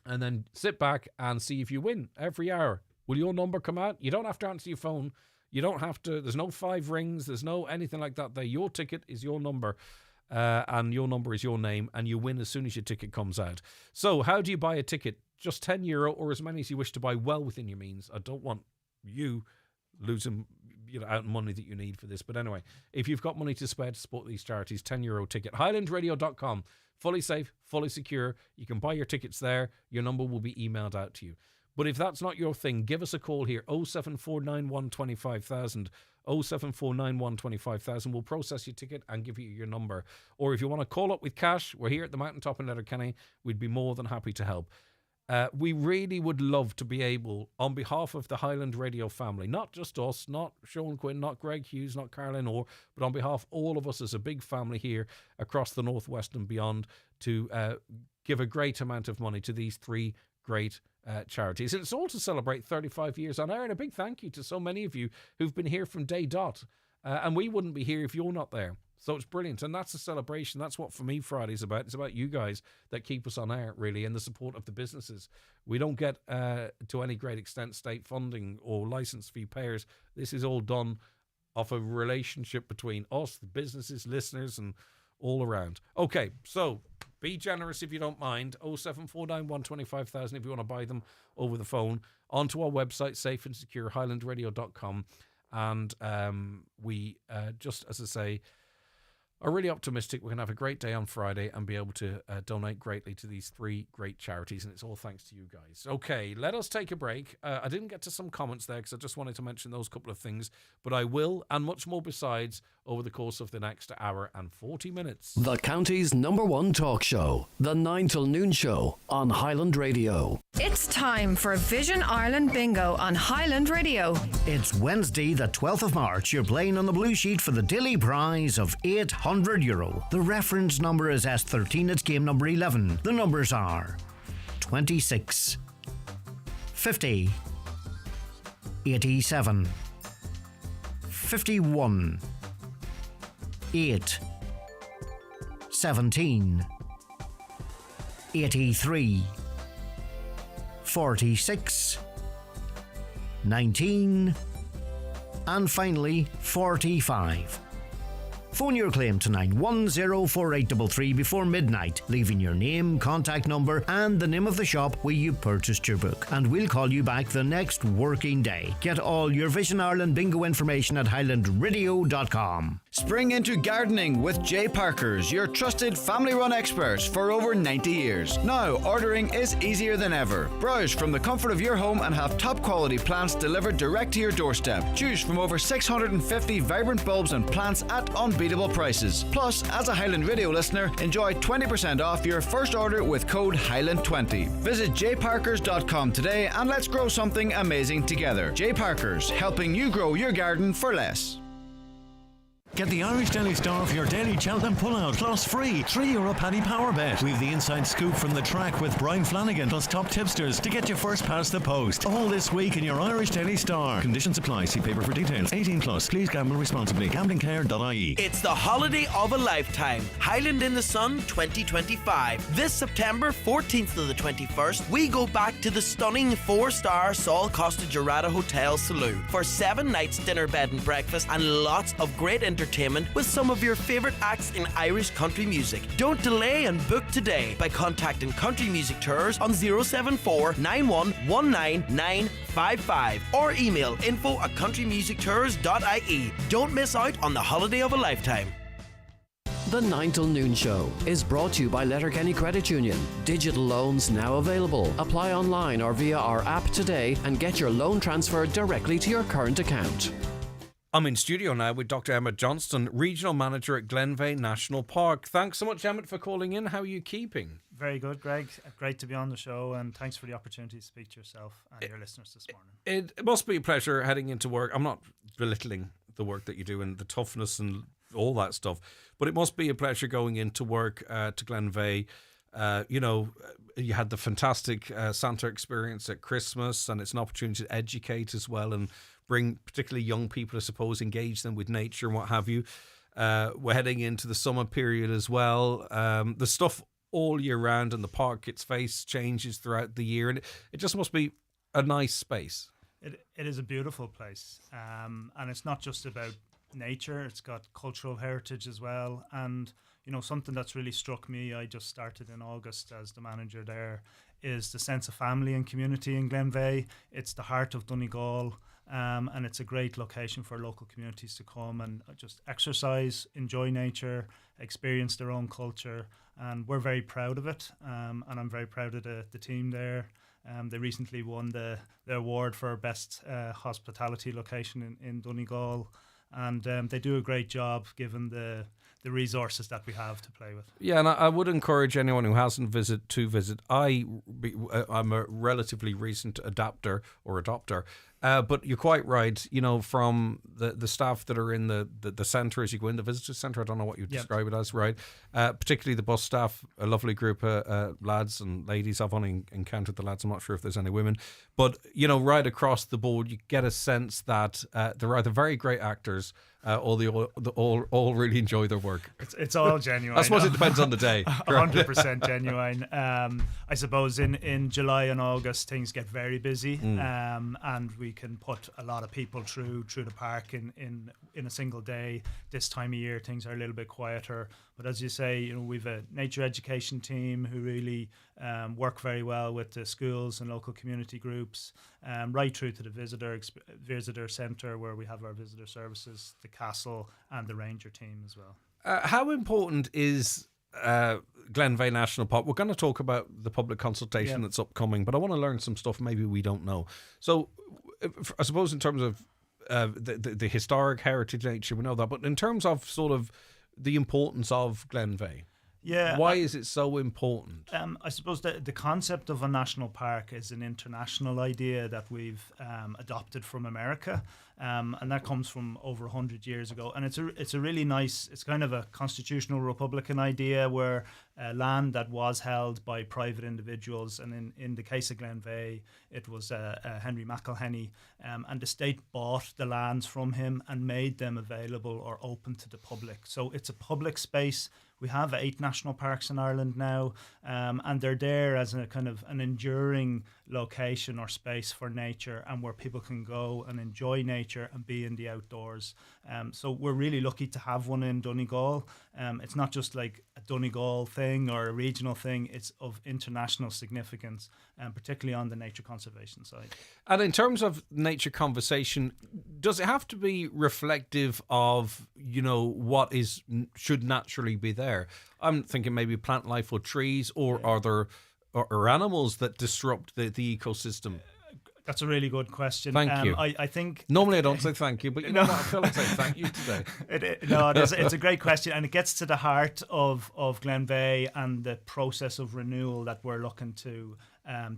and then sit back and see if you win every hour. Will your number come out? You don't have to answer your phone. You don't have to, there's no 5 rings, there's no anything like that there. Your ticket is your number, and your number is your name, and you win as soon as your ticket comes out. So how do you buy a ticket? Just €10 or as many as you wish to buy, well within your means. I don't want you losing out money that you need for this. But anyway, if you've got money to spare to support these charities, €10 ticket. HighlandRadio.com. Fully safe, fully secure. You can buy your tickets there. Your number will be emailed out to you. But if that's not your thing, give us a call here, 07491 25000, 07491 25000. We'll process your ticket and give you your number. Or if you want to call up with cash, we're here at the Mountaintop in Letterkenny. We'd be more than happy to help. We really would love to be able, on behalf of the Highland Radio family, not just us, not Sean Quinn, not Greg Hughes, not Caroline Orr, but on behalf of all of us as a big family here across the Northwest and beyond, to give a great amount of money to these 3 great charities. And it's all to celebrate 35 years on air, and a big thank you to so many of you who've been here from day dot, and we wouldn't be here if you're not there. So it's brilliant, and that's a celebration. That's what for me Friday's about. It's about you guys that keep us on air, really, and the support of the businesses. We don't get to any great extent state funding or license fee payers. This is all done off a relationship between us, the businesses, listeners, and all around. Okay, so be generous if you don't mind. 07491 25000 if you want to buy them over the phone. Onto our website, safe and secure, highlandradio.com. And we just, as I say, are really optimistic we're going to have a great day on Friday and be able to donate greatly to these 3 great charities, and it's all thanks to you guys. Okay, let us take a break. I didn't get to some comments there because I just wanted to mention those couple of things, but I will, and much more besides, over the course of the next hour and 40 minutes. The county's #1 talk show, The 9 till Noon Show on Highland Radio. It's time for Vision Ireland Bingo on Highland Radio. It's Wednesday, the 12th of March. You're playing on the blue sheet for the daily prize of €800. The reference number is S13. It's game number 11. The numbers are 26, 50, 87, 51, 8, 17, 83, 46, 19, and finally 45. Phone your claim to 9104833 before midnight, leaving your name, contact number and the name of the shop where you purchased your book, and we'll call you back the next working day. Get all your Vision Ireland bingo information at highlandradio.com. Spring into gardening with J. Parker's, your trusted family-run experts for over 90 years. Now, ordering is easier than ever. Browse from the comfort of your home and have top-quality plants delivered direct to your doorstep. Choose from over 650 vibrant bulbs and plants at unbeatable prices. Plus, as a Highland Radio listener, enjoy 20% off your first order with code Highland20. Visit jparkers.com today and let's grow something amazing together. J. Parker's, helping you grow your garden for less. Get the Irish Daily Star for your daily Cheltenham pullout, plus free €3 penny power bet. We've the inside scoop from the track with Brian Flanagan, plus top tipsters to get you first past the post. All this week in your Irish Daily Star. Conditions apply. See paper for details. 18 plus. Please gamble responsibly. Gamblingcare.ie. It's the holiday of a lifetime. Highland in the Sun 2025. This September 14th to the 21st, we go back to the stunning 4-star Sol Costa Gerada Hotel Saloon for 7 nights dinner, bed and breakfast, and lots of great entertainment with some of your favourite acts in Irish country music. Don't delay and book today by contacting Country Music Tours on 074 9119 955 or email info@countrymusictours.ie. Don't miss out on the holiday of a lifetime. The 9 till Noon Show is brought to you by Letterkenny Credit Union. Digital loans now available. Apply online or via our app today and get your loan transferred directly to your current account. I'm in studio now with Dr. Emmett Johnston, Regional Manager at Glenveigh National Park. Thanks so much, Emmett, for calling in. How are you keeping? Very good, Greg. Great to be on the show, and thanks for the opportunity to speak to yourself and your listeners this morning. It must be a pleasure heading into work. I'm not belittling the work that you do and the toughness and all that stuff, but it must be a pleasure going into work to Glenveigh. You had the fantastic Santa experience at Christmas, and it's an opportunity to educate as well and bring particularly young people, I suppose, engage them with nature and what have you. We're heading into the summer period as well. The stuff all year round, and the park, its face changes throughout the year, and it just must be a nice space. It is a beautiful place, and it's not just about nature. It's got cultural heritage as well, and something that's really struck me, I just started in August as the manager there, is the sense of family and community in Glenveigh. It's the heart of Donegal. And it's a great location for local communities to come and just exercise, enjoy nature, experience their own culture, and we're very proud of it. And I'm very proud of the team there. They recently won the award for best hospitality location in Donegal, and they do a great job given the resources that we have to play with. Yeah, and I would encourage anyone who hasn't visited to visit. I'm a relatively recent adopter, but you're quite right. From the staff that are in the centre as you go in the visitor centre, I don't know what you describe it as, right? Particularly the bus staff, a lovely group of lads and ladies. I've only encountered the lads. I'm not sure if there's any women, but right across the board, you get a sense that they're either very great actors. All really enjoy their work. It's all genuine. I suppose it depends on the day. 100% genuine. I suppose in July and August things get very busy, and we can put a lot of people through the park in a single day. This time of year things are a little bit quieter, but as you say, we've a nature education team who really work very well with the schools and local community groups, right through to the visitor centre where we have our visitor services, the castle and the ranger team as well. How important is Glenveigh National Park? We're going to talk about the public consultation that's upcoming, but I want to learn some stuff maybe we don't know. So I suppose in terms of the historic heritage nature, we know that, but in terms of sort of the importance of Glenveigh, why is it so important? I suppose the concept of a national park is an international idea that we've adopted from America, and that comes from over 100 years ago. And it's a really nice, it's kind of a constitutional republican idea where land that was held by private individuals, and in the case of Glenveigh, it was Henry McElhenney, and the state bought the lands from him and made them available or open to the public. So it's a public space. We have 8 national parks in Ireland now, and they're there as a kind of an enduring location or space for nature, and where people can go and enjoy nature and be in the outdoors. So we're really lucky to have one in Donegal. It's not just like a Donegal thing or a regional thing, it's of international significance, particularly on the nature conservation side. And in terms of nature conservation, does it have to be reflective of, what should naturally be there? I'm thinking maybe plant life or trees, or are there or animals that disrupt the ecosystem? That's a really good question. Thank you. I think normally I don't say thank you, but you know what? I feel like saying thank you today. It's a great question, and it gets to the heart of Glenveigh and the process of renewal that we're looking to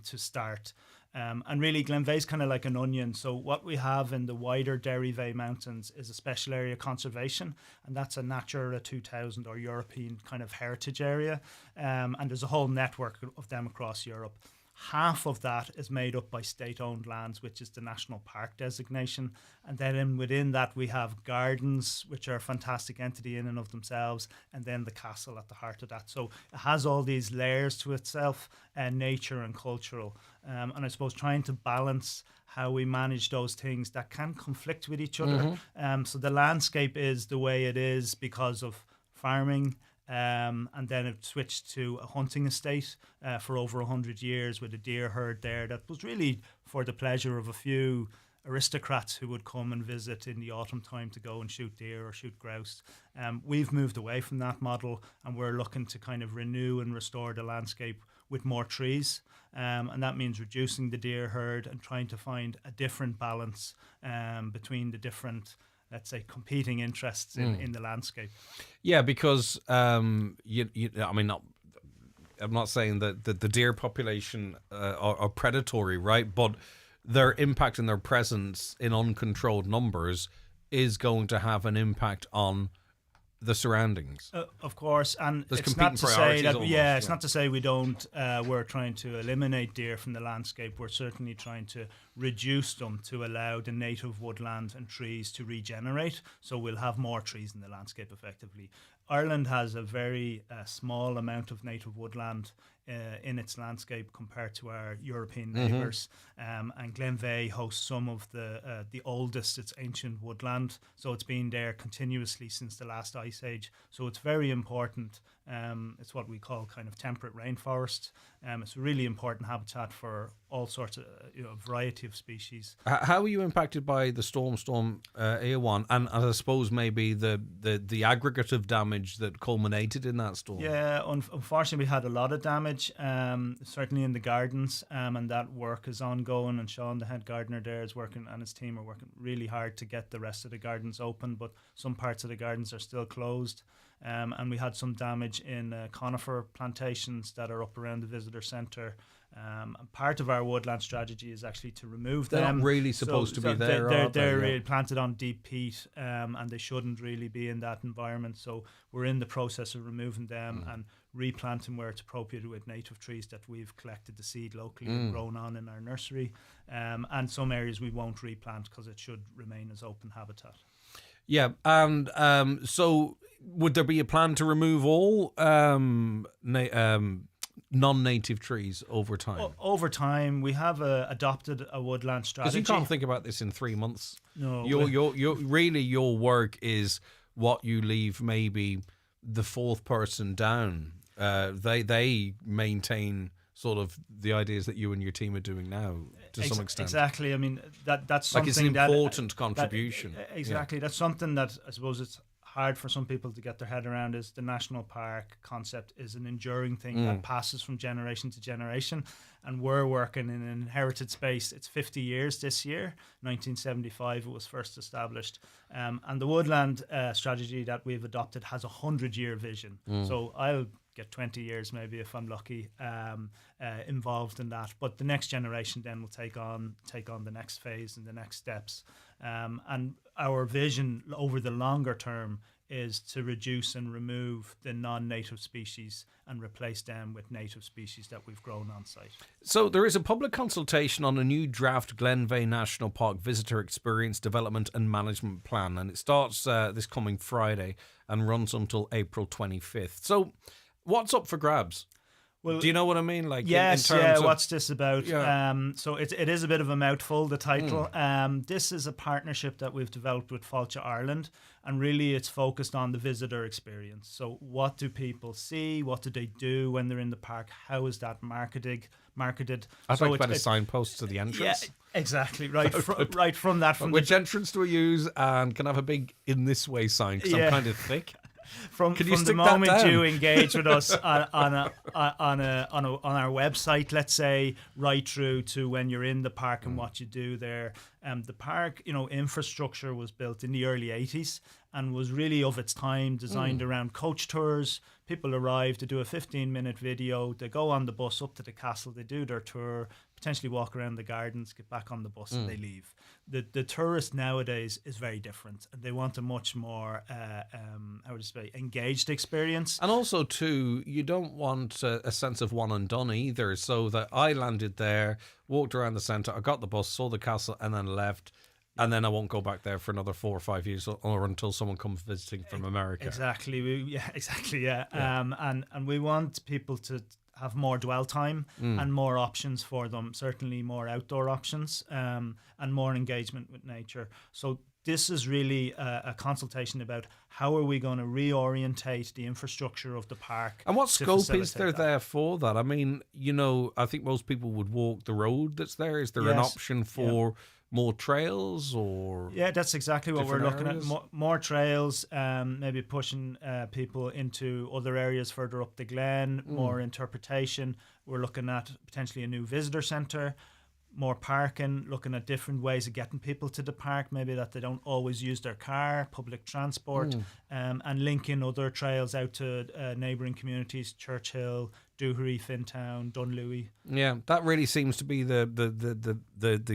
start. And really, Glenveigh's kind of like an onion. So what we have in the wider Derryveigh Mountains is a special area conservation, and that's a Natura 2000 or European kind of heritage area. And there's a whole network of them across Europe. Half of that is made up by state-owned lands, which is the national park designation. And then within that, we have gardens, which are a fantastic entity in and of themselves, and then the castle at the heart of that. So it has all these layers to itself, nature and cultural. And I suppose trying to balance how we manage those things that can conflict with each other. So the landscape is the way it is because of farming, and then it switched to a hunting estate for over 100 years with a deer herd there that was really for the pleasure of a few aristocrats who would come and visit in the autumn time to go and shoot deer or shoot grouse. We've moved away from that model, and we're looking to kind of renew and restore the landscape with more trees, and that means reducing the deer herd and trying to find a different balance between the different, let's say, competing interests in the landscape. Yeah, because I'm not saying that the deer population are predatory, right? But their impact and their presence in uncontrolled numbers is going to have an impact on the surroundings. Of course, and there's it's not to say that almost, it's not to say we don't. We're trying to eliminate deer from the landscape. We're certainly trying to reduce them to allow the native woodland and trees to regenerate. So we'll have more trees in the landscape effectively. Ireland has a very small amount of native woodland in its landscape compared to our European neighbours, and Glenveigh hosts some of the oldest, its ancient woodland, so it's been there continuously since the last ice age, so it's very important. It's what we call kind of temperate rainforest. It's a really important habitat for all sorts of variety of species. How were you impacted by the storm Éowyn, and I suppose maybe the aggregate of damage that culminated in that storm? Yeah, unfortunately we had a lot of damage, certainly in the gardens, and that work is ongoing, and Sean, the head gardener there, is working, and his team are working really hard to get the rest of the gardens open, but some parts of the gardens are still closed. And we had some damage in conifer plantations that are up around the visitor centre. Part of our woodland strategy is actually to remove them. They're not really supposed to be there. They're really planted on deep peat, and they shouldn't really be in that environment. So we're in the process of removing them and replanting where it's appropriate with native trees that we've collected the seed locally and grown on in our nursery. And some areas we won't replant because it should remain as open habitat. Yeah, and so would there be a plan to remove all non-native trees over time? Over time, we have adopted a woodland strategy. Because you can't think about this in 3 months. No, your work is what you leave maybe the fourth person down. They maintain sort of the ideas that you and your team are doing now to some extent. Exactly. I mean, that's something like it's an important contribution. Exactly. Yeah. That's something that I suppose it's hard for some people to get their head around is the national park concept is an enduring thing that passes from generation to generation, and we're working in an inherited space. It's 50 years this year. 1975 it was first established, and the woodland strategy that we've adopted has a 100-year vision. So I'll get 20 years maybe if I'm lucky involved in that, but the next generation then will take on the next phase and the next steps, and our vision over the longer term is to reduce and remove the non-native species and replace them with native species that we've grown on site. So there is a public consultation on a new draft Glenveigh National Park Visitor Experience Development and Management Plan, and it starts this coming Friday and runs until April 25th. So what's up for grabs? Well, do you know what I mean? Like, yes, in terms of, what's this about? Yeah. So it is a bit of a mouthful, the title. This is a partnership that we've developed with Fáilte Ireland, and really it's focused on the visitor experience. So what do people see? What do they do when they're in the park? How is that marketed? I'd so like better signposts to the entrance. Yeah, exactly. Right, right from that. Which entrance do we use? And can I have a big "in this way" sign? Because I'm kind of thick. From the moment you engage with us on our website, let's say, right through to when you're in the park and what you do there. The park, infrastructure was built in the early 80s and was really of its time, designed around coach tours. People arrive, they do a 15-minute video, they go on the bus up to the castle, they do their tour, potentially walk around the gardens, get back on the bus and they leave. The tourist nowadays is very different, and they want a much more engaged experience. And also too, you don't want a sense of one and done either, so that I landed there, walked around the centre, I got the bus, saw the castle and then left. And then I won't go back there for another 4 or 5 years, or until someone comes visiting from America. Exactly. And we want people to have more dwell time and more options for them. Certainly more outdoor options and more engagement with nature. So this is really a consultation about how are we going to reorientate the infrastructure of the park. And what scope is there that. there for that? I mean, I think most people would walk the road that's there. Is there an option for more trails or? Yeah, that's exactly what we're looking areas? at. More trails, maybe pushing people into other areas further up the glen, more interpretation. We're looking at potentially a new visitor centre, more parking, looking at different ways of getting people to the park, maybe that they don't always use their car, public transport, and linking other trails out to neighbouring communities, Churchill, Doohery, Fintown, Dunlewy. Yeah, that really seems to be the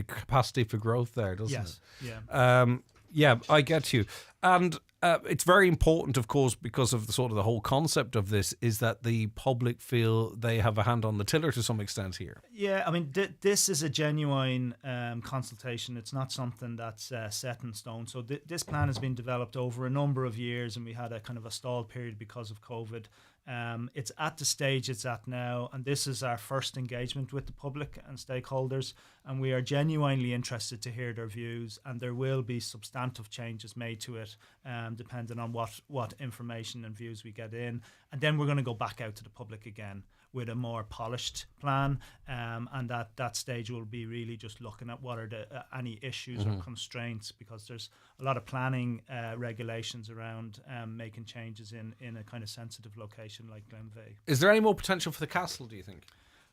capacity for growth there, doesn't it? Yes, yeah, I get you. And it's very important, of course, because of the whole concept of this, is that the public feel they have a hand on the tiller to some extent here. Yeah, I mean, this is a genuine consultation. It's not something that's set in stone. So this plan has been developed over a number of years, and we had a kind of a stall period because of COVID. It's at the stage it's at now, and this is our first engagement with the public and stakeholders, and we are genuinely interested to hear their views, and there will be substantive changes made to it depending on what information and views we get in, and then we're going to go back out to the public again with a more polished plan, and that stage will be really just looking at what are any issues or constraints, because there's a lot of planning regulations around making changes in a kind of sensitive location like Glenveigh. Is there any more potential for the castle, do you think?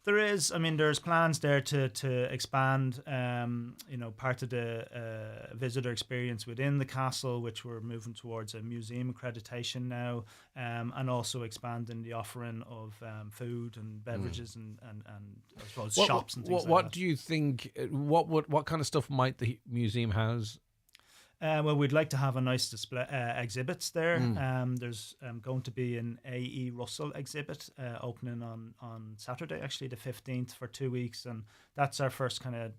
There is. I mean, there's plans there to expand, part of the visitor experience within the castle, which we're moving towards a museum accreditation now, and also expanding the offering of food and beverages and I suppose shops and things like that. What do you think? What kind of stuff might the museum house? Well, we'd like to have a nice display exhibits there. There's going to be an A.E. Russell exhibit opening on Saturday, actually the 15th, for 2 weeks, and that's our first kind of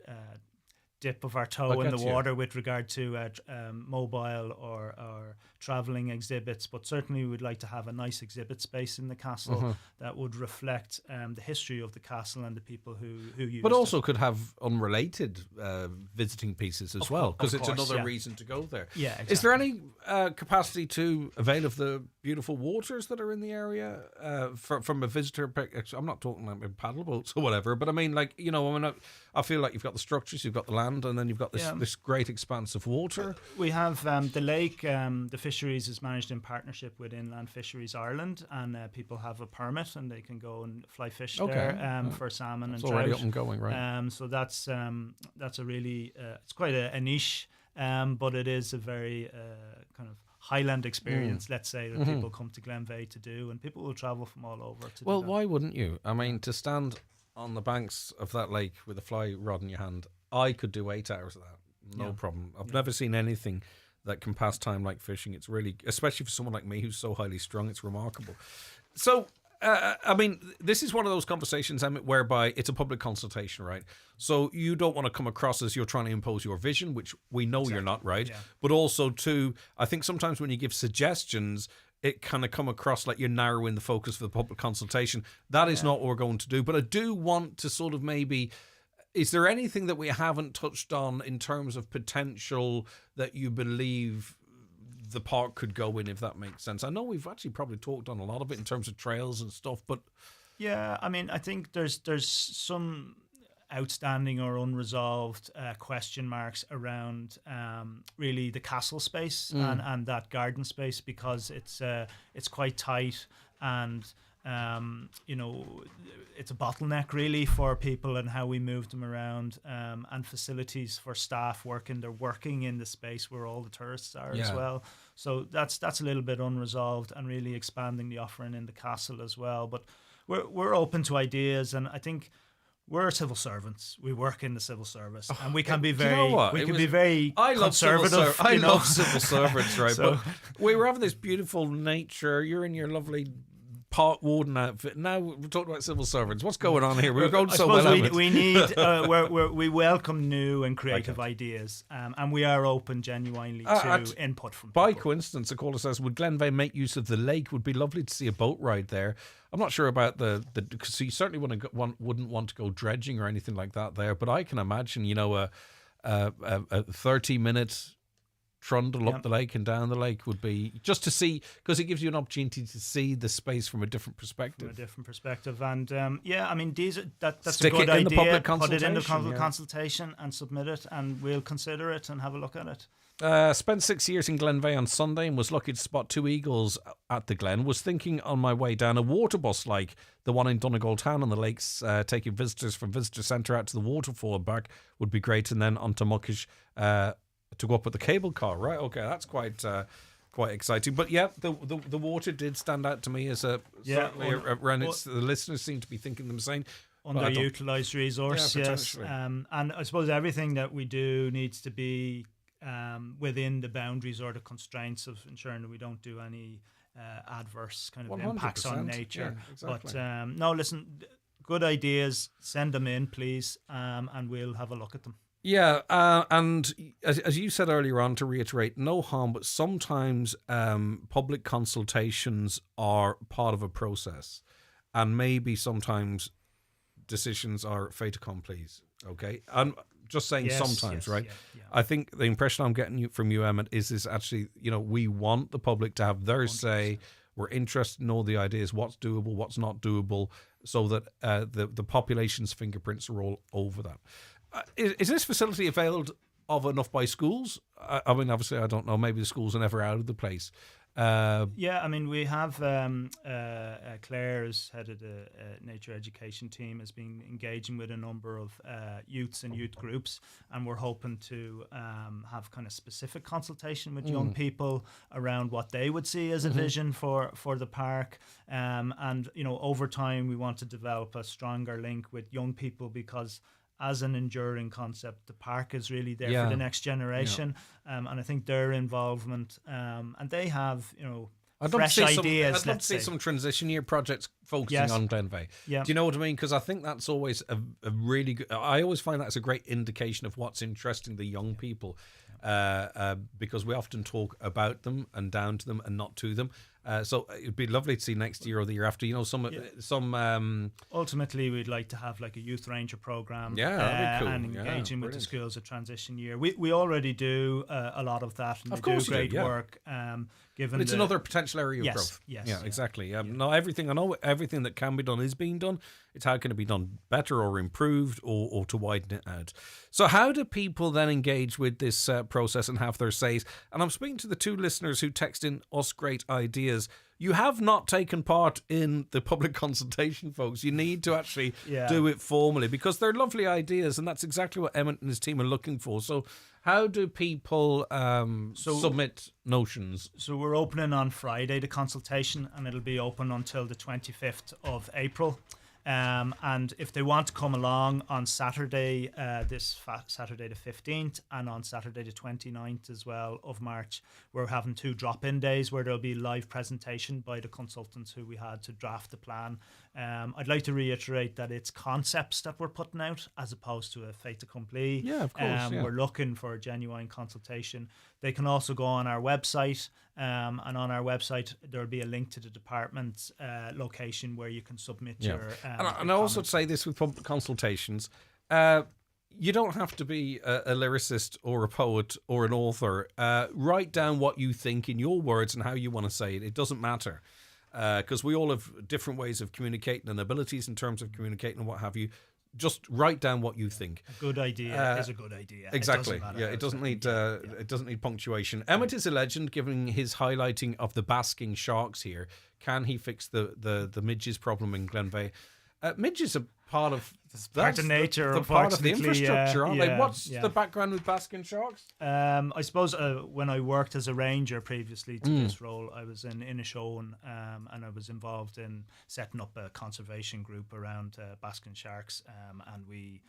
dip of our toe in the water with regard to mobile or travelling exhibits, but certainly we'd like to have a nice exhibit space in the castle that would reflect the history of the castle and the people who use it. But also could have unrelated visiting pieces as well, because it's another reason to go there. Yeah, exactly. Is there any capacity to avail of the beautiful waters that are in the area from a visitor? I'm not talking like paddle boats or whatever, but I mean, I feel like you've got the structures, you've got the land, sand, and then you've got this great expanse of water. We have the lake. The fisheries is managed in partnership with Inland Fisheries Ireland, and people have a permit and they can go and fly fish there for salmon and trout. It's already up and going, right? So that's a really it's quite a niche, but it is a very kind of Highland experience, let's say, that people come to Glenveigh to do, and people will travel from all over to do that. Why wouldn't you? I mean, to stand on the banks of that lake with a fly rod in your hand, I could do 8 hours of that, no problem. I've never seen anything that can pass time like fishing. It's really, especially for someone like me who's so highly strung, it's remarkable. So, I mean, this is one of those conversations, Emmett, whereby it's a public consultation, right? So you don't want to come across as you're trying to impose your vision, which we know you're not, right? Yeah. But also, too, I think sometimes when you give suggestions, it kind of come across like you're narrowing the focus for the public consultation. That is not what we're going to do. But I do want to sort of maybe... Is there anything that we haven't touched on in terms of potential that you believe the park could go in, if that makes sense? I know we've actually probably talked on a lot of it in terms of trails and stuff, but... Yeah, I mean, I think there's some outstanding or unresolved question marks around really the castle space and that garden space, because it's quite tight and... it's a bottleneck really for people and how we move them around, and facilities for staff working. They're working in the space where all the tourists are as well. So that's a little bit unresolved, and really expanding the offering in the castle as well. But we're open to ideas, and I think we're civil servants. We work in the civil service, and we can be very conservative. I love civil servants, right? So, but we were having this beautiful nature. You're in your lovely park warden outfit. Now we're talking about civil servants. What's going on here? We're going so well. We need we welcome new and creative ideas, and we are open genuinely to input from people. By coincidence, a caller says, would Glenveigh make use of the lake? Would be lovely to see a boat ride there. I'm not sure about because you certainly wouldn't want to go dredging or anything like that there, but I can imagine, a 30-minute trundle up the lake and down the lake would be just to see, because it gives you an opportunity to see the space from a different perspective. And I mean, that's Stick a good it in idea. the public Put it in the consultation, consultation and submit it, and we'll consider it and have a look at it. Spent 6 years in Glenveigh on Sunday and was lucky to spot 2 eagles at the Glen. Was thinking on my way down a water bus like the one in Donegal Town on the lakes, taking visitors from visitor centre out to the waterfall and back would be great, and then on to Muckish to go up with the cable car. Right, okay, that's quite exciting. But yeah, the water did stand out to me as certainly around the listeners seem to be thinking the same. Underutilised resource, yes. And I suppose everything that we do needs to be within the boundaries or the constraints of ensuring that we don't do any adverse kind of impacts on nature. Yeah, exactly. But no, listen, good ideas, send them in, please, and we'll have a look at them. Yeah, and as you said earlier on, to reiterate, no harm, but sometimes public consultations are part of a process, and maybe sometimes decisions are fait accompli. Okay, I'm just saying sometimes, right? Yeah. I think the impression I'm getting from you, Emmett, is actually, we want the public to have their 100%. Say. We're interested in all the ideas, what's doable, what's not doable, so that the population's fingerprints are all over that. Is this facility availed of enough by schools? I mean, obviously, I don't know. Maybe the schools are never out of the place. Yeah, I mean, we have Claire, who's head of the nature education team, has been engaging with a number of youths and youth groups, and we're hoping to have kind of specific consultation with young people around what they would see as a vision for the park. And, over time, we want to develop a stronger link with young people, because as an enduring concept, the park is really there for the next generation, and I think their involvement, and they have, fresh ideas. I'd love to see some transition year projects focusing on Glenveigh. Yeah. Do you know what I mean? Because I think that's always a really good. I always find that's a great indication of what's interesting the young people, because we often talk about them and down to them and not to them. So it'd be lovely to see next year or the year after. Ultimately, we'd like to have like a youth ranger program. Yeah, that'd be cool. And engaging with the Brilliant. schools at transition year. We already do a lot of that, and Of they do course you do, great yeah. work. Given But it's another potential area of Yes, growth. yes, Yeah, yeah. exactly. Not everything. I know everything that can be done is being done. It's how can it be done better or improved or to widen it out. So how do people then engage with this process and have their says? And I'm speaking to the two listeners who text in us great ideas. You have not taken part in the public consultation, folks. You need to actually do it formally because they're lovely ideas, and that's exactly what Emmett and his team are looking for. So how do people submit notions? So we're opening on Friday, the consultation, and it'll be open until the 25th of April. And if they want to come along on Saturday, Saturday the 15th, and on Saturday the 29th as well of March, we're having 2 drop-in days where there'll be live presentation by the consultants who we had to draft the plan. I'd like to reiterate that it's concepts that we're putting out as opposed to a fait accompli. Yeah, of course. We're looking for a genuine consultation. They can also go on our website, and on our website there'll be a link to the department location where you can submit your and I also say this with public consultations, you don't have to be a lyricist or a poet or an author. Write down what you think in your words and how you want to say it. It doesn't matter, because we all have different ways of communicating and abilities in terms of communicating and what have you. Just write down what you think. A good idea is a good idea. Exactly. It doesn't matter It doesn't need punctuation. Emmett is a legend, giving his highlighting of the basking sharks here. Can he fix the midges problem in Glenveigh? Midges are part of part of nature, the part of the unfortunately, infrastructure, aren't they? yeah, What's yeah. the background with basking sharks? I suppose when I worked as a ranger previously to this role, I was in Inishowen, and I was involved in setting up a conservation group around basking sharks, and we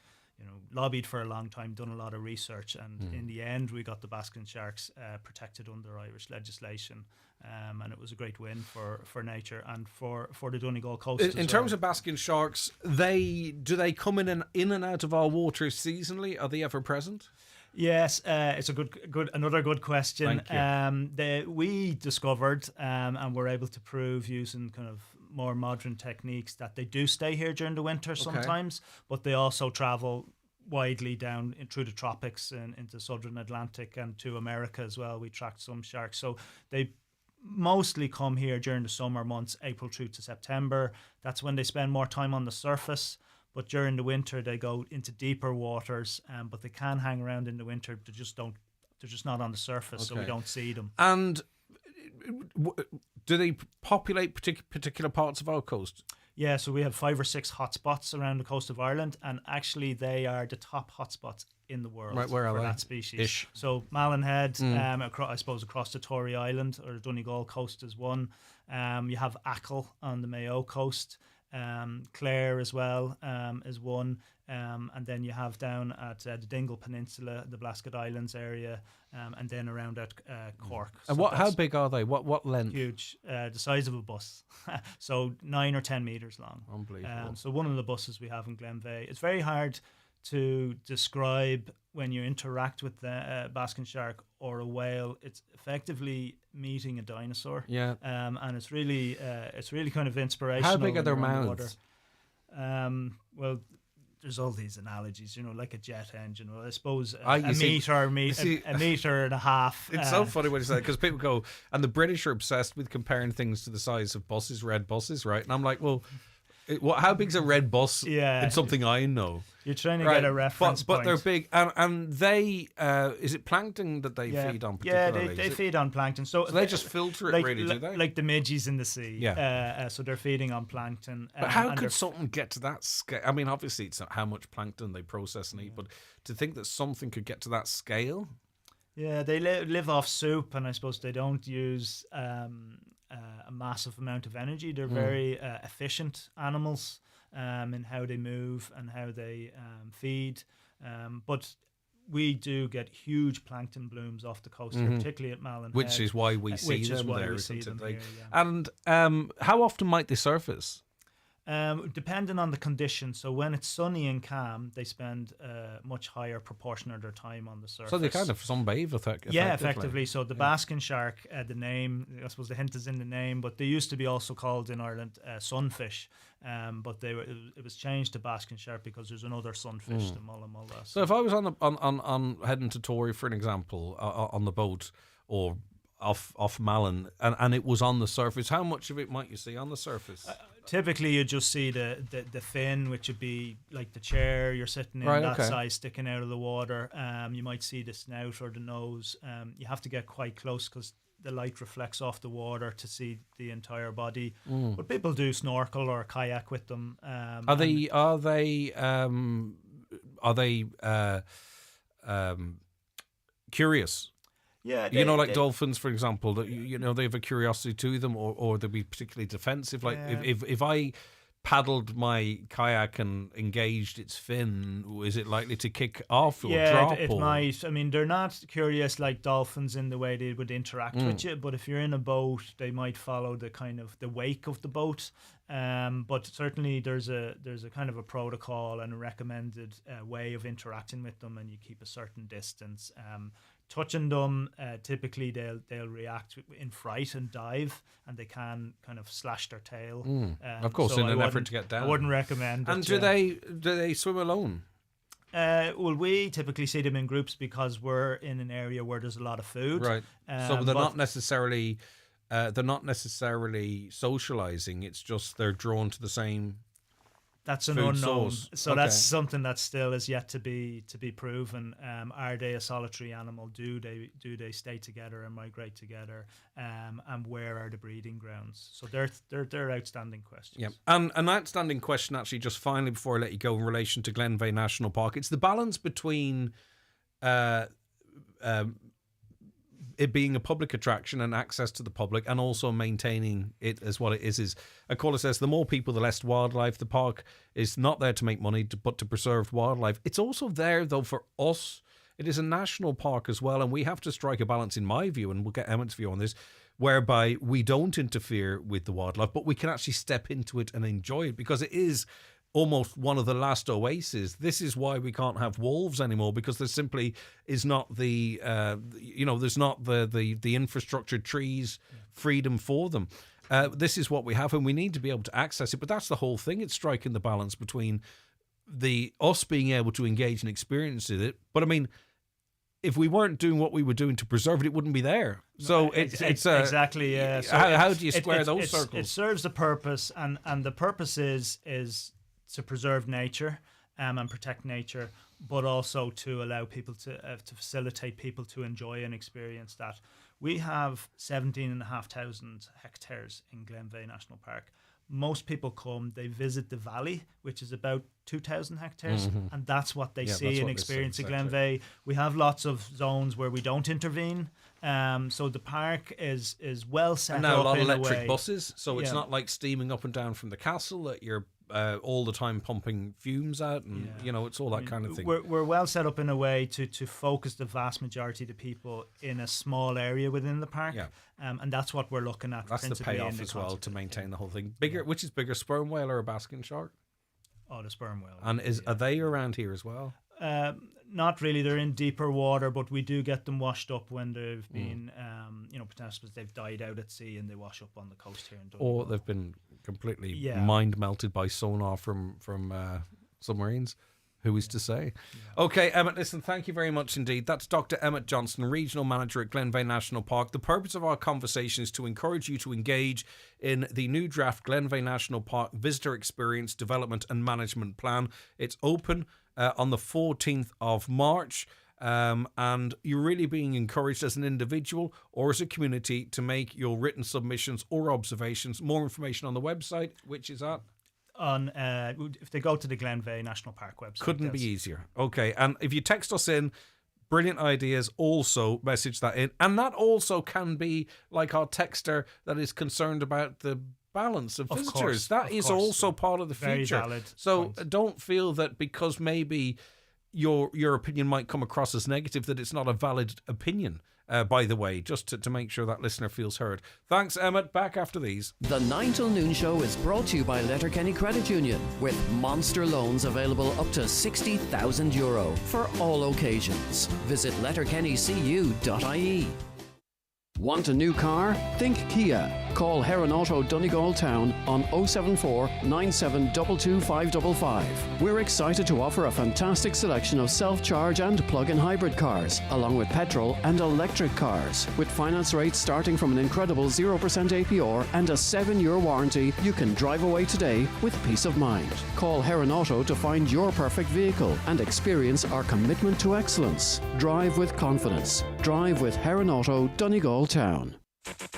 lobbied for a long time, done a lot of research, and in the end we got the basking sharks protected under Irish legislation, and it was a great win for nature and for the Donegal coast. In terms of basking sharks, do they come in and out of our waters seasonally? Are they ever present? Yes, it's another good question. Thank you. We discovered and were able to prove using kind of more modern techniques that they do stay here during the winter sometimes, but they also travel widely down through the tropics and into southern Atlantic and to America as well. We tracked some sharks, so they mostly come here during the summer months, April through to September. That's when they spend more time on the surface. But during the winter, they go into deeper waters. But they can hang around in the winter. They're just not on the surface, so we don't see them. And do they populate particular parts of our coast? Yeah, so we have 5 or 6 hotspots around the coast of Ireland, and actually they are the top hotspots in the world for that species. Ish. So Malin Head, I suppose across the Tory Island or the Donegal coast is one. You have Achill on the Mayo coast. Clare as well is one, and then you have down at the Dingle Peninsula, the Blasket Islands area, and then around at Cork. And how big are they? What length? Huge, the size of a bus, so 9 or 10 meters long. Unbelievable. So one of the buses we have in Glenveigh. It's very hard to describe when you interact with the basking shark or a whale. It's effectively meeting a dinosaur. Yeah. And it's really kind of inspirational. How big are their when you're mouths? underwater. Well, there's all these analogies, like a jet engine. Well, I suppose a meter and a half. It's so funny when you say that, because people go, and the British are obsessed with comparing things to the size of buses, red buses, right? And I'm like, well, how big's a red bus? Yeah. It's something I know. You're trying to get a reference but point. they're big, and they is it plankton that they feed on particularly? Yeah, they feed on plankton. So they just filter it, really, do they? Like the midges in the sea. Yeah. So they're feeding on plankton. But how could something get to that scale? I mean, obviously it's not how much plankton they process and eat, but to think that something could get to that scale? Yeah, they live off soup, and I suppose they don't use a massive amount of energy. They're very efficient animals in how they move and how they feed. But we do get huge plankton blooms off the coast here, particularly at Malin Head. Which is why we see them there, isn't it? Here, And how often might they surface? Depending on the condition. So when it's sunny and calm, they spend a much higher proportion of their time on the surface. So they kind of sunbathe, effectively. Yeah, effectively. So the basking shark, the name, I suppose the hint is in the name, but they used to be also called in Ireland sunfish. But it was changed to basking shark because there's another sunfish, the mulla mulla. So if I was on heading to Tory, for an example, on the boat or off Malin, and it was on the surface, how much of it might you see on the surface? Typically, you just see the fin, which would be like the chair you're sitting in, that size sticking out of the water. You might see the snout or the nose. You have to get quite close because the light reflects off the water to see the entire body. But people do snorkel or kayak with them. Are they curious? Yeah, like dolphins, for example, that they have a curiosity to them, or they'd be particularly defensive. Like if I paddled my kayak and engaged its fin, is it likely to kick off or drop? It might. I mean, they're not curious like dolphins in the way they would interact with you, but if you're in a boat, they might follow the wake of the boat. But certainly there's a kind of a protocol and a recommended way of interacting with them, and you keep a certain distance. Touching them, typically they'll react in fright and dive, and they can kind of slash their tail. Of course, so in an effort to get down. I wouldn't recommend it. And do they swim alone? Well, we typically see them in groups because we're in an area where there's a lot of food. Right. So they're not necessarily socializing. It's just they're drawn to the same. That's an unknown. So that's something that still is yet to be proven. Are they a solitary animal? Do they stay together and migrate together? And where are the breeding grounds? So they're outstanding questions. Yeah, and an outstanding question actually, just finally before I let you go, in relation to Glenveigh National Park, it's the balance between it being a public attraction and access to the public, and also maintaining it as what it is. A caller says, the more people, the less wildlife. The park is not there to make money, but to preserve wildlife. It's also there, though, for us. It is a national park as well, and we have to strike a balance, in my view, and we'll get Emmett's view on this, whereby we don't interfere with the wildlife, but we can actually step into it and enjoy it, because it is almost one of the last oases. This is why we can't have wolves anymore, because there simply is not the there's not the infrastructure, trees, freedom for them. This is what we have, and we need to be able to access it. But that's the whole thing. It's striking the balance between us being able to engage and experience it. But I mean, if we weren't doing what we were doing to preserve it, it wouldn't be there. So it's exactly. Yeah. So how do you square those circles? It serves a purpose, and the purpose is to preserve nature and protect nature, but also to allow people to facilitate people to enjoy and experience that. We have 17,500 hectares in Glenveigh National Park. Most people come, they visit the valley, which is about 2,000 hectares, and that's what they see and experience in Glenveigh. We have lots of zones where we don't intervene, so the park is well set up. And now a lot of in electric buses, so it's not like steaming up and down from the castle that you're all the time pumping fumes out, and it's all that kind of thing. We're well set up in a way to focus the vast majority of the people in a small area within the park, and that's what we're looking at. That's the payoff as well, to maintain the whole thing. Which is bigger, sperm whale or a basking shark? Oh, the sperm whale. And are they around here as well? Not really. They're in deeper water, but we do get them washed up when they've been, potentially they've died out at sea and they wash up on the coast here in Donegal. Or they've been completely mind melted by sonar from submarines. Who is to say? Yeah. Okay, Emmett, listen, thank you very much indeed. That's Dr. Emmett Johnston, Regional Manager at Glenveigh National Park. The purpose of our conversation is to encourage you to engage in the new draft Glenveigh National Park Visitor Experience Development and Management Plan. It's open on the 14th of March. And you're really being encouraged as an individual or as a community to make your written submissions or observations. More information on the website, which is at? If they go to the Glenveigh National Park website. Couldn't be easier. Okay, and if you text us in brilliant ideas, also message that in. And that also can be like our texter that is concerned about the balance of visitors. Course, that is course. Also part of the Very future. Valid so point. Don't feel that because maybe your opinion might come across as negative, that it's not a valid opinion. by the way, just to make sure that listener feels heard. Thanks, Emmett. Back after these. The 9 till noon show is brought to you by Letterkenny Credit Union, with monster loans available up to €60,000 for all occasions. Visit letterkennycu.ie. Want a new car? Think Kia. Call Heron Auto Donegal Town on 074 9722 555. We're excited to offer a fantastic selection of self-charge and plug-in hybrid cars, along with petrol and electric cars. With finance rates starting from an incredible 0% APR and a 7-year warranty, you can drive away today with peace of mind. Call Heron Auto to find your perfect vehicle and experience our commitment to excellence. Drive with confidence. Drive with Heron Auto Donegal Town.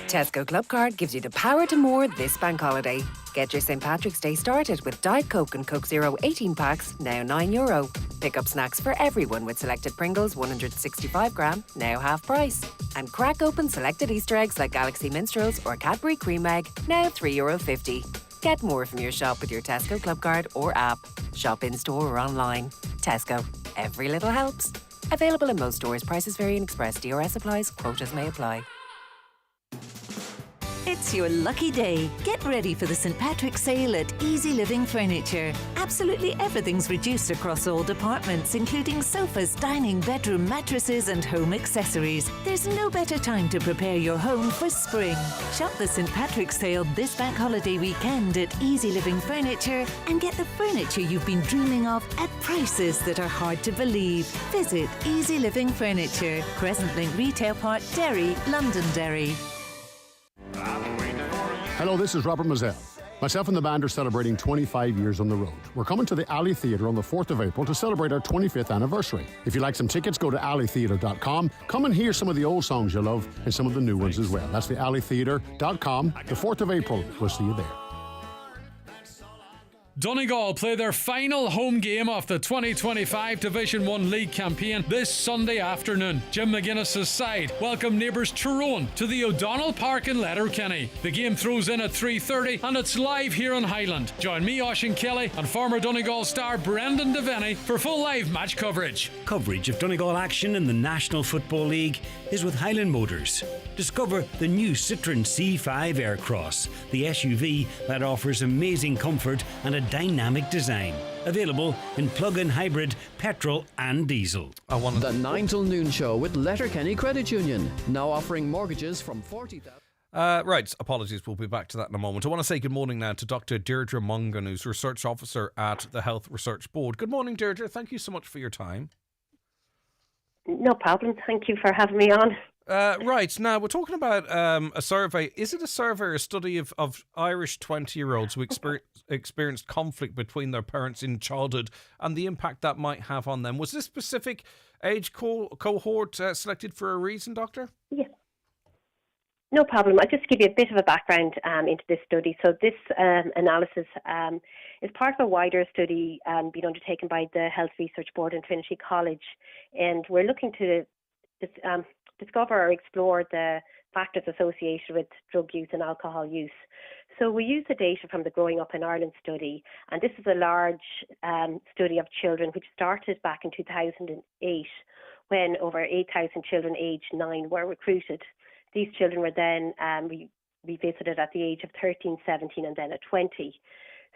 Tesco Club Card gives you the power to more this bank holiday. Get your St. Patrick's Day started with Diet Coke and Coke Zero 18 packs, now €9. Pick up snacks for everyone with selected Pringles 165 gram, now half price. And crack open selected Easter eggs like Galaxy Minstrels or Cadbury Cream Egg, now €3.50. Get more from your shop with your Tesco Club Card or app. Shop in store or online. Tesco. Every little helps. Available in most stores. Prices vary in Express. DRS applies. Quotas may apply. It's your lucky day. Get ready for the St. Patrick's sale at Easy Living Furniture. Absolutely everything's reduced across all departments, including sofas, dining, bedroom, mattresses and home accessories. There's no better time to prepare your home for spring. Shop the St. Patrick's sale this bank holiday weekend at Easy Living Furniture and get the furniture you've been dreaming of at prices that are hard to believe. Visit Easy Living Furniture, Crescent Link Retail Park, Derry, Londonderry. Hello, this is Robert Mazzell. Myself and the band are celebrating 25 years on the road. We're coming to the Alley Theatre on the 4th of April to celebrate our 25th anniversary. If you'd like some tickets, go to alleytheatre.com. Come and hear some of the old songs you love and some of the new ones as well. That's the alleytheatre.com. The 4th of April. We'll see you there. Donegal play their final home game of the 2025 Division 1 League campaign this Sunday afternoon. Jim McGuinness's side welcome neighbours Tyrone to the O'Donnell Park in Letterkenny. The game throws in at 3:30 and it's live here on Highland. Join me, Oisín Kelly, and former Donegal star Brendan Devaney for full live match coverage. Coverage of Donegal action in the National Football League is with Highland Motors. Discover the new Citroën C5 Aircross, the SUV that offers amazing comfort and a dynamic design. Available in plug-in hybrid, petrol and diesel. The 9 till noon show with Letterkenny Credit Union, now offering mortgages from $40,000. Right, apologies, we'll be back to that in a moment. I want to say good morning now to Dr. Deirdre Mungan, who's Research Officer at the Health Research Board. Good morning, Deirdre. Thank you so much for your time. No problem. Thank you for having me on. Right, now we're talking about a survey. Is it a survey or a study of Irish 20-year-olds who experienced conflict between their parents in childhood and the impact that might have on them? Was this specific age cohort selected for a reason, Doctor? Yes. No problem. I'll just give you a bit of a background into this study. So this analysis is part of a wider study being undertaken by the Health Research Board in Trinity College. And we're looking to discover or explore the factors associated with drug use and alcohol use. So we use the data from the Growing Up in Ireland study, and this is a large study of children which started back in 2008 when over 8,000 children aged 9 were recruited. These children were then revisited at the age of 13, 17 and then at 20.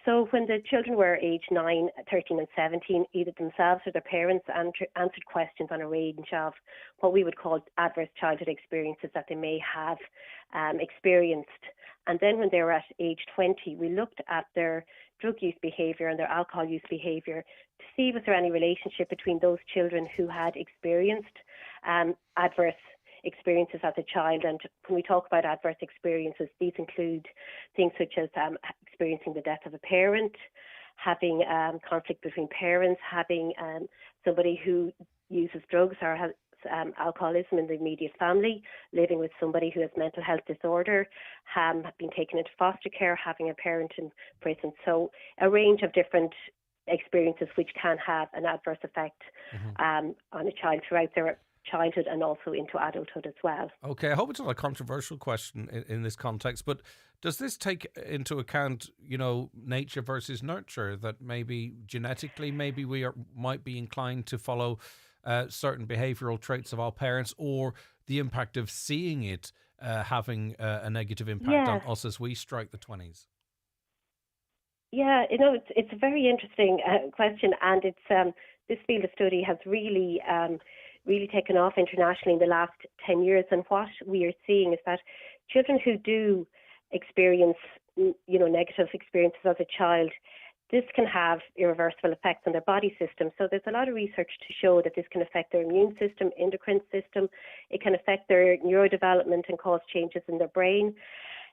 So when the children were aged 9, 13 and 17, either themselves or their parents answered questions on a range of what we would call adverse childhood experiences that they may have experienced. And then when they were at age 20, we looked at their drug use behaviour and their alcohol use behaviour to see was there any relationship between those children who had experienced adverse experiences as a child. And when we talk about adverse experiences, these include things such as experiencing the death of a parent, having conflict between parents, having somebody who uses drugs or has alcoholism in the immediate family, living with somebody who has mental health disorder, being taken into foster care, having a parent in prison. So a range of different experiences which can have an adverse effect on a child throughout their childhood and also into adulthood as well. Okay, I hope it's not a controversial question in this context, but does this take into account, nature versus nurture, that maybe genetically, maybe we might be inclined to follow certain behavioural traits of our parents, or the impact of seeing it having a negative impact on us as we strike the 20s? Yeah, it's a very interesting question, and it's this field of study has really taken off internationally in the last 10 years. And what we are seeing is that children who do experience, negative experiences as a child, this can have irreversible effects on their body system. So there's a lot of research to show that this can affect their immune system, endocrine system. It can affect their neurodevelopment and cause changes in their brain.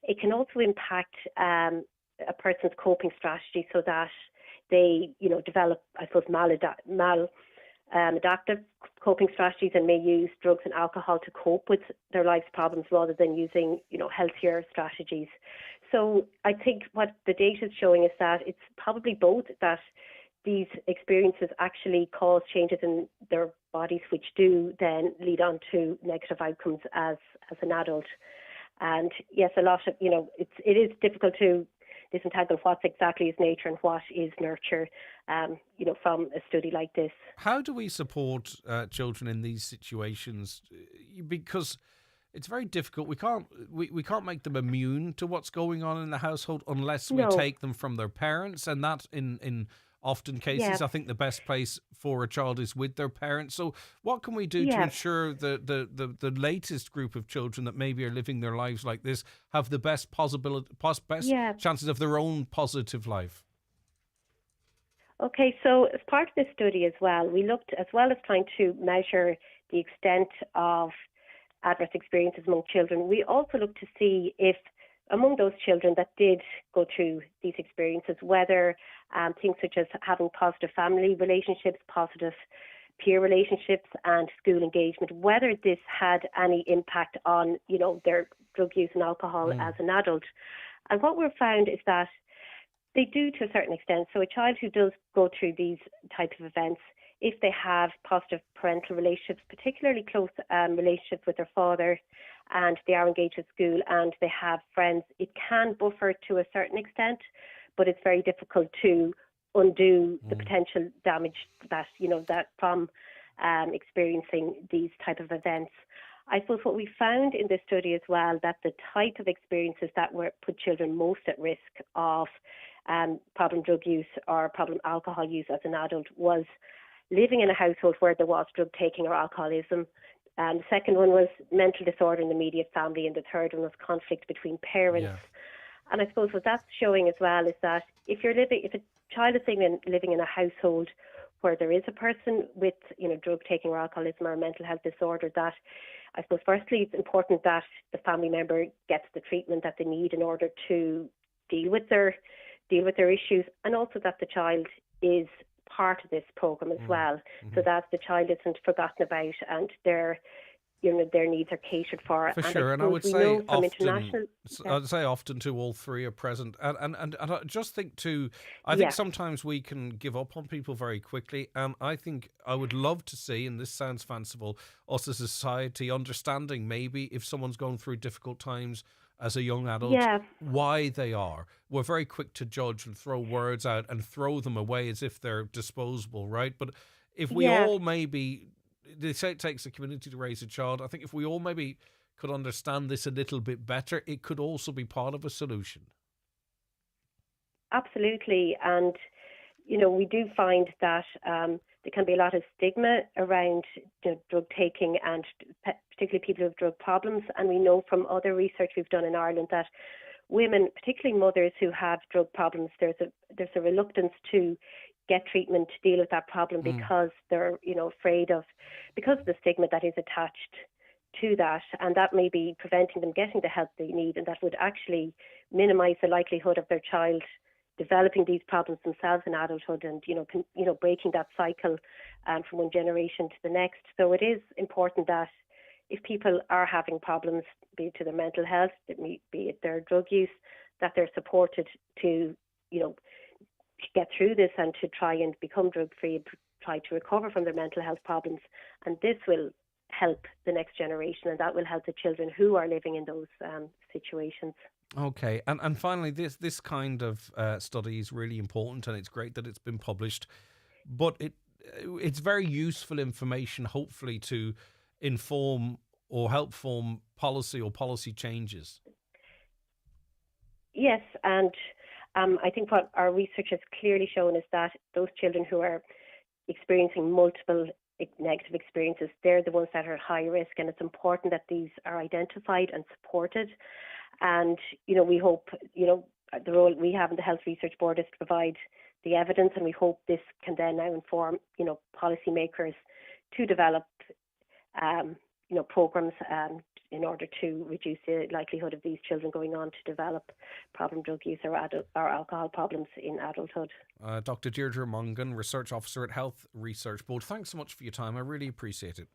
It can also impact a person's coping strategy, so that they, develop, I suppose, adaptive coping strategies and may use drugs and alcohol to cope with their life's problems rather than using, healthier strategies. So I think what the data is showing is that it's probably both, that these experiences actually cause changes in their bodies, which do then lead on to negative outcomes as an adult. And yes, a lot of, it is difficult to disentangle what exactly is nature and what is nurture, from a study like this. How do we support children in these situations? Because it's very difficult. We can't make them immune to what's going on in the household unless we take them from their parents, and that in often cases, I think the best place for a child is with their parents. So what can we do to ensure the latest group of children that maybe are living their lives like this have the best chances of their own positive life? Okay, so as part of this study as well, we looked, as well as trying to measure the extent of adverse experiences among children, we also looked to see if among those children that did go through these experiences, whether things such as having positive family relationships, positive peer relationships and school engagement, whether this had any impact on, their drug use and alcohol as an adult. And what we've found is that they do to a certain extent. So a child who does go through these types of events, if they have positive parental relationships, particularly close relationships with their father, and they are engaged with school and they have friends, it can buffer to a certain extent, but it's very difficult to undo the potential damage that, that from experiencing these type of events. I suppose what we found in this study as well, that the type of experiences that put children most at risk of problem drug use or problem alcohol use as an adult was living in a household where there was drug taking or alcoholism. The second one was mental disorder in the immediate family, and the third one was conflict between parents. And I suppose what that's showing as well is that if a child is living in a household where there is a person with, drug taking or alcoholism or a mental health disorder, that I suppose firstly it's important that the family member gets the treatment that they need in order to deal with their issues, and also that the child is part of this program as well, so that the child isn't forgotten about and their needs are catered for. For sure, and I would say often too, all three are present, and I just think too, I think sometimes we can give up on people very quickly, and I think I would love to see, and this sounds fanciful, us as a society understanding maybe if someone's going through difficult times as a young adult, why they are. We're very quick to judge and throw words out and throw them away as if they're disposable, right? But if we all maybe, they say it takes a community to raise a child, I think if we all maybe could understand this a little bit better, it could also be part of a solution. Absolutely. And, we do find that there can be a lot of stigma around drug taking, and particularly people who have drug problems. And we know from other research we've done in Ireland that women, particularly mothers who have drug problems, there's a reluctance to get treatment to deal with that problem because they're afraid of, because of the stigma that is attached to that, and that may be preventing them getting the help they need, and that would actually minimise the likelihood of their child developing these problems themselves in adulthood, and breaking that cycle from one generation to the next. So it is important that if people are having problems, be it to their mental health, be it their drug use, that they're supported to get through this and to try and become drug free, try to recover from their mental health problems, and this will help the next generation, and that will help the children who are living in those situations. Okay, and finally, this kind of study is really important, and it's great that it's been published, but it's very useful information, hopefully, to inform or help form policy or policy changes. Yes, and I think what our research has clearly shown is that those children who are experiencing multiple negative experiences, they're the ones that are at high risk, and it's important that these are identified and supported. And, we hope, the role we have in the Health Research Board is to provide the evidence, and we hope this can then now inform, policymakers to develop, programs in order to reduce the likelihood of these children going on to develop problem drug use or alcohol problems in adulthood. Dr. Deirdre Mongan, Research Officer at Health Research Board, thanks so much for your time. I really appreciate it.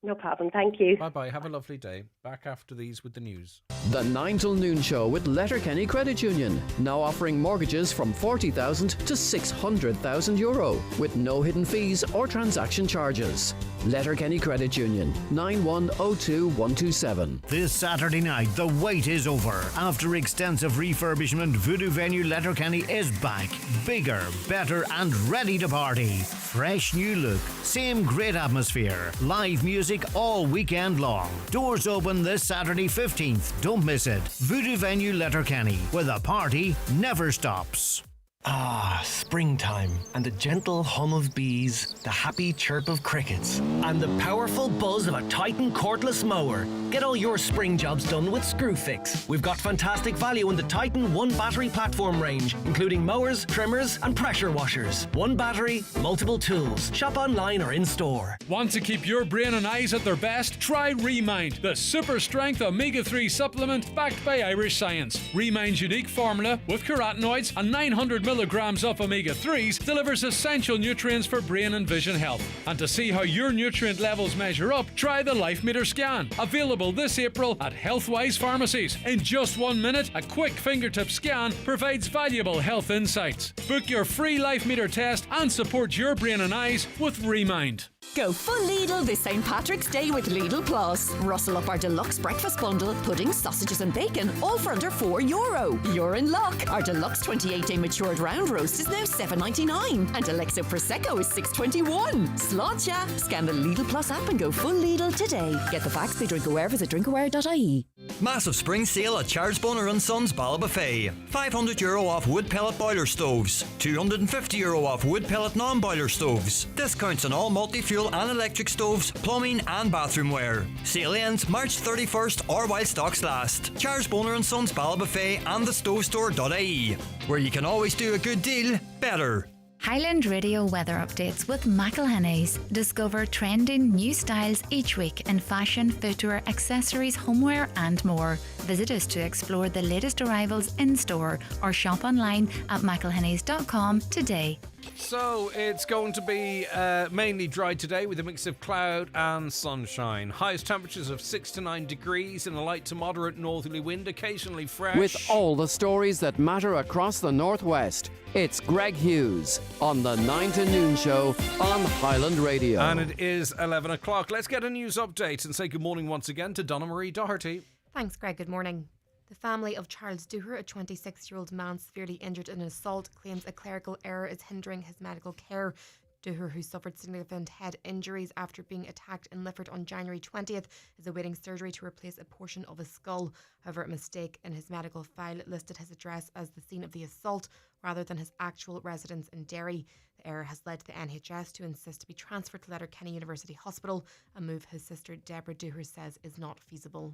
No problem. Thank you. Bye-bye. Have a lovely day. Back after these with the news. The 9 till noon show with Letterkenny Credit Union. Now offering mortgages from €40,000 to €600,000 with no hidden fees or transaction charges. Letterkenny Credit Union, 9102127. This Saturday night, the wait is over. After extensive refurbishment, Voodoo Venue Letterkenny is back. Bigger, better and ready to party. Fresh new look, same great atmosphere. Live music all weekend long. Doors open this Saturday 15th. Don't miss it. Voodoo Venue Letterkenny, where the party never stops. Ah, springtime, and the gentle hum of bees, the happy chirp of crickets, and the powerful buzz of a Titan cordless mower. Get all your spring jobs done with Screwfix. We've got fantastic value in the Titan 1 battery platform range, including mowers, trimmers, and pressure washers. One battery, multiple tools. Shop online or in store. Want to keep your brain and eyes at their best? Try Remind, the super strength omega-3 supplement backed by Irish science. Remind's unique formula with carotenoids and 900 milligrams of omega-3s delivers essential nutrients for brain and vision health. And to see how your nutrient levels measure up, try the Life Meter scan. Available this April at Healthwise pharmacies. In just 1 minute, a quick fingertip scan provides valuable health insights. Book your free Life Meter test and support your brain and eyes with Remind. Go full Lidl this St. Patrick's Day with Lidl Plus. Rustle up our deluxe breakfast bundle, pudding, sausages and bacon, all for under €4. You're in luck. Our deluxe 28-day matured round roast is now $7.99 and Alexo Prosecco is $6.21. Slotcha! Scan the Lidl Plus app and go full Lidl today. Get the facts, they drinkaware, visit drinkaware.ie. Massive spring sale at Charles Bonner & Sons Ballabafay. €500 off wood pellet boiler stoves. €250 off wood pellet non-boiler stoves. Discounts on all multi-fuel and electric stoves, plumbing and bathroom wear. Sale ends March 31st or while stocks last. Charles Bonner & Sons Ballabafay and thestovestore.ie, where you can always do a good deal better. Highland Radio weather updates with McElhenney's. Discover trending new styles each week in fashion, footwear, accessories, homeware and more. Visit us to explore the latest arrivals in store or shop online at mcelhenneys.com today. So it's going to be mainly dry today with a mix of cloud and sunshine. Highest temperatures of 6 to 9 degrees and a light to moderate northerly wind, occasionally fresh. With all the stories that matter across the Northwest, it's Greg Hughes on the 9 to noon show on Highland Radio. And it is 11 o'clock. Let's get a news update and say good morning once again to Donna Marie Doherty. Thanks, Greg. Good morning. The family of Charles Dooher, a 26-year-old man severely injured in an assault, claims a clerical error is hindering his medical care. Dooher, who suffered significant head injuries after being attacked in Lifford on January 20th, is awaiting surgery to replace a portion of his skull. However, a mistake in his medical file listed his address as the scene of the assault rather than his actual residence in Derry. The error has led the NHS to insist to be transferred to Letterkenny University Hospital, a move his sister Deborah Dooher says is not feasible.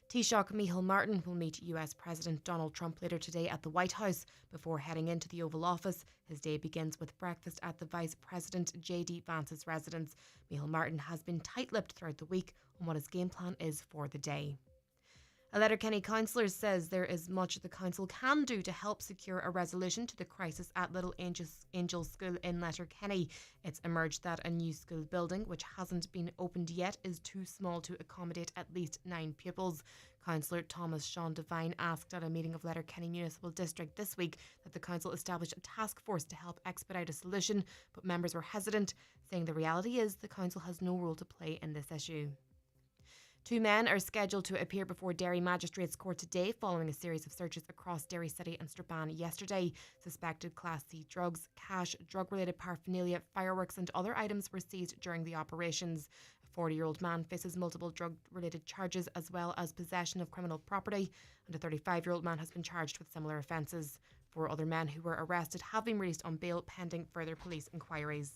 Taoiseach Micheál Martin will meet US President Donald Trump later today at the White House before heading into the Oval Office. His day begins with breakfast at the Vice President J.D. Vance's residence. Micheál Martin has been tight-lipped throughout the week on what his game plan is for the day. A Letterkenny councillor says there is much the council can do to help secure a resolution to the crisis at Little Angels School in Letterkenny. It's emerged that a new school building, which hasn't been opened yet, is too small to accommodate at least 9 pupils. Councillor Thomas Sean Devine asked at a meeting of Letterkenny Municipal District this week that the council establish a task force to help expedite a solution, but members were hesitant, saying the reality is the council has no role to play in this issue. 2 men are scheduled to appear before Derry Magistrates Court today following a series of searches across Derry City and Strabane yesterday. Suspected Class C drugs, cash, drug-related paraphernalia, fireworks and other items were seized during the operations. A 40-year-old man faces multiple drug-related charges as well as possession of criminal property, and a 35-year-old man has been charged with similar offences. 4 other men who were arrested have been released on bail pending further police inquiries.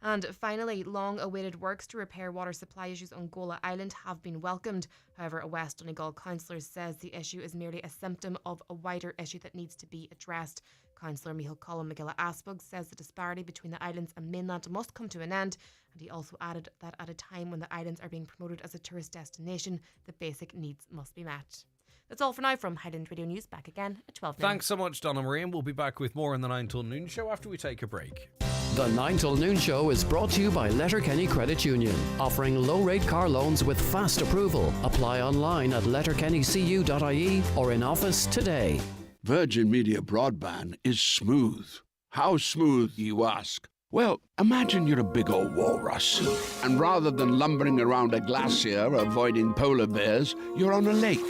And finally, long-awaited works to repair water supply issues on Gola Island have been welcomed. However, a West Donegal councillor says the issue is merely a symptom of a wider issue that needs to be addressed. Councillor Michael Collum McGilla Aspug says the disparity between the islands and mainland must come to an end, and he also added that at a time when the islands are being promoted as a tourist destination, the basic needs must be met. That's all for now from Highland Radio News. Back again at 12 noon. Thanks so much, Donna Marie, and we'll be back with more in the 9 till noon show after we take a break. The 9 till noon show is brought to you by Letterkenny Credit Union, offering low-rate car loans with fast approval. Apply online at letterkennycu.ie or in office today. Virgin Media Broadband is smooth. How smooth, you ask? Well, imagine you're a big old walrus, and rather than lumbering around a glacier avoiding polar bears, you're on a lake,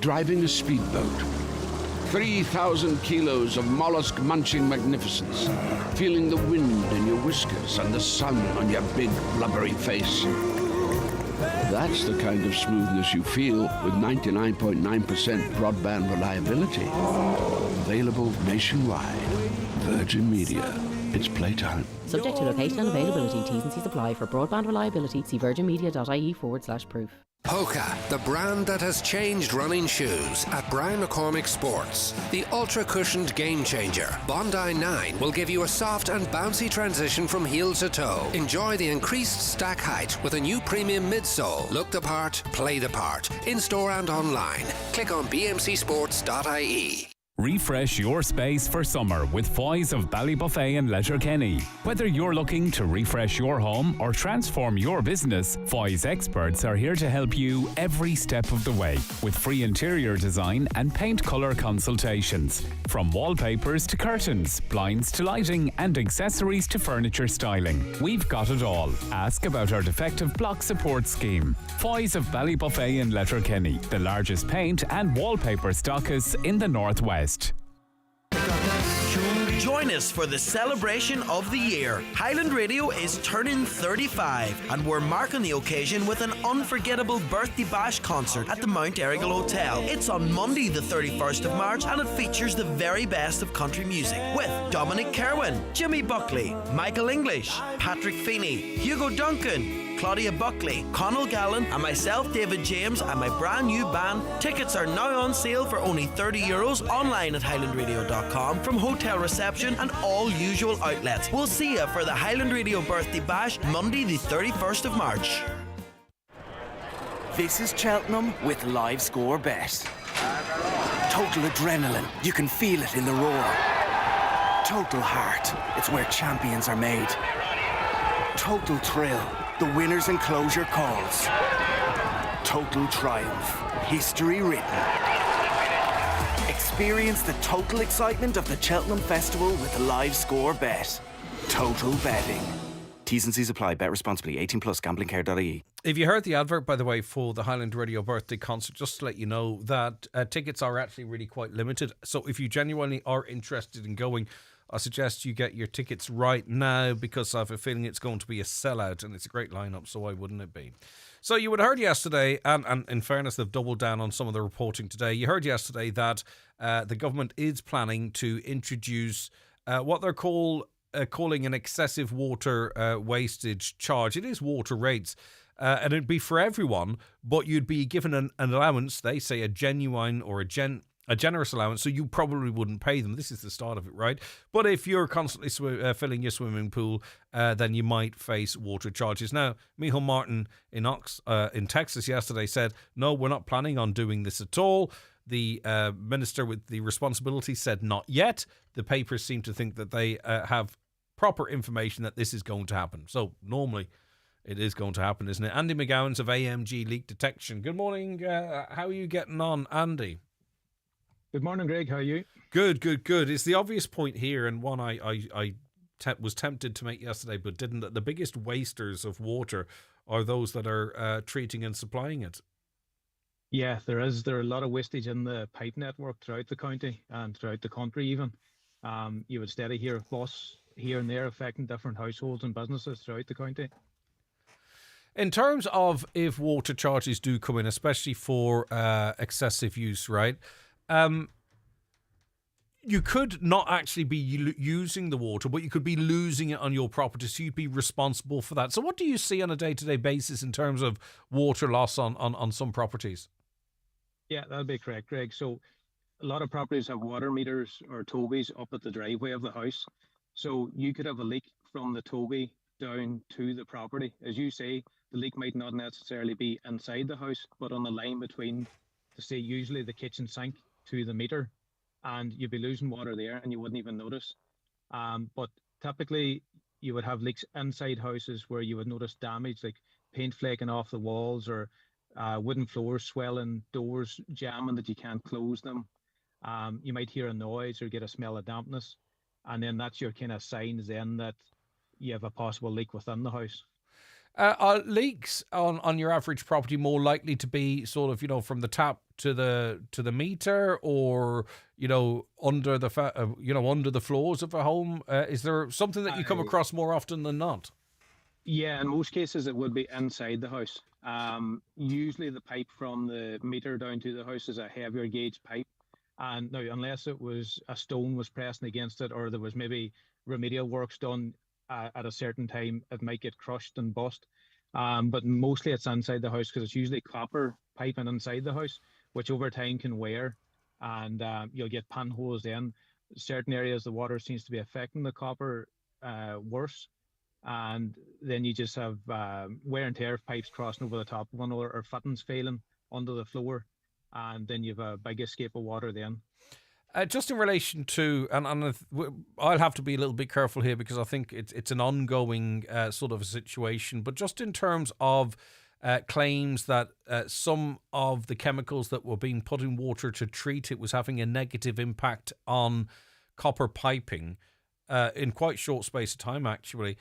driving a speedboat. 3,000 kilos of mollusk-munching magnificence, feeling the wind in your whiskers and the sun on your big blubbery face. That's the kind of smoothness you feel with 99.9% broadband reliability. Available nationwide. Virgin Media. It's playtime. Subject to location and availability. T's and C's apply. For broadband reliability, see virginmedia.ie/proof. Hoka, the brand that has changed running shoes at Brian McCormick Sports. The ultra-cushioned game changer, Bondi 9, will give you a soft and bouncy transition from heel to toe. Enjoy the increased stack height with a new premium midsole. Look the part, play the part. In-store and online. Click on bmcsports.ie. Refresh your space for summer with Foy's of Ballybuffet and Letterkenny. Whether you're looking to refresh your home or transform your business, Foy's experts are here to help you every step of the way with free interior design and paint colour consultations. From wallpapers to curtains, blinds to lighting and accessories to furniture styling. We've got it all. Ask about our defective block support scheme. Foy's of Ballybuffet and Letterkenny, the largest paint and wallpaper stockists in the Northwest. Join us for the celebration of the year. Highland Radio is turning 35, and we're marking the occasion with an unforgettable birthday bash concert at the Mount Errigal Hotel. It's on Monday the 31st of March, and it features the very best of country music with Dominic Kerwin, Jimmy Buckley, Michael English, Patrick Feeney, Hugo Duncan, Claudia Buckley, Connell Gallen, and myself, David James, and my brand new band. Tickets are now on sale for only €30 online at highlandradio.com from hotel reception and all usual outlets. We'll see you for the Highland Radio Birthday Bash Monday the 31st of March. This is Cheltenham with Live Score Bet. Total adrenaline, you can feel it in the roar. Total heart, it's where champions are made. Total thrill, the winners and closure calls. Total triumph, history written. Experience the total excitement of the Cheltenham Festival with Live Score Bet. Total betting. T's and C's apply. Bet responsibly. 18 plus. Gamblingcare.ie. If you heard the advert, by the way, for the Highland Radio birthday concert, just to let you know that tickets are actually really quite limited. So if you genuinely are interested in going, I suggest you get your tickets right now, because I have a feeling it's going to be a sellout, and it's a great lineup, so why wouldn't it be? So you would have heard yesterday, and in fairness, they've doubled down on some of the reporting today. You heard yesterday that the government is planning to introduce what they're calling an excessive water wastage charge. It is water rates. And it'd be for everyone, but you'd be given an allowance, they say a genuine or a generous allowance, so you probably wouldn't pay them. This is the start of it, right? But if you're constantly filling your swimming pool, then you might face water charges. Now, Micheál Martin in Texas yesterday said, no, we're not planning on doing this at all. The minister with the responsibility said not yet. The papers seem to think that they have proper information that this is going to happen. So normally it is going to happen, isn't it? Andy McGowan's of AMG Leak Detection. Good morning. How are you getting on, Andy? Good morning, Greg. How are you? Good. It's the obvious point here, and one I was tempted to make yesterday but didn't, that the biggest wasters of water or those that are treating and supplying it? Yeah, there is. There are a lot of wastage in the pipe network throughout the county and throughout the country even. You would steady hear of loss here and there affecting different households and businesses throughout the county. In terms of if water charges do come in, especially for excessive use, right? You could not actually be using the water, but you could be losing it on your property, so you'd be responsible for that. So what do you see on a day-to-day basis in terms of water loss on some properties? Yeah, that'd be correct, Greg. So a lot of properties have water meters or tobies up at the driveway of the house. So you could have a leak from the toby down to the property. As you say, the leak might not necessarily be inside the house, but on the line between, to say, usually the kitchen sink to the meter, and you'd be losing water there and you wouldn't even notice. But typically you would have leaks inside houses where you would notice damage like paint flaking off the walls or wooden floors swelling, doors jamming that you can't close them. You might hear a noise or get a smell of dampness. And then that's your kind of signs then that you have a possible leak within the house. Are leaks on your average property more likely to be sort of, from the tap to the meter, or under the floors of a home? Is there something that you come across more often than not? Yeah, in most cases it would be inside the house. Usually the pipe from the meter down to the house is a heavier gauge pipe, and now unless it was a stone was pressing against it or there was maybe remedial works done at a certain time, it might get crushed and bust. But mostly it's inside the house because it's usually copper piping inside the house, which over time can wear, and you'll get pinholes in. Certain areas the water seems to be affecting the copper worse, and then you just have wear and tear of pipes crossing over the top of one or fittings failing under the floor, and then you've a big escape of water then. Just in relation to, and I'll have to be a little bit careful here because I think it's an ongoing sort of a situation, but just in terms of claims that some of the chemicals that were being put in water to treat it was having a negative impact on copper piping in quite short space of time, actually.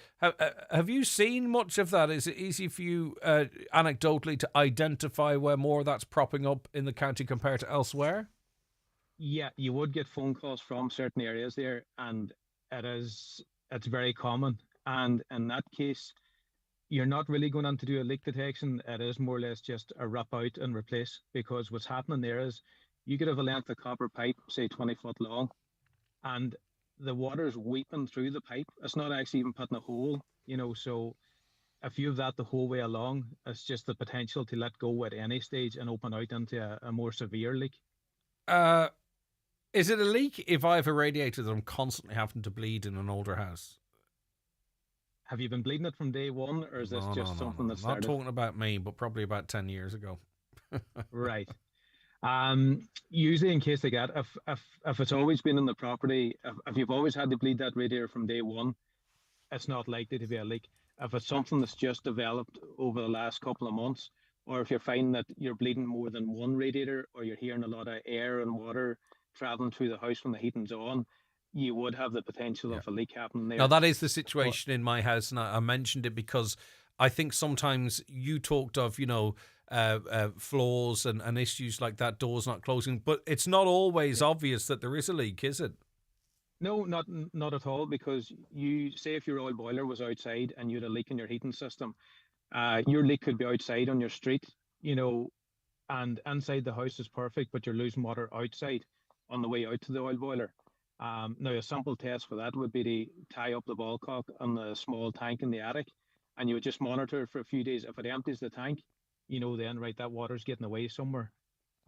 Have you seen much of that? Is it easy for you anecdotally to identify where more of that's propping up in the county compared to elsewhere? Yeah, you would get phone calls from certain areas there, and it's very common. And in that case, you're not really going on to do a leak detection. It is more or less just a rip out and replace, because what's happening there is you could have a length of copper pipe, say 20 foot long, and the water is weeping through the pipe. It's not actually even putting a hole, so if you have that the whole way along, it's just the potential to let go at any stage and open out into a more severe leak. Is it a leak if I have a radiator that I'm constantly having to bleed in an older house? Have you been bleeding it from day one, or is this just something that's started? Not talking about me, but probably about 10 years ago. Right. Usually in case like that, if it's always been in the property, if you've always had to bleed that radiator from day one, it's not likely to be a leak. If it's something that's just developed over the last couple of months, or if you're finding that you're bleeding more than one radiator, or you're hearing a lot of air and water traveling through the house when the heating's on, you would have the potential of a leak happening there. Now, that is the situation in my house, and I mentioned it because I think sometimes you talked of, flaws and issues like that, doors not closing, but it's not always obvious that there is a leak, is it? No, not at all, because you say if your oil boiler was outside and you had a leak in your heating system, your leak could be outside on your street, and inside the house is perfect, but you're losing water outside on the way out to the oil boiler. Now, a simple test for that would be to tie up the ball cock on the small tank in the attic, and you would just monitor it for a few days. If it empties the tank, then right, that water's getting away somewhere.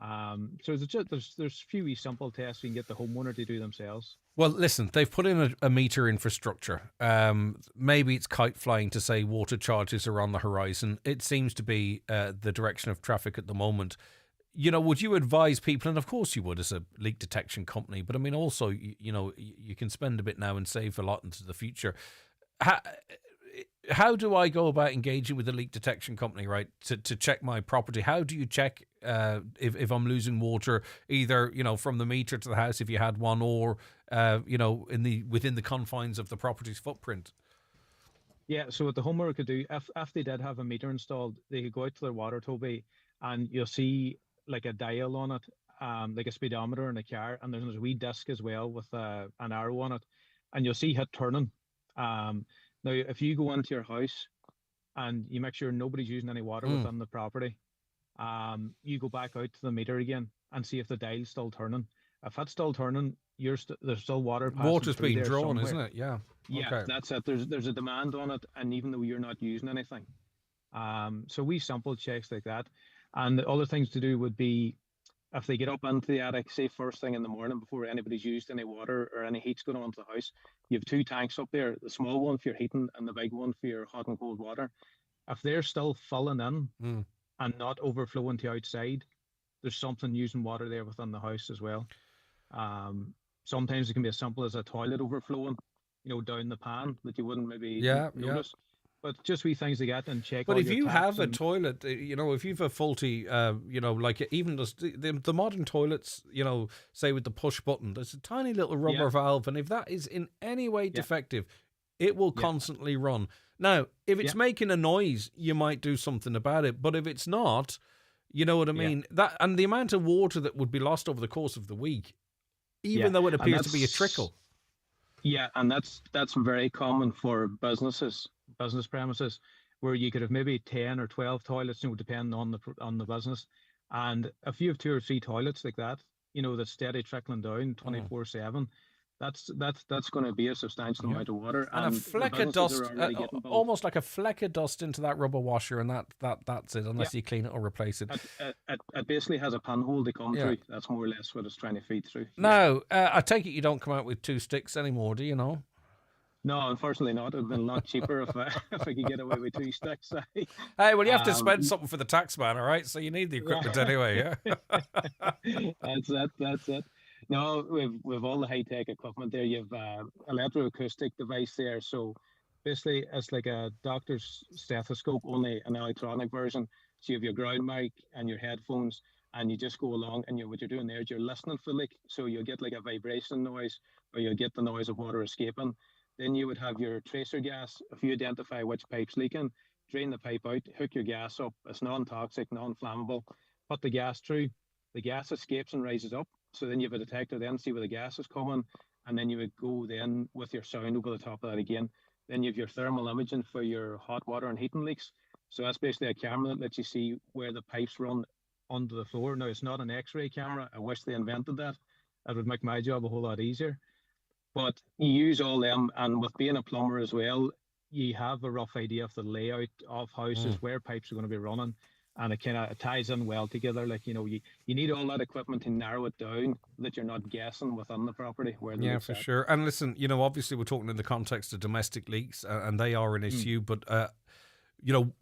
So there's a few wee simple tests you can get the homeowner to do themselves. Well, listen, they've put in a meter infrastructure. Maybe it's kite flying to say water charges are on the horizon. It seems to be the direction of traffic at the moment. Would you advise people, and of course you would as a leak detection company, but I mean also, you can spend a bit now and save a lot into the future. How do I go about engaging with a leak detection company, right, to check my property? How do you check if I'm losing water, either, from the meter to the house if you had one, or, within the confines of the property's footprint? Yeah, so what the homeowner could do, if they did have a meter installed, they could go out to their water, Toby, and you'll see like a dial on it, like a speedometer in a car, and there's a wee disc as well with an arrow on it, and you'll see it turning. Now, if you go into your house and you make sure nobody's using any water within the property, you go back out to the meter again and see if the dial's still turning. If it's still turning, there's still water passing Water's through being there drawn, somewhere. isn't it? Yeah. Yeah, Okay. that's it. There's a demand on it, and even though you're not using anything, so we sample checks like that. And the other things to do would be if they get up into the attic, say first thing in the morning before anybody's used any water or any heat's going on to the house, you have 2 tanks up there, the small one for your heating and the big one for your hot and cold water. If they're still filling in and not overflowing to outside, there's something using water there within the house as well. Sometimes it can be as simple as a toilet overflowing, down the pan that you wouldn't maybe notice. But just wee things to get and check. But all if your you taps have a and- toilet, if you've a faulty, like even the modern toilets, say with the push button, there's a tiny little rubber valve, and if that is in any way defective, it will constantly run. Now, if it's making a noise, you might do something about it. But if it's not, you know what I mean? That and the amount of water that would be lost over the course of the week, even though it appears to be a trickle. Yeah, and that's very common for business premises, where you could have maybe 10 or 12 toilets, depending on the business. And if you have 2 or 3 toilets like that, that's steady trickling down 24/7, that's going to be a substantial amount of water. And a fleck of dust, almost like a fleck of dust into that rubber washer, and that's it, unless you clean it or replace it. It basically has a pinhole to come through. That's more or less what it's trying to feed through. Now, I take it you don't come out with 2 sticks anymore, do you know? No, unfortunately not. It would have been a lot cheaper if I could get away with 2 sticks. Hey, well, you have to spend something for the tax man, all right? So you need the equipment anyway, yeah? That's it. No, with all the high-tech equipment there, you have electroacoustic device there. So basically, it's like a doctor's stethoscope, only an electronic version. So you have your ground mic and your headphones, and you just go along, and what you're doing there is you're listening for so you'll get like a vibration noise, or you'll get the noise of water escaping. Then you would have your tracer gas. If you identify which pipe's leaking, drain the pipe out, hook your gas up. It's non-toxic, non-flammable. Put the gas through. The gas escapes and rises up. So then you have a detector then, see where the gas is coming. And then you would go then with your sound over the top of that again. Then you have your thermal imaging for your hot water and heating leaks. So that's basically a camera that lets you see where the pipes run under the floor. Now, it's not an X-ray camera. I wish they invented that. That would make my job a whole lot easier. But you use all them, and with being a plumber as well, you have a rough idea of the layout of houses, where pipes are going to be running, and it ties in well together. You need all that equipment to narrow it down, that you're not guessing within the property where the leaks for are. sure. And listen, obviously we're talking in the context of domestic leaks, and they are an issue, but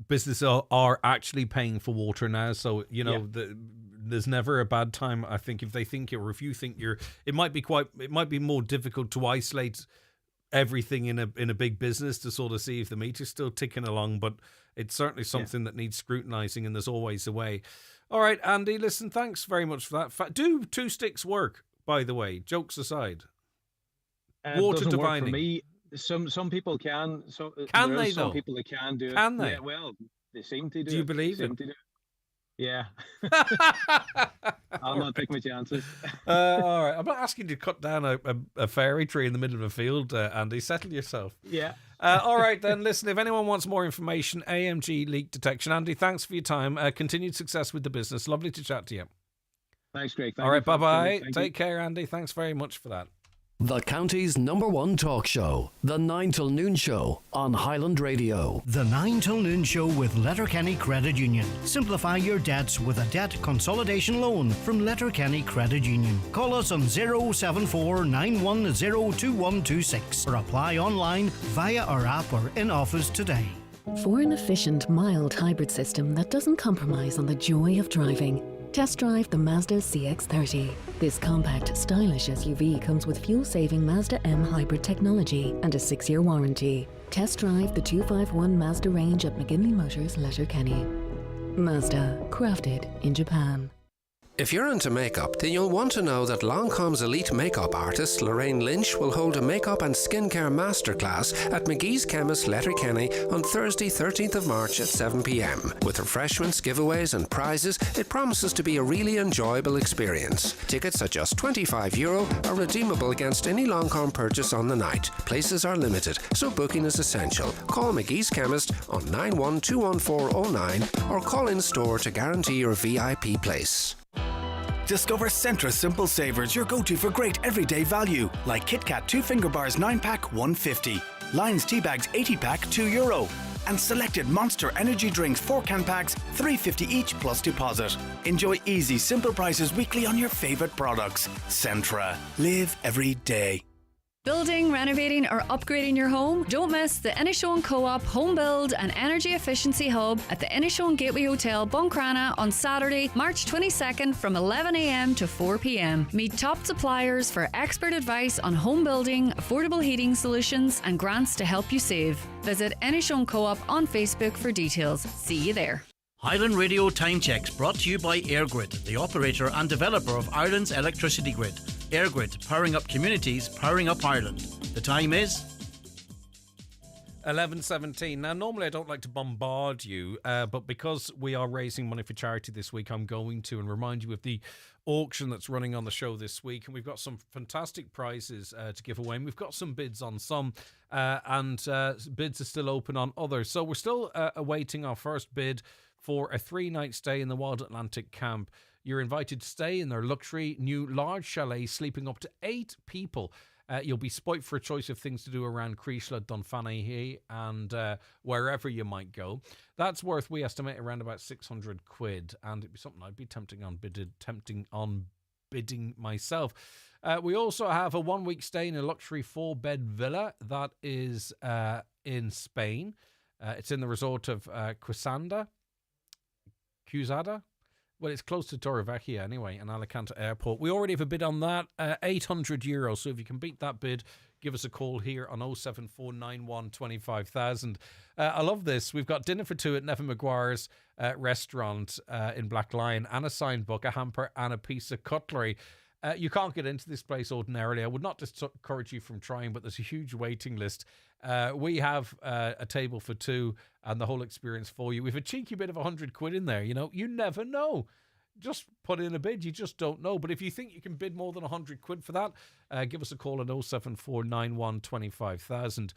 businesses are actually paying for water now, so there's never a bad time. I think if they think or if you think it might be more difficult to isolate everything in a big business to sort of see if the meter's still ticking along, but it's certainly something that needs scrutinizing, and there's always a way. All right, Andy, listen, thanks very much for that. Do 2 sticks work, by the way, jokes aside? Water Doesn't work divining. for me. Some people can. So Can there they, is some though? people that can do it. Can they? Yeah, well, they seem to do it. Do you believe They it? seem to do it. Yeah. I'll not take my chances. All right, I'm not asking you to cut down a fairy tree in the middle of a field, Andy. Settle yourself. Yeah. All right, then, listen, if anyone wants more information, AMG Leak Detection. Andy, thanks for your time. Continued success with the business. Lovely to chat to you. Thanks, Greg. All right, bye-bye. Take care, Andy. Thanks very much for that. The county's #1 talk show, The 9 till Noon Show on Highland Radio. The 9 till Noon Show with Letterkenny Credit Union. Simplify your debts with a debt consolidation loan from Letterkenny Credit Union. Call us on 074 910 2126 or apply online via our app or in office today. For an efficient, mild hybrid system that doesn't compromise on the joy of driving, test drive the Mazda CX-30. This compact, stylish SUV comes with fuel-saving Mazda M hybrid technology and a 6-year warranty. Test drive the 251 Mazda range at McGinley Motors, Letterkenny. Mazda, crafted in Japan. If you're into makeup, then you'll want to know that Lancôme's elite makeup artist Lorraine Lynch will hold a makeup and skincare masterclass at McGee's Chemist Letterkenny on Thursday 13th of March at 7pm. With refreshments, giveaways and prizes, it promises to be a really enjoyable experience. Tickets at just €25 are redeemable against any Lancôme purchase on the night. Places are limited, so booking is essential. Call McGee's Chemist on 9121409 or call in store to guarantee your VIP place. Discover Centra Simple Savers, your go-to for great everyday value. Like Kit Kat 2 Finger Bars 9-pack, $1.50. Lions Tea Bags 80-pack, €2. And selected Monster Energy Drinks 4-can packs, $3.50 each plus deposit. Enjoy easy, simple prices weekly on your favourite products. Centra. Live every day. Building, renovating or upgrading your home? Don't miss the Inishowen Co-op Home Build and Energy Efficiency Hub at the Inishowen Gateway Hotel, Buncrana on Saturday, March 22nd from 11am to 4pm. Meet top suppliers for expert advice on home building, affordable heating solutions and grants to help you save. Visit Inishowen Co-op on Facebook for details. See you there. Highland Radio Time Checks brought to you by EirGrid, the operator and developer of Ireland's electricity grid. EirGrid, powering up communities, powering up Ireland. The time is 11:17. Now, normally I don't like to bombard you, but because we are raising money for charity this week, I'm going to and remind you of the auction that's running on the show this week. And we've got some fantastic prizes to give away. And we've got some bids on some, and bids are still open on others. So we're still awaiting our first bid for a 3-night stay in the Wild Atlantic camp. You're invited to stay in their luxury new large chalet, sleeping up to 8 people. You'll be spoilt for a choice of things to do around Creeshla, Dunfanaghy and wherever you might go. That's worth, we estimate, around about £600, and it'd be something I'd be tempting on bidding myself. We also have a 1-week stay in a luxury 4-bed villa that is in Spain. It's in the resort of Quezada. Well, it's close to Torrevieja anyway, and Alicante Airport. We already have a bid on that, €800. So if you can beat that bid, give us a call here on 07491 25,000. I love this. We've got dinner for 2 at Nevin Maguire's restaurant in Black Lion, and a signed book, a hamper, and a piece of cutlery. You can't get into this place ordinarily. I would not discourage you from trying, but there's a huge waiting list. We have a table for 2 and the whole experience for you. We've a cheeky bit of £100 in there. You know, you never know. Just put in a bid. You just don't know. But if you think you can bid more than £100 for that, give us a call at 07491 25,000.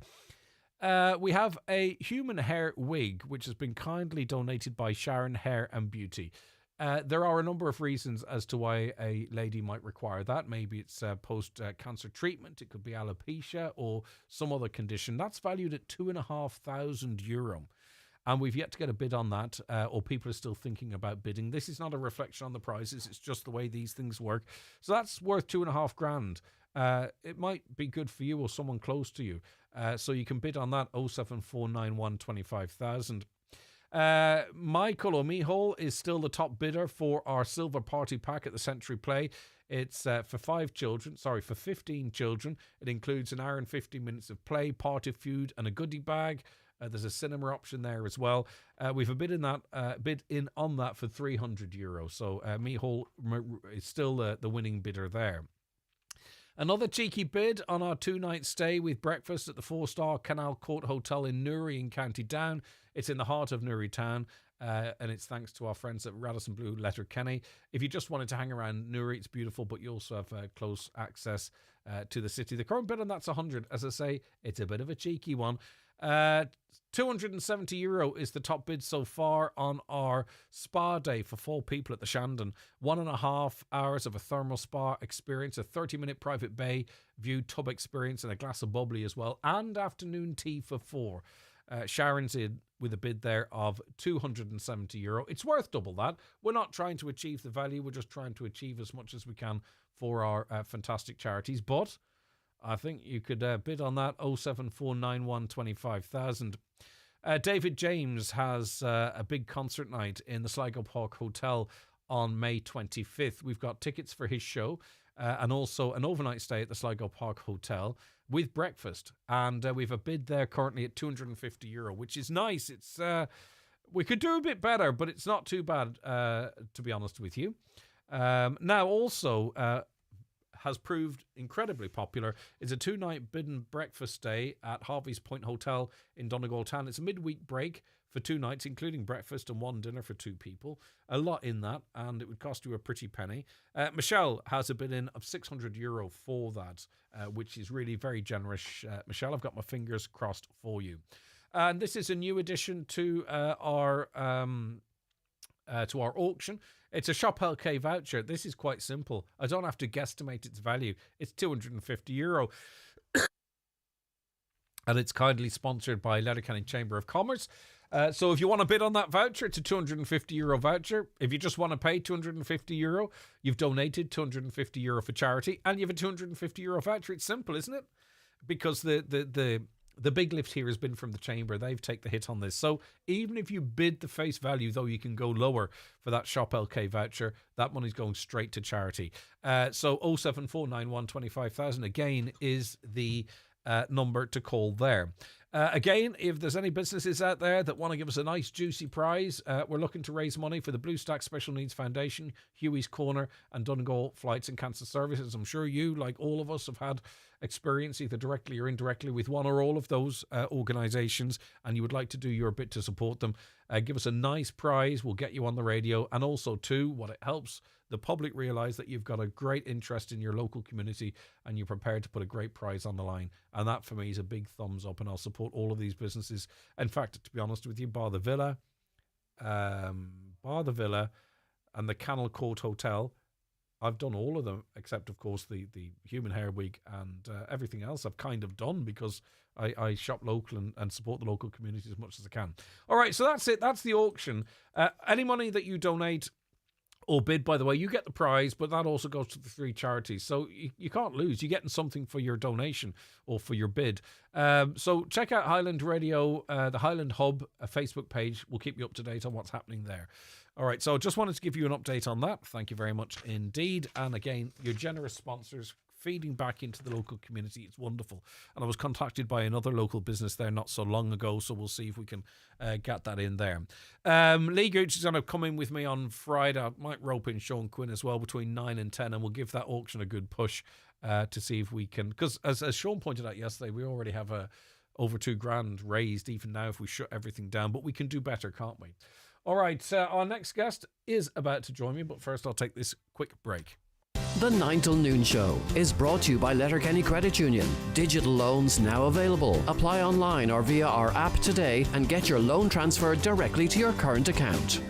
We have a human hair wig, which has been kindly donated by Sharon Hair and Beauty. There are a number of reasons as to why a lady might require that. Maybe it's post-cancer treatment. It could be alopecia or some other condition. That's valued at €2,500. And we've yet to get a bid on that, or people are still thinking about bidding. This is not a reflection on the prices. It's just the way these things work. So that's worth $2,500. It might be good for you or someone close to you. So you can bid on that, 07491 25,000. Michael O'Meehall is still the top bidder for our silver party pack at the Century Play. It's for 15 children. It includes an hour and 15 minutes of play, party food, and a goodie bag. There's a cinema option there as well. We've a bid in on that for €300. So Meehall is still the winning bidder there. Another cheeky bid on our 2-night stay with breakfast at the 4-star Canal Court Hotel in Newry in County Down. It's in the heart of Newry Town, and it's thanks to our friends at Radisson Blue Letterkenny. If you just wanted to hang around Newry, it's beautiful, but you also have close access to the city. The current bid on that's €100. As I say, it's a bit of a cheeky one. €270 is the top bid so far on our spa day for 4 people at the Shandon. 1.5 hours of a thermal spa experience, a 30-minute private bay view tub experience, and a glass of bubbly as well, and afternoon tea for 4. Sharon's in with a bid there of €270. It's worth double that. We're not trying to achieve the value. We're just trying to achieve as much as we can for our fantastic charities. But I think you could bid on that, 07491 25,000. David James has a big concert night in the Sligo Park Hotel on May 25th. We've got tickets for his show and also an overnight stay at the Sligo Park Hotel with breakfast. And we've a bid there currently at €250, which is nice. It's we could do a bit better, but it's not too bad, to be honest with you. Now, also has proved incredibly popular is a 2-night bed and breakfast stay at Harvey's Point Hotel in Donegal Town. It's a midweek break for 2 nights, including breakfast and 1 dinner for 2 people. A lot in that, and it would cost you a pretty penny. Michelle has a bid-in of €600 for that, which is really very generous. Michelle, I've got my fingers crossed for you. And this is a new addition to our auction. It's a Shop LK voucher. This is quite simple. I don't have to guesstimate its value. It's €250. And it's kindly sponsored by Letterkenny Chamber of Commerce. So if you want to bid on that voucher, it's a €250 voucher. If you just want to pay €250, you've donated €250 for charity, and you have a €250 voucher. It's simple, isn't it? Because the big lift here has been from the Chamber. They've taken the hit on this. So even if you bid the face value, though, you can go lower for that Shop LK voucher. That money's going straight to charity. So 07491 25,000 again is the number to call there. Again, if there's any businesses out there that want to give us a nice juicy prize, we're looking to raise money for the Blue Stack Special Needs Foundation, Huey's Corner and Donegal Flights and Cancer Services. I'm sure you, like all of us, have had experience either directly or indirectly with one or all of those organisations, and you would like to do your bit to support them. Give us a nice prize. We'll get you on the radio. And also, too, what it helps the public realise that you've got a great interest in your local community and you're prepared to put a great prize on the line. And that, for me, is a big thumbs up, and I'll support all of these businesses. In fact, to be honest with you, Bar the Villa and the Canal Court Hotel, I've done all of them, except, of course, the Human Hair Week, and everything else I've kind of done because I shop local and support the local community as much as I can. All right, so that's it. That's the auction. Any money that you donate or bid, by the way, you get the prize, but that also goes to the 3 charities. So you can't lose. You're getting something for your donation or for your bid. So check out Highland Radio, the Highland Hub Facebook page. We'll keep you up to date on what's happening there. All right, so just wanted to give you an update on that. Thank you very much indeed. And again, your generous sponsors feeding back into the local community. It's wonderful. And I was contacted by another local business there not so long ago, so we'll see if we can get that in there. Lee Gooch is going to come in with me on Friday. I might rope in Sean Quinn as well between 9 and 10, and we'll give that auction a good push to see if we can, because as Sean pointed out yesterday, we already have over $2,000 raised even now if we shut everything down, but we can do better, can't we? All right, our next guest is about to join me, but first I'll take this quick break. The 9 till noon show is brought to you by Letterkenny Credit Union. Digital loans now available. Apply online or via our app today and get your loan transferred directly to your current account.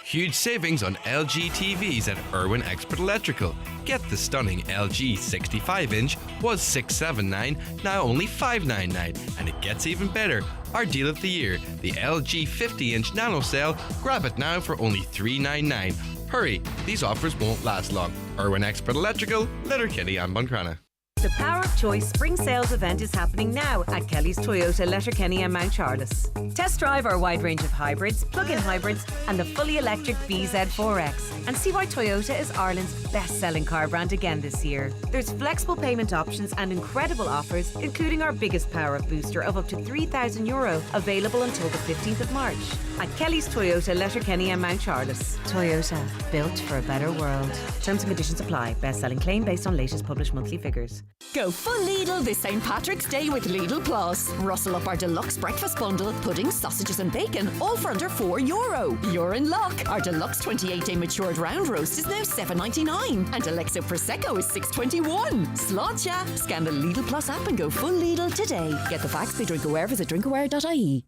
Huge savings on LG TVs at Irwin Expert Electrical. Get the stunning LG 65-inch was $679, now only $599. And it gets even better. Our deal of the year, the LG 50-inch Nano Cell. Grab it now for only $399. Hurry, these offers won't last long. Irwin Expert Electrical, Letterkenny and Buncrana. The Power of Choice Spring Sales event is happening now at Kelly's Toyota, Letterkenny and Mount Charles. Test drive our wide range of hybrids, plug-in hybrids and the fully electric BZ4X and see why Toyota is Ireland's best-selling car brand again this year. There's flexible payment options and incredible offers, including our biggest Power Up booster of up to €3,000 available until the 15th of March. At Kelly's Toyota, Letterkenny and Mount Charles. Toyota, built for a better world. Terms and conditions apply. Best-selling claim based on latest published monthly figures. Go full Lidl this St. Patrick's Day with Lidl Plus. Rustle up our deluxe breakfast bundle, pudding, sausages and bacon, all for under €4. You're in luck. Our deluxe 28-day matured round roast is now $7.99 and Alexo Prosecco is $6.21. Slotcha! Scan the Lidl Plus app and go full Lidl today. Get the facts, they drink aware, visit drinkaware.ie.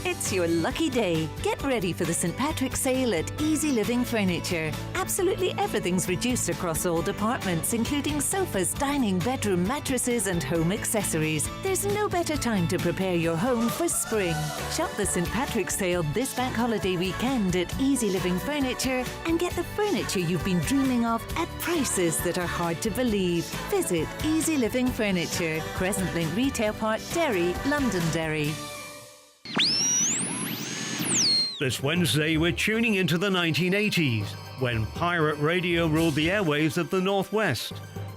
It's your lucky day. Get ready for the St. Patrick's sale at Easy Living Furniture. Absolutely everything's reduced across all departments, including sofas, dining, bedroom, mattresses and home accessories. There's no better time to prepare your home for spring. Shop the St. Patrick's sale this bank holiday weekend at Easy Living Furniture and get the furniture you've been dreaming of at prices that are hard to believe. Visit Easy Living Furniture, Crescent Link Retail Park, Derry, Londonderry. This Wednesday, we're tuning into the 1980s, when pirate radio ruled the airwaves of the Northwest.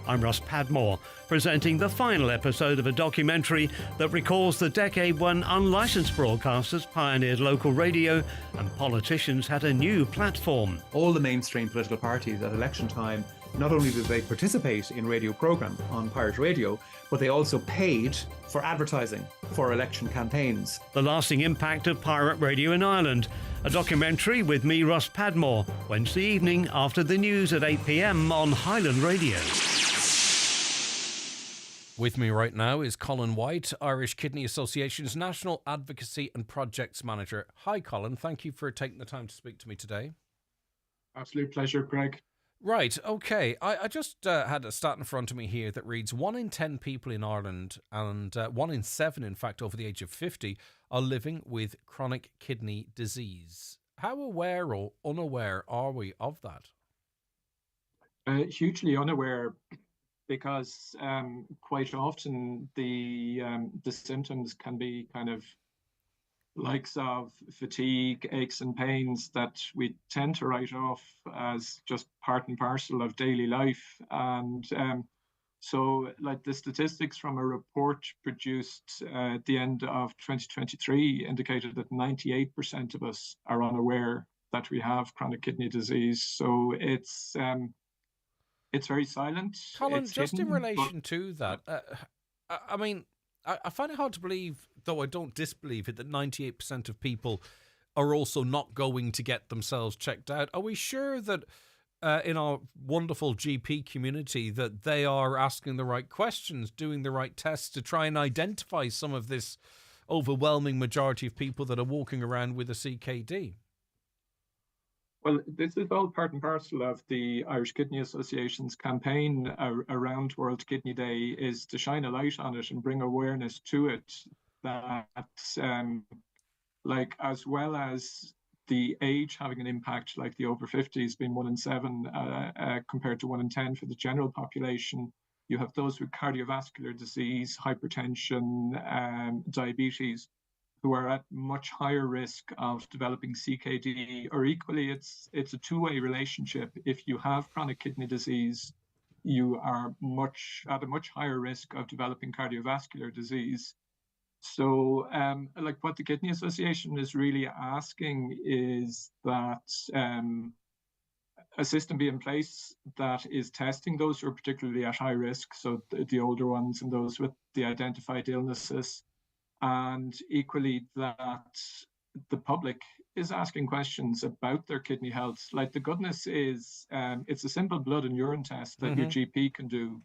I'm Russ Padmore, presenting the final episode of a documentary that recalls the decade when unlicensed broadcasters pioneered local radio and politicians had a new platform. All the mainstream political parties at election time, not only did they participate in radio programme on pirate radio, but they also paid for advertising for election campaigns. The lasting impact of pirate radio in Ireland. A documentary with me, Russ Padmore, Wednesday evening after the news at 8 p.m. on Highland Radio. With me right now is Colin White, Irish Kidney Association's National Advocacy and Projects Manager. Hi, Colin. Thank you for taking the time to speak to me today. Absolute pleasure, Greg. Right, okay. I just had a stat in front of me here that reads 1 in 10 people in Ireland and 1 in 7, in fact, over the age of 50 are living with chronic kidney disease. How aware or unaware are we of that? Hugely unaware, because quite often the symptoms can be kind of likes of fatigue, aches and pains that we tend to write off as just part and parcel of daily life. And so like the statistics from a report produced at the end of 2023 indicated that 98% of us are unaware that we have chronic kidney disease. So it's very silent. Colin, it's just hidden, in relation to that, I mean, I find it hard to believe, though I don't disbelieve it, that 98% of people are also not going to get themselves checked out. Are we sure that in our wonderful GP community that they are asking the right questions, doing the right tests to try and identify some of this overwhelming majority of people that are walking around with a CKD? Well, this is all part and parcel of the Irish Kidney Association's campaign around World Kidney Day, is to shine a light on it and bring awareness to it, that like as well as the age having an impact, like the over 50s being 1 in 7 compared to 1 in 10 for the general population, you have those with cardiovascular disease, hypertension, diabetes, who are at much higher risk of developing CKD, or equally, it's a two-way relationship. If you have chronic kidney disease, you are at a much higher risk of developing cardiovascular disease. So, like what the Kidney Association is really asking is that a system be in place that is testing those who are particularly at high risk, so the older ones and those with the identified illnesses, and equally that the public is asking questions about their kidney health. Like the goodness is, it's a simple blood and urine test that your GP can do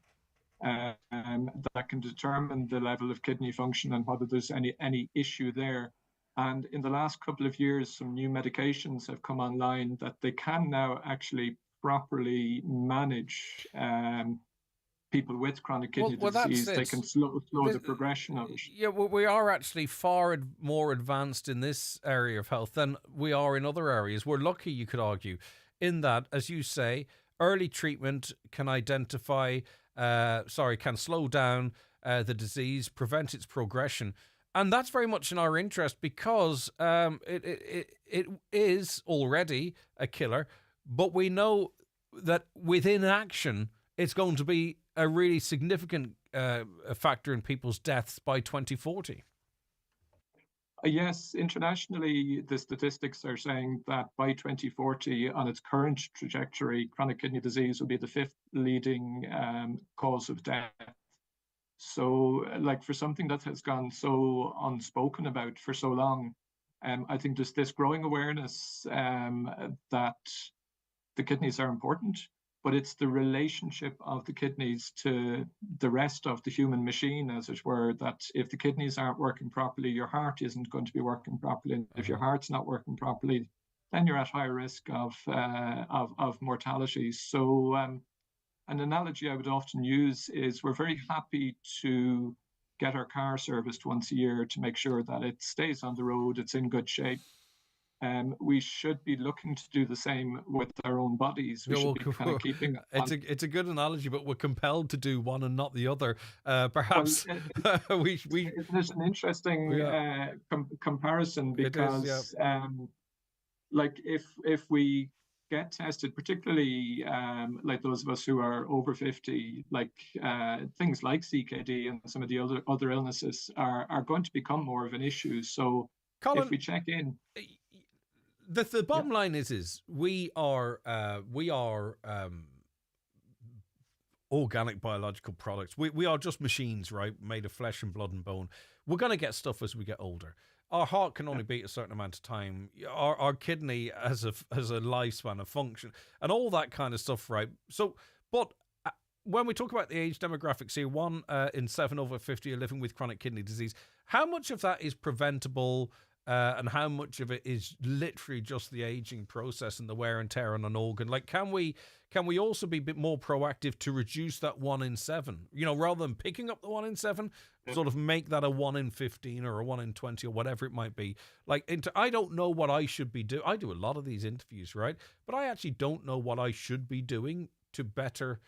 that can determine the level of kidney function and whether there's any issue there. And in the last couple of years, some new medications have come online that they can now actually properly manage people with chronic kidney disease. They can slow the progression of it. Yeah, well, we are actually far more advanced in this area of health than we are in other areas. We're lucky, you could argue, in that, as you say, early treatment can can slow down the disease, prevent its progression. And that's very much in our interest because it is already a killer, but we know that with inaction, it's going to be a really significant factor in people's deaths by 2040. Yes, internationally, the statistics are saying that by 2040, on its current trajectory, chronic kidney disease will be the 5th leading cause of death. So, like for something that has gone so unspoken about for so long, I think there's this growing awareness that the kidneys are important, but it's the relationship of the kidneys to the rest of the human machine, as it were, that if the kidneys aren't working properly, your heart isn't going to be working properly. And if your heart's not working properly, then you're at higher risk of mortality. So an analogy I would often use is we're very happy to get our car serviced once a year to make sure that it stays on the road, it's in good shape. We should be looking to do the same with our own bodies. We should be kind of keeping. It's a good analogy, but we're compelled to do one and not the other. Perhaps There's an interesting comparison because, like, if we get tested, particularly like those of us who are over 50, like things like CKD and some of the other illnesses are going to become more of an issue. So Colin, if we check in, the bottom line is we are organic biological products. We are just machines, right, made of flesh and blood and bone. We're going to get stuff as we get older. Our heart can only beat a certain amount of time. Our kidney has a lifespan, a function, and all that kind of stuff, right? So, but when we talk about the age demographics here, 1 in 7 over 50 are living with chronic kidney disease. How much of that is preventable, and how much of it is literally just the aging process and the wear and tear on an organ? Like, can we also be a bit more proactive to reduce that 1 in 7? You know, rather than picking up the 1 in 7, sort of make that a 1 in 15 or a 1 in 20 or whatever it might be. Like, I don't know what I should be doing. I do a lot of these interviews, right? But I actually don't know what I should be doing to better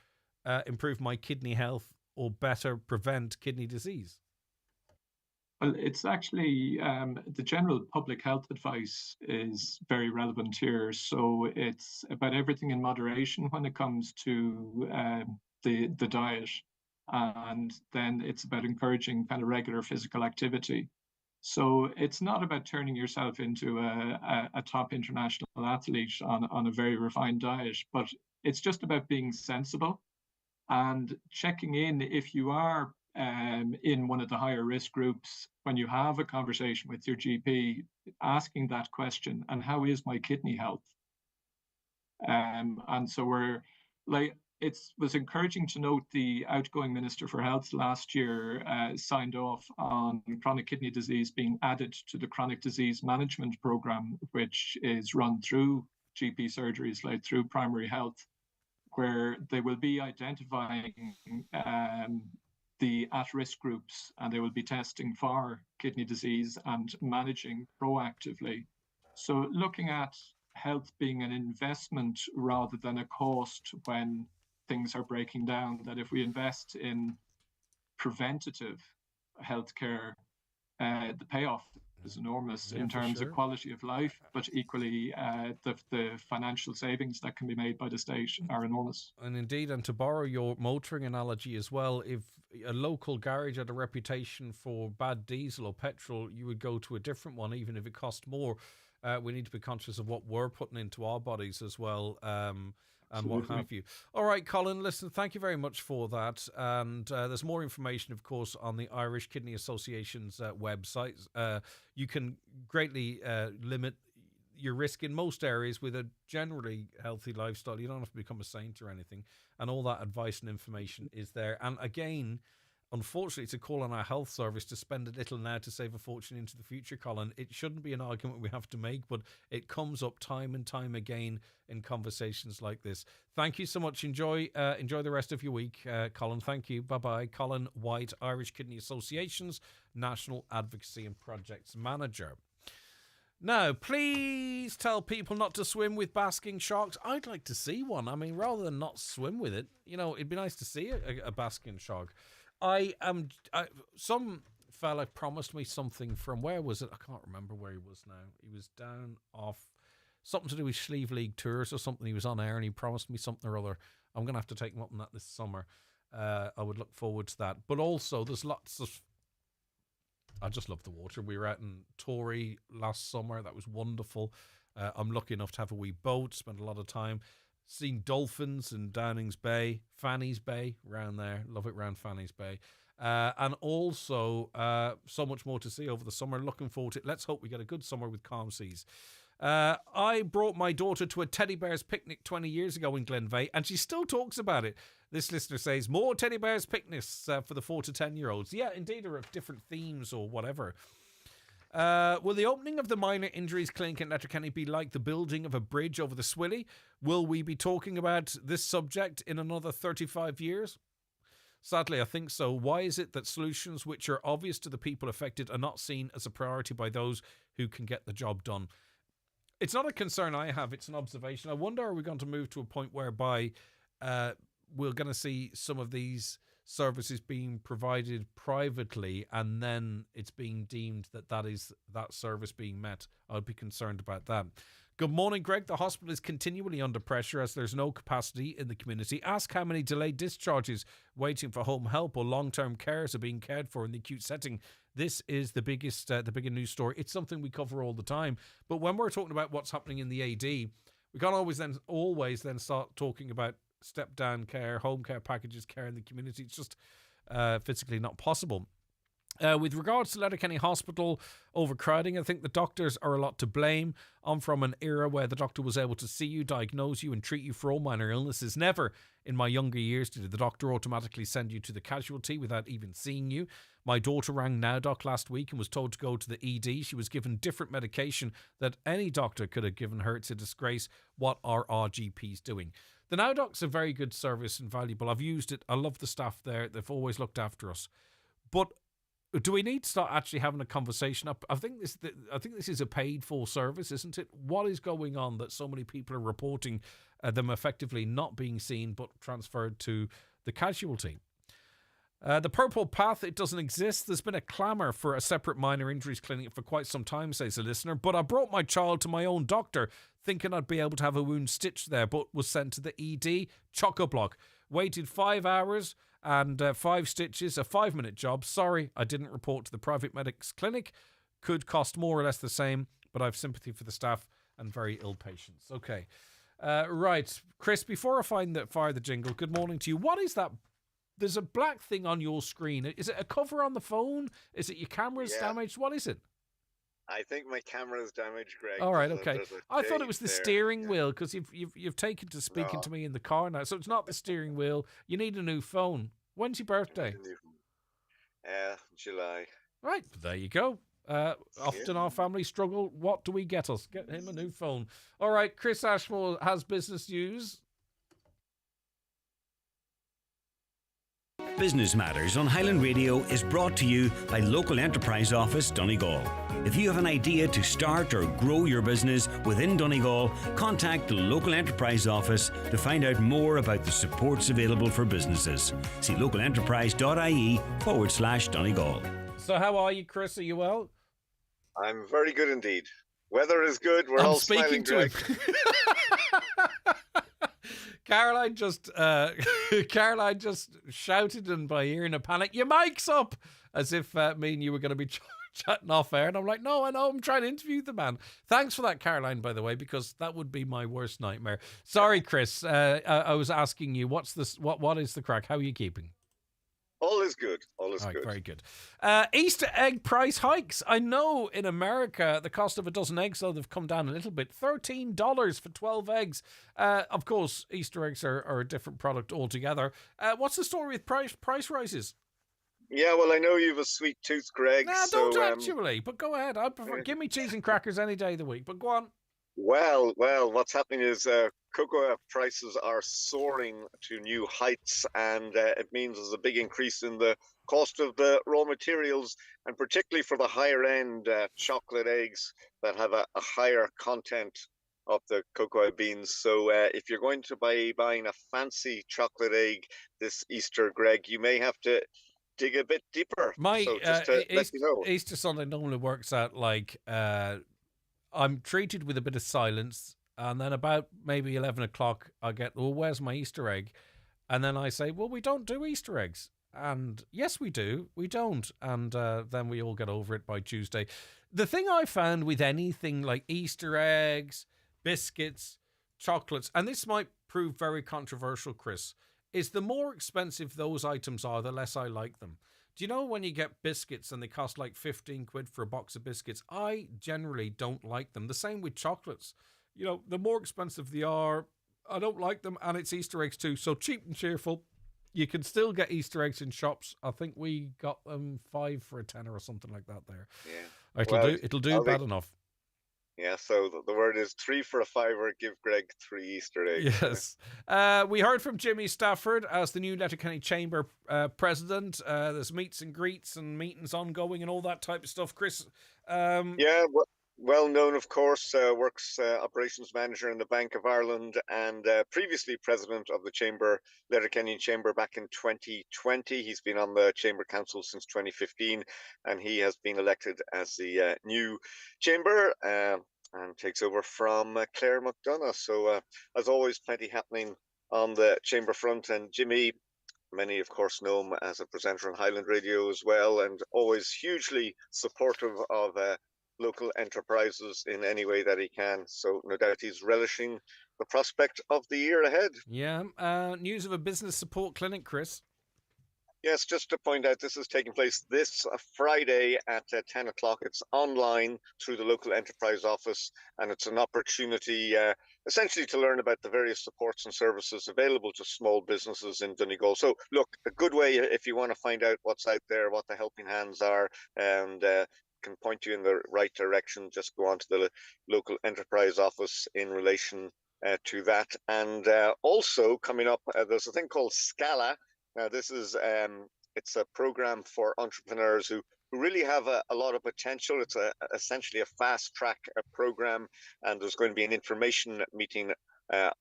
improve my kidney health or better prevent kidney disease. Well, it's actually the general public health advice is very relevant here. So it's about everything in moderation when it comes to the diet. And then it's about encouraging kind of regular physical activity. So it's not about turning yourself into a top international athlete on a very refined diet, but it's just about being sensible and checking in if you are in one of the higher risk groups. When you have a conversation with your GP, asking that question, and how is my kidney health? And so it was encouraging to note the outgoing Minister for Health last year signed off on chronic kidney disease being added to the chronic disease management program, which is run through GP surgeries, like through primary health, where they will be identifying the at-risk groups, and they will be testing for kidney disease and managing proactively. So looking at health being an investment rather than a cost when things are breaking down, that if we invest in preventative healthcare, the payoff is enormous in terms of quality of life, but equally the financial savings that can be made by the state are enormous. And indeed, and to borrow your motoring analogy as well, if a local garage had a reputation for bad diesel or petrol, you would go to a different one, even if it cost more. We need to be conscious of what we're putting into our bodies as well, and what have you. All right, Colin, listen, thank you very much for that. And there's more information, of course, on the Irish Kidney Association's website. You can greatly limit your risk in most areas with a generally healthy lifestyle. You don't have to become a saint or anything. And all that advice and information is there. And again, unfortunately, it's a call on our health service to spend a little now to save a fortune into the future, Colin. It shouldn't be an argument we have to make, but it comes up time and time again in conversations like this. Thank you so much. Enjoy the rest of your week, Colin. Thank you. Bye-bye. Colin White, Irish Kidney Association's National Advocacy and Projects Manager. Now, please tell people not to swim with basking sharks. I'd like to see one. I mean, rather than not swim with it, you know, it'd be nice to see a basking shark. Some fella promised me something from, where was it? I can't remember where he was now. He was down off something to do with Slieve League tours or something. He was on air and he promised me something or other. I'm going to have to take him up on that this summer. I would look forward to that. But also, there's lots of... I just love the water. We were out in Tory last summer. That was wonderful. I'm lucky enough to have a wee boat, spend a lot of time. Seen dolphins in Downings Bay, Fanny's Bay, round there. Love it round Fanny's Bay. And also so much more to see over the summer. Looking forward to it. Let's hope we get a good summer with calm seas. I brought my daughter to a teddy bears picnic 20 years ago in Glenveigh, and she still talks about it. This listener says, more teddy bears picnics for the 4 to 10-year-olds. Yeah, indeed, there are different themes or whatever. Will the opening of the minor injuries clinic in Letterkenny be like the building of a bridge over the Swilly? Will we be talking about this subject in another 35 years? Sadly, I think so. Why is it that solutions which are obvious to the people affected are not seen as a priority by those who can get the job done? It's not a concern I have, it's an observation. I wonder, are we going to move to a point whereby we're going to see some of these services being provided privately, and then it's being deemed that is that service being met? I'd be concerned about that. Good morning, Greg. The hospital is continually under pressure as there's no capacity in the community. Ask how many delayed discharges waiting for home help or long-term carers are being cared for in the acute setting. This is the biggest, the bigger news story. It's something we cover all the time. But when we're talking about what's happening in the AD, we can't always then start talking about step-down care, home care packages, care in the community. It's just physically not possible. With regards to Letterkenny Hospital overcrowding, I think the doctors are a lot to blame. I'm from an era where the doctor was able to see you, diagnose you and treat you for all minor illnesses. Never in my younger years did the doctor automatically send you to the casualty without even seeing you. My daughter rang NowDoc last week and was told to go to the ED. She was given different medication that any doctor could have given her. It's a disgrace. What are our GPs doing? The NowDoc's a very good service and valuable. I've used it. I love the staff there. They've always looked after us. But do we need to start actually having a conversation? I think this is a paid-for service, isn't it? What is going on that so many people are reporting them effectively not being seen but transferred to the casualty? The Purple Path, it doesn't exist. There's been a clamour for a separate minor injuries clinic for quite some time, says a listener. But I brought my child to my own doctor thinking I'd be able to have a wound stitched there, but was sent to the ED, chock-a-block. Waited 5 hours and 5 stitches, a 5-minute job. Sorry, I didn't report to the private medics clinic. Could cost more or less the same, but I've sympathy for the staff and very ill patients. Okay. Right. Chris, before I fire the jingle, good morning to you. What is that? There's a black thing on your screen. Is it a cover on the phone? Is it your camera's damaged? What is it? I think my camera is damaged, Greg. All right, okay. I thought it was the steering wheel because you've taken to speaking to me in the car now. So it's not the steering wheel. You need a new phone. When's your birthday? July. Right, there you go. Often our family struggle. What do we get us? Get him a new phone. All right, Chris Ashmore has business news. Business Matters on Highland Radio is brought to you by Local Enterprise Office Donegal. If you have an idea to start or grow your business within Donegal, contact the Local Enterprise Office to find out more about the supports available for businesses. See localenterprise.ie/Donegal. So how are you, Chris? Are you well? I'm very good indeed. Weather is good. We're all smiling, Greg. Caroline just shouted in my ear in a panic, "Your mic's up!" As if me and you were going to be chatting off air. And I'm like, no, I know, I'm trying to interview the man. Thanks for that, Caroline, by the way, because that would be my worst nightmare. Sorry, Chris. I was asking you, what is the crack? How are you keeping? All is good. All is good. Very good. Easter egg price hikes. I know in America, the cost of a dozen eggs, though, they've come down a little bit. $13 for 12 eggs. Of course, Easter eggs are a different product altogether. What's the story with price rises? Yeah, well, I know you have a sweet tooth, Greg. No, don't actually, but go ahead. I prefer give me cheese and crackers any day of the week, but go on. Well, what's happening is cocoa prices are soaring to new heights, and it means there's a big increase in the cost of the raw materials, and particularly for the higher end chocolate eggs that have a higher content of the cocoa beans. So if you're going to buying a fancy chocolate egg this Easter, Greg, you may have to dig a bit deeper. My let you know. Easter Sunday normally works out like I'm treated with a bit of silence, and then about maybe 11 o'clock I get, well, where's my Easter egg? And then I say, well, we don't do Easter eggs. And yes, we do. We don't. And then we all get over it by Tuesday. The thing I found with anything like Easter eggs, biscuits, chocolates, and this might prove very controversial, Chris, is the more expensive those items are, the less I like them. Do you know when you get biscuits and they cost like 15 quid for a box of biscuits? I generally don't like them. The same with chocolates. You know, the more expensive they are, I don't like them, and it's Easter eggs too. So cheap and cheerful. You can still get Easter eggs in shops. I think we got them 5 for a tenner or something like that there. Yeah. It'll do bad enough. Yeah, so the word is 3 for a fiver, give Greg 3 Easter eggs. Yes. We heard from Jimmy Stafford as the new Letterkenny Chamber president. There's meets and greets and meetings ongoing and all that type of stuff. Chris? Yeah, well known, of course, works operations manager in the Bank of Ireland and previously president of the Chamber, Letterkenny Chamber, back in 2020. He's been on the Chamber Council since 2015, and he has been elected as the new Chamber. and takes over from Claire McDonough. So, as always, plenty happening on the chamber front. And Jimmy, many, of course, know him as a presenter on Highland Radio as well, and always hugely supportive of local enterprises in any way that he can. So, no doubt he's relishing the prospect of the year ahead. Yeah. News of a business support clinic, Chris. Yes, just to point out, this is taking place this Friday at 10 o'clock. It's online through the local enterprise office, and it's an opportunity essentially to learn about the various supports and services available to small businesses in Donegal. So, look, a good way if you want to find out what's out there, what the helping hands are, and can point you in the right direction. Just go on to the local enterprise office in relation to that. And also coming up, there's a thing called Scala. Now, this is it's a program for entrepreneurs who really have a lot of potential. It's essentially a fast track program, and there's going to be an information meeting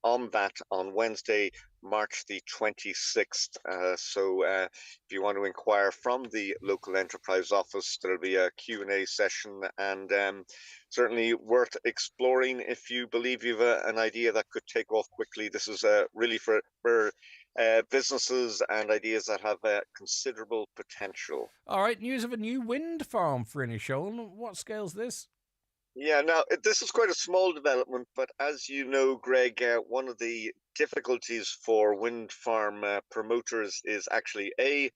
on that on Wednesday, March the 26th. So if you want to inquire from the local enterprise office, there'll be a Q&A session, and certainly worth exploring if you believe you've an idea that could take off quickly. This is really for businesses and ideas that have considerable potential. All right, news of a new wind farm for Inishowen. What scale's this? Yeah, now this is quite a small development, but as you know, Greg, one of the difficulties for wind farm promoters is actually A,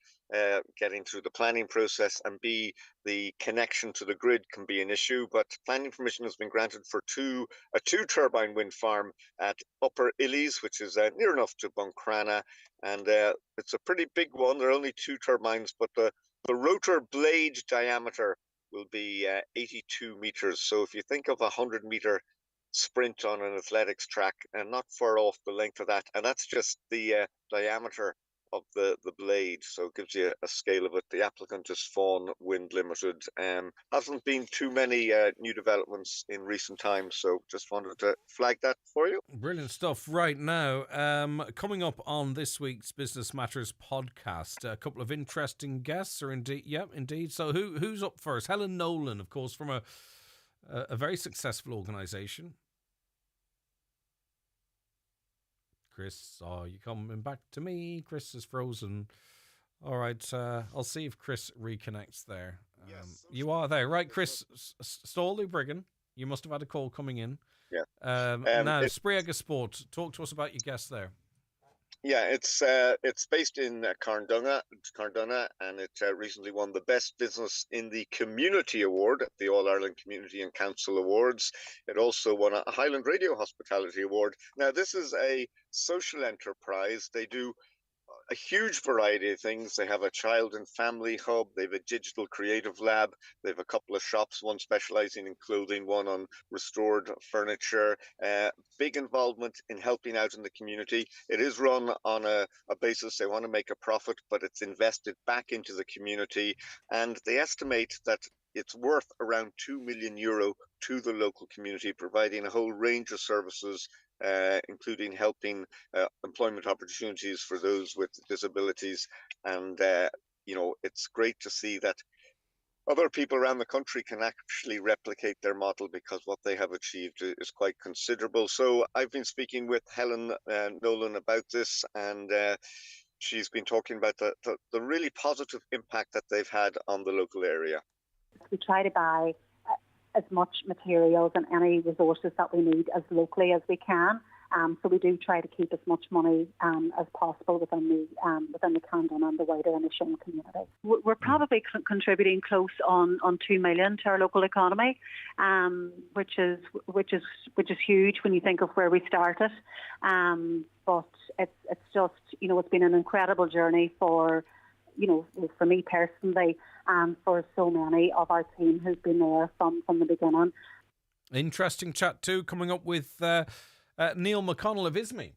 getting through the planning process, and B, the connection to the grid can be an issue. But planning permission has been granted for a two-turbine wind farm at Upper Illies, which is near enough to Buncrana, and it's a pretty big one. There are only two turbines, but the rotor blade diameter will be 82 meters. So if you think of a 100-meter sprint on an athletics track, and not far off the length of that, and that's just the diameter of the blade, so it gives you a scale of it. The applicant is Fawn Wind Limited. Hasn't been too many new developments in recent times, so just wanted to flag that for you. Brilliant stuff. Right now, coming up on this week's Business Matters podcast, a couple of interesting guests, or indeed. So who's up first? Helen Nolan, of course, from a very successful organisation. Chris, you coming back to me? Chris is frozen. All right, I'll see if Chris reconnects there. Yes, you are there, right? Chris Stawley-Briggan, you must have had a call coming in. Yeah. Now, Spriega Sport, talk to us about your guest there. Yeah, it's based in Carndonagh, and it recently won the Best Business in the Community Award at the All-Ireland Community and Council Awards. It also won a Highland Radio Hospitality Award. Now, this is a social enterprise. They do a huge variety of things. They have a child and family hub. They have a digital creative lab. They have a couple of shops, one specializing in clothing, one on restored furniture. Big involvement in helping out in the community. It is run on a basis they want to make a profit, but it's invested back into the community. And they estimate that it's worth around €2 million to the local community, providing a whole range of services, including helping employment opportunities for those with disabilities. And, it's great to see that other people around the country can actually replicate their model, because what they have achieved is quite considerable. So I've been speaking with Helen Nolan about this, and she's been talking about the really positive impact that they've had on the local area. We try to buy as much materials and any resources that we need as locally as we can. So we do try to keep as much money as possible within the Camden and the wider Inishowen community. We're probably contributing close on 2 million to our local economy, which is huge when you think of where we started. But it's just, it's been an incredible journey for me personally, and for so many of our team who've been there from the beginning. Interesting chat too, coming up with Neil McConnell of ISME.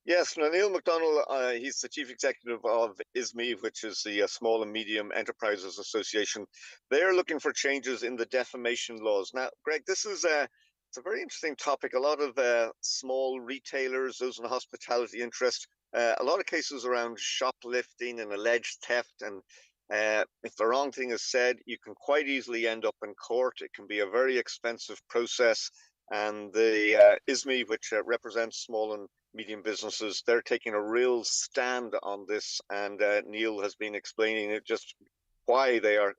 Yes, now Neil McDonald, he's the chief executive of ISME, which is the Small and Medium Enterprises Association. They're looking for changes in the defamation laws. Now, Greg, this is it's a very interesting topic. A lot of small retailers, those in the hospitality interest, a lot of cases around shoplifting and alleged theft, and If the wrong thing is said, you can quite easily end up in court. It can be a very expensive process. And the ISME, which represents small and medium businesses, they're taking a real stand on this. And Neil has been explaining it just why they are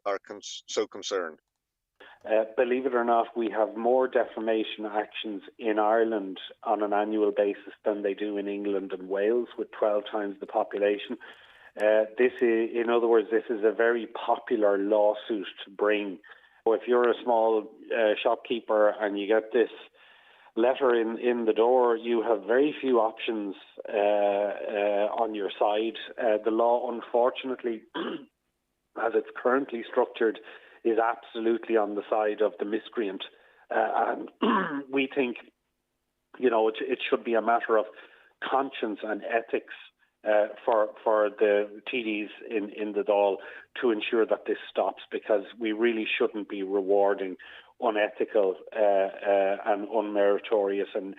so concerned. Believe it or not, we have more defamation actions in Ireland on an annual basis than they do in England and Wales, with 12 times the population. This is, in other words, this is a very popular lawsuit to bring. So if you're a small shopkeeper and you get this letter in the door, you have very few options on your side. The law, unfortunately, as it's currently structured, is absolutely on the side of the miscreant. And we think, it should be a matter of conscience and ethics for the TDs in the Dáil to ensure that this stops, because we really shouldn't be rewarding unethical and unmeritorious and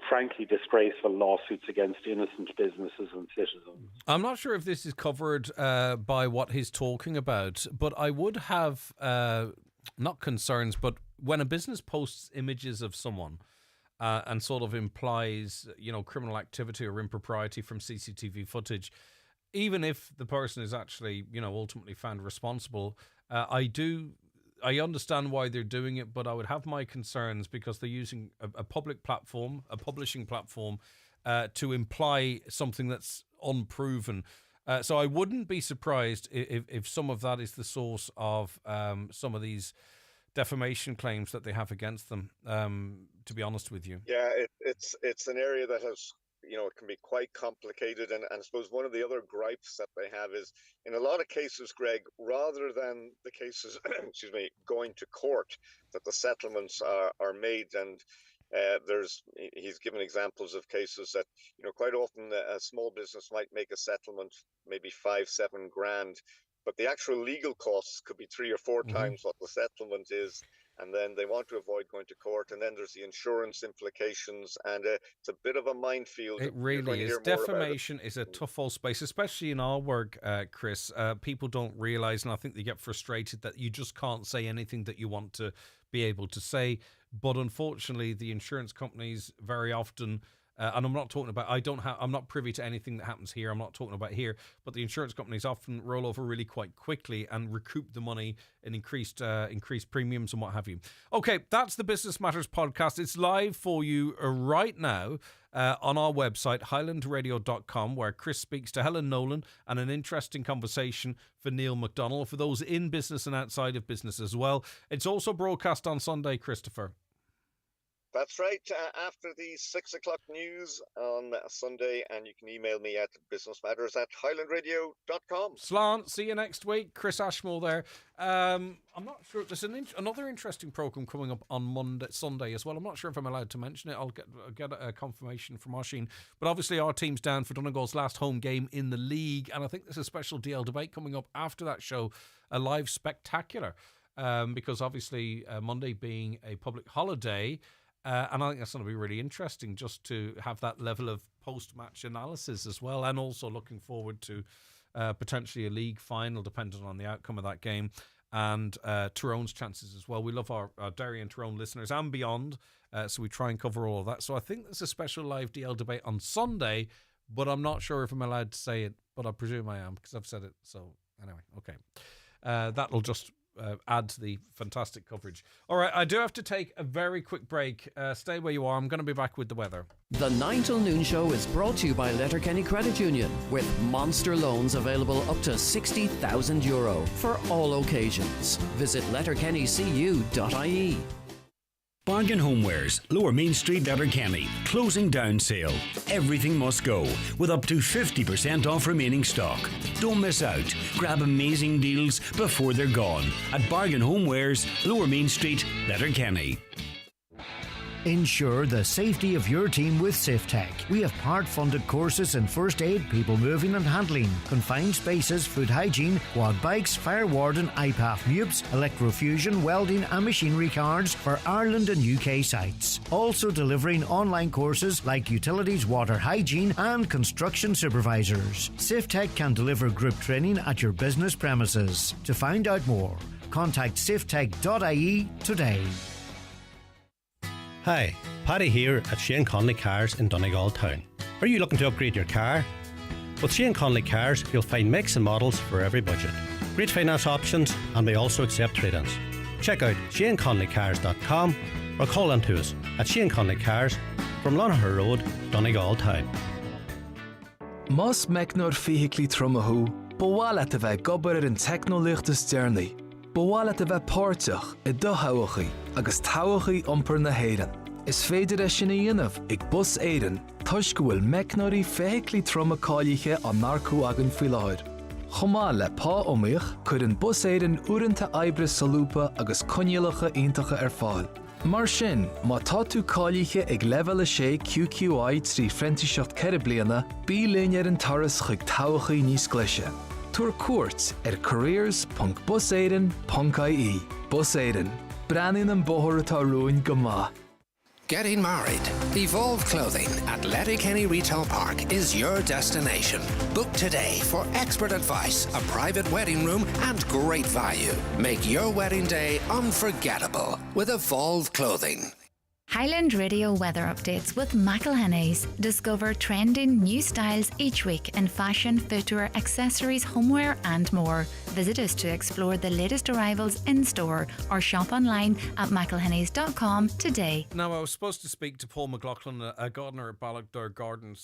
frankly disgraceful lawsuits against innocent businesses and citizens. I'm not sure if this is covered by what he's talking about, but I would have not concerns, but when a business posts images of someone and sort of implies, criminal activity or impropriety from CCTV footage, even if the person is actually, ultimately found responsible, I understand why they're doing it, but I would have my concerns because they're using a public platform, a publishing platform, to imply something that's unproven. So I wouldn't be surprised if some of that is the source of some of these defamation claims that they have against them, to be honest with you. Yeah, it's an area that has, it can be quite complicated. And I suppose one of the other gripes that they have is, in a lot of cases, Greg, rather than the cases, going to court, that the settlements are made. And he's given examples of cases that, quite often a small business might make a settlement, maybe 5-7 grand, but the actual legal costs could be 3 or 4 times what the settlement is. And then they want to avoid going to court. And then there's the insurance implications. And it's a bit of a minefield. It really is. Defamation is a tough old space, especially in our work, Chris. People don't realise, and I think they get frustrated, that you just can't say anything that you want to be able to say. But unfortunately, the insurance companies very often... and I'm not talking about, I'm not privy to anything that happens here. I'm not talking about here, but the insurance companies often roll over really quite quickly and recoup the money in increased premiums and what have you. Okay, that's the Business Matters podcast. It's live for you right now on our website, highlandradio.com, where Chris speaks to Helen Nolan and an interesting conversation for Neil McDonnell, for those in business and outside of business as well. It's also broadcast on Sunday, Christopher. That's right, after the 6 o'clock news on Sunday, and you can email me at businessmatters@highlandradio.com. Slán, see you next week. Chris Ashmore there. I'm not sure. There's another interesting programme coming up on Sunday as well. I'm not sure if I'm allowed to mention it. I'll get a confirmation from Oisín. But obviously our team's down for Donegal's last home game in the league, and I think there's a special DL debate coming up after that show, a live spectacular, because obviously Monday being a public holiday... and I think that's going to be really interesting, just to have that level of post-match analysis as well, and also looking forward to potentially a league final, depending on the outcome of that game, and Tyrone's chances as well. We love our Derry and Tyrone listeners and beyond, so we try and cover all of that. So I think there's a special live DL debate on Sunday, but I'm not sure if I'm allowed to say it, but I presume I am, because I've said it. So anyway, okay. That'll just... add to the fantastic coverage. All right, I do have to take a very quick break. Stay where you are. I'm going to be back with the weather. The 9 till noon show is brought to you by Letterkenny Credit Union, with monster loans available up to €60,000 for all occasions. Visit letterkennycu.ie. Bargain Homewares, Lower Main Street, Letterkenny. Closing down sale. Everything must go, with up to 50% off remaining stock. Don't miss out. Grab amazing deals before they're gone at Bargain Homewares, Lower Main Street, Letterkenny. Ensure the safety of your team with SafeTech. We have part-funded courses in first aid, people moving and handling, confined spaces, food hygiene, quad bikes, fire warden, iPath MUPS, electrofusion, welding and machinery cards for Ireland and UK sites. Also delivering online courses like utilities, water hygiene and construction supervisors. SafeTech can deliver group training at your business premises. To find out more, contact safetech.ie today. Hi, Paddy here at Shane Conley Cars in Donegal Town. Are you looking to upgrade your car? With Shane Conley Cars, you'll find makes and models for every budget. Great finance options, and we also accept trade-ins. Check out shaneconleycars.com or call in to us at Shane Conley Cars from Lonaher Road, Donegal Town. Mas mecnor fihicli trumahu, bawala te ve gobar in technolichtes journey. Bawala te ve portach, e dohawachi, agus tawachi umper na heiren. Is féidir e sinna dhéanamh ag bus éireann, tuis go bhfuil mecnoirí féhiclí troma cáiliche an narcú agan faoi láir. Chomá le pá omíoch chuir an bus éireann uaireanta oibre salúpa agus conialacha iontacha ar fáil. Mar sin, má tá tú cáiliche ag level a sé QQI trí frentiseacht ceithre bliana, bí léinn ar an taras chuig tawachaí níos gleise. Tuair cuairt ar careers.busaireann.ie. Bus Éireann, breanin an bóthar atá ruain go maith. Getting married. Evolve Clothing at Letterkenny Retail Park is your destination. Book today for expert advice, a private wedding room and great value. Make your wedding day unforgettable with Evolve Clothing. Highland Radio weather updates with McElhenney's. Discover trending new styles each week in fashion, footwear, accessories, homeware and more. Visit us to explore the latest arrivals in store or shop online at mcelhenneys.com today. Now, I was supposed to speak to Paul McLaughlin, a gardener at Ballaghdor Garden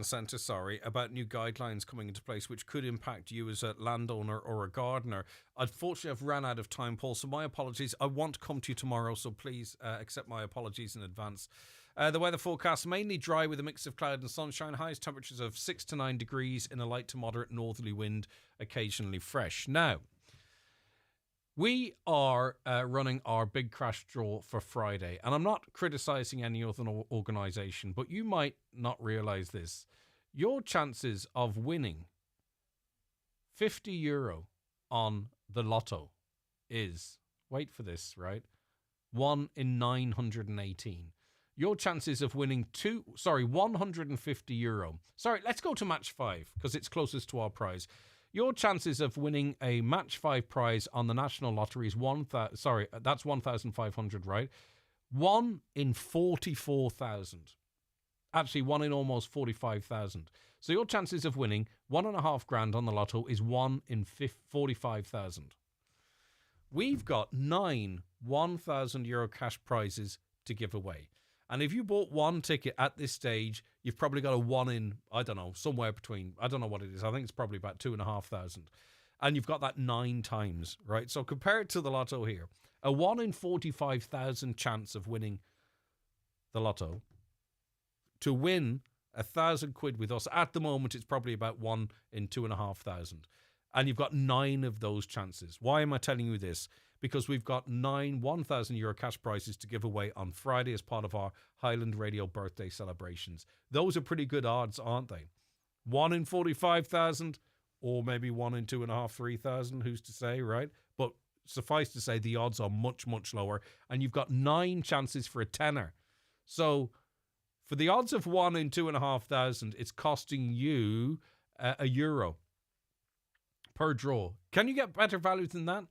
Centre, about new guidelines coming into place which could impact you as a landowner or a gardener. Unfortunately, I've ran out of time, Paul, so my apologies. I want to come to you tomorrow, so please accept my apologies in advance. The weather forecast, mainly dry with a mix of cloud and sunshine. Highest temperatures of 6 to 9 degrees in a light to moderate northerly wind, occasionally fresh. Now, we are running our big crash draw for Friday, and I'm not criticising any other organisation, but you might not realise this. Your chances of winning €50 on the lotto is, wait for this, right? 1 in 918. Your chances of winning €150. Sorry, let's go to match 5 because it's closest to our prize. Your chances of winning a match 5 prize on the national lottery is that's 1,500, right? 1 in 44,000. Actually, 1 in almost 45,000. So your chances of winning $1.5 grand on the lotto is 1 in 45,000. We've got 9 €1,000 cash prizes to give away. And if you bought one ticket at this stage, you've probably got a 1 in, I don't know, somewhere between, I don't know what it is. I think it's probably about 2,500. And you've got that 9 times, right? So compare it to the lotto here. A 1 in 45,000 chance of winning the lotto. To win £1,000 with us, at the moment, it's probably about 1 in 2,500. And you've got 9 of those chances. Why am I telling you this? Because we've got 9 €1,000 cash prizes to give away on Friday as part of our Highland Radio birthday celebrations. Those are pretty good odds, aren't they? 1 in 45,000 or maybe 1 in 2,500, 3,000, who's to say, right? But suffice to say, the odds are much, much lower. And you've got 9 chances for a tenner. So for the odds of 1 in 2,500, it's costing you €1 per draw. Can you get better value than that?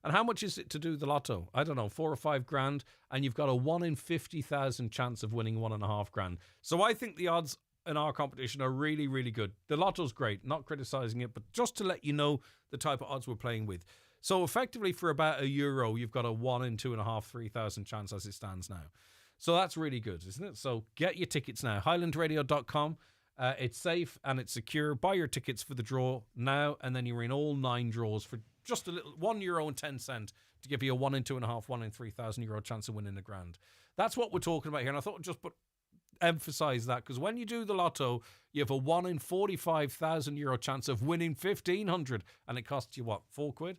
And how much is it to do the lotto? I don't know, 4 or 5 grand, and you've got a 1 in 50,000 chance of winning $1.5 grand. So I think the odds in our competition are really, really good. The lotto's great, not criticising it, but just to let you know the type of odds we're playing with. So effectively for about €1, you've got a 1 in 2,500, 3,000 chance as it stands now. So that's really good, isn't it? So get your tickets now. HighlandRadio.com. It's safe and it's secure. Buy your tickets for the draw now, and then you're in all 9 draws for just a little €1.10 to give you a 1 in 2,500, 1 in 3,000 euro chance of winning a grand. That's what we're talking about here. And I thought I'd just emphasize that, because when you do the lotto, you have a 1 in 45,000 euro chance of winning 1,500, and it costs you what, £4?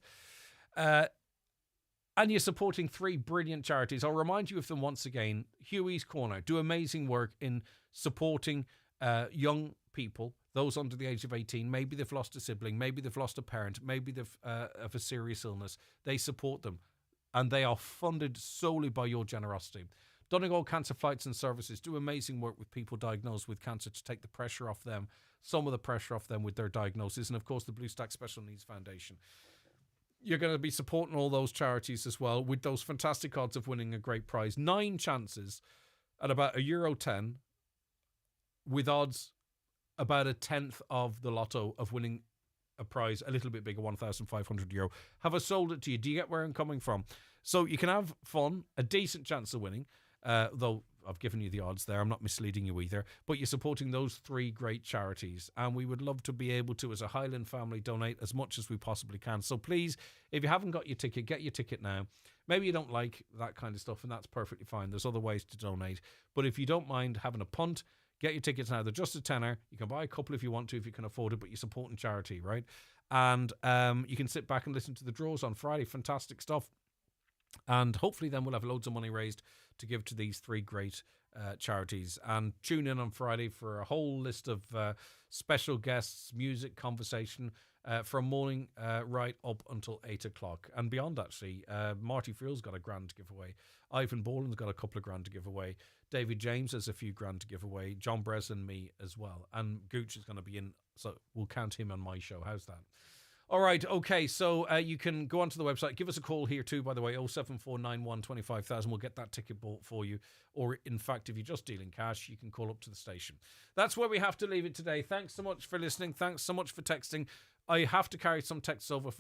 And you're supporting 3 brilliant charities. I'll remind you of them once again. Huey's Corner do amazing work in supporting young people, those under the age of 18. Maybe they've lost a sibling, maybe they've lost a parent, maybe they've have a serious illness. They support them, and they are funded solely by your generosity. Donegal Cancer Flights and Services do amazing work with people diagnosed with cancer to take the pressure off them, some of the pressure off them with their diagnosis. And of course, the Blue Stack Special Needs Foundation. You're going to be supporting all those charities as well with those fantastic odds of winning a great prize. 9 chances at about €1.10 with odds about a tenth of the lotto of winning a prize a little bit bigger, €1,500. Have I sold it to you? Do you get where I'm coming from? So you can have fun, a decent chance of winning, though I've given you the odds there. I'm not misleading you either. But you're supporting those 3 great charities. And we would love to be able to, as a Highland family, donate as much as we possibly can. So please, if you haven't got your ticket, get your ticket now. Maybe you don't like that kind of stuff, and that's perfectly fine. There's other ways to donate. But if you don't mind having a punt, get your tickets now. They're just a tenner. You can buy a couple if you want to, if you can afford it, but you're supporting charity, right? And you can sit back and listen to the draws on Friday. Fantastic stuff. And hopefully then we'll have loads of money raised to give to these 3 great charities. And tune in on Friday for a whole list of special guests, music, conversation from morning right up until 8 o'clock. And beyond, actually, Marty Field's got a grand to give away. Ivan Boland's got a couple of grand to give away. David James has a few grand to give away. John Breslin, me as well. And Gooch is going to be in, so we'll count him on my show. How's that? All right, okay, so you can go onto the website. Give us a call here too, by the way, 07491 25,000. We'll get that ticket bought for you. Or, in fact, if you're just dealing cash, you can call up to the station. That's where we have to leave it today. Thanks so much for listening. Thanks so much for texting. I have to carry some texts over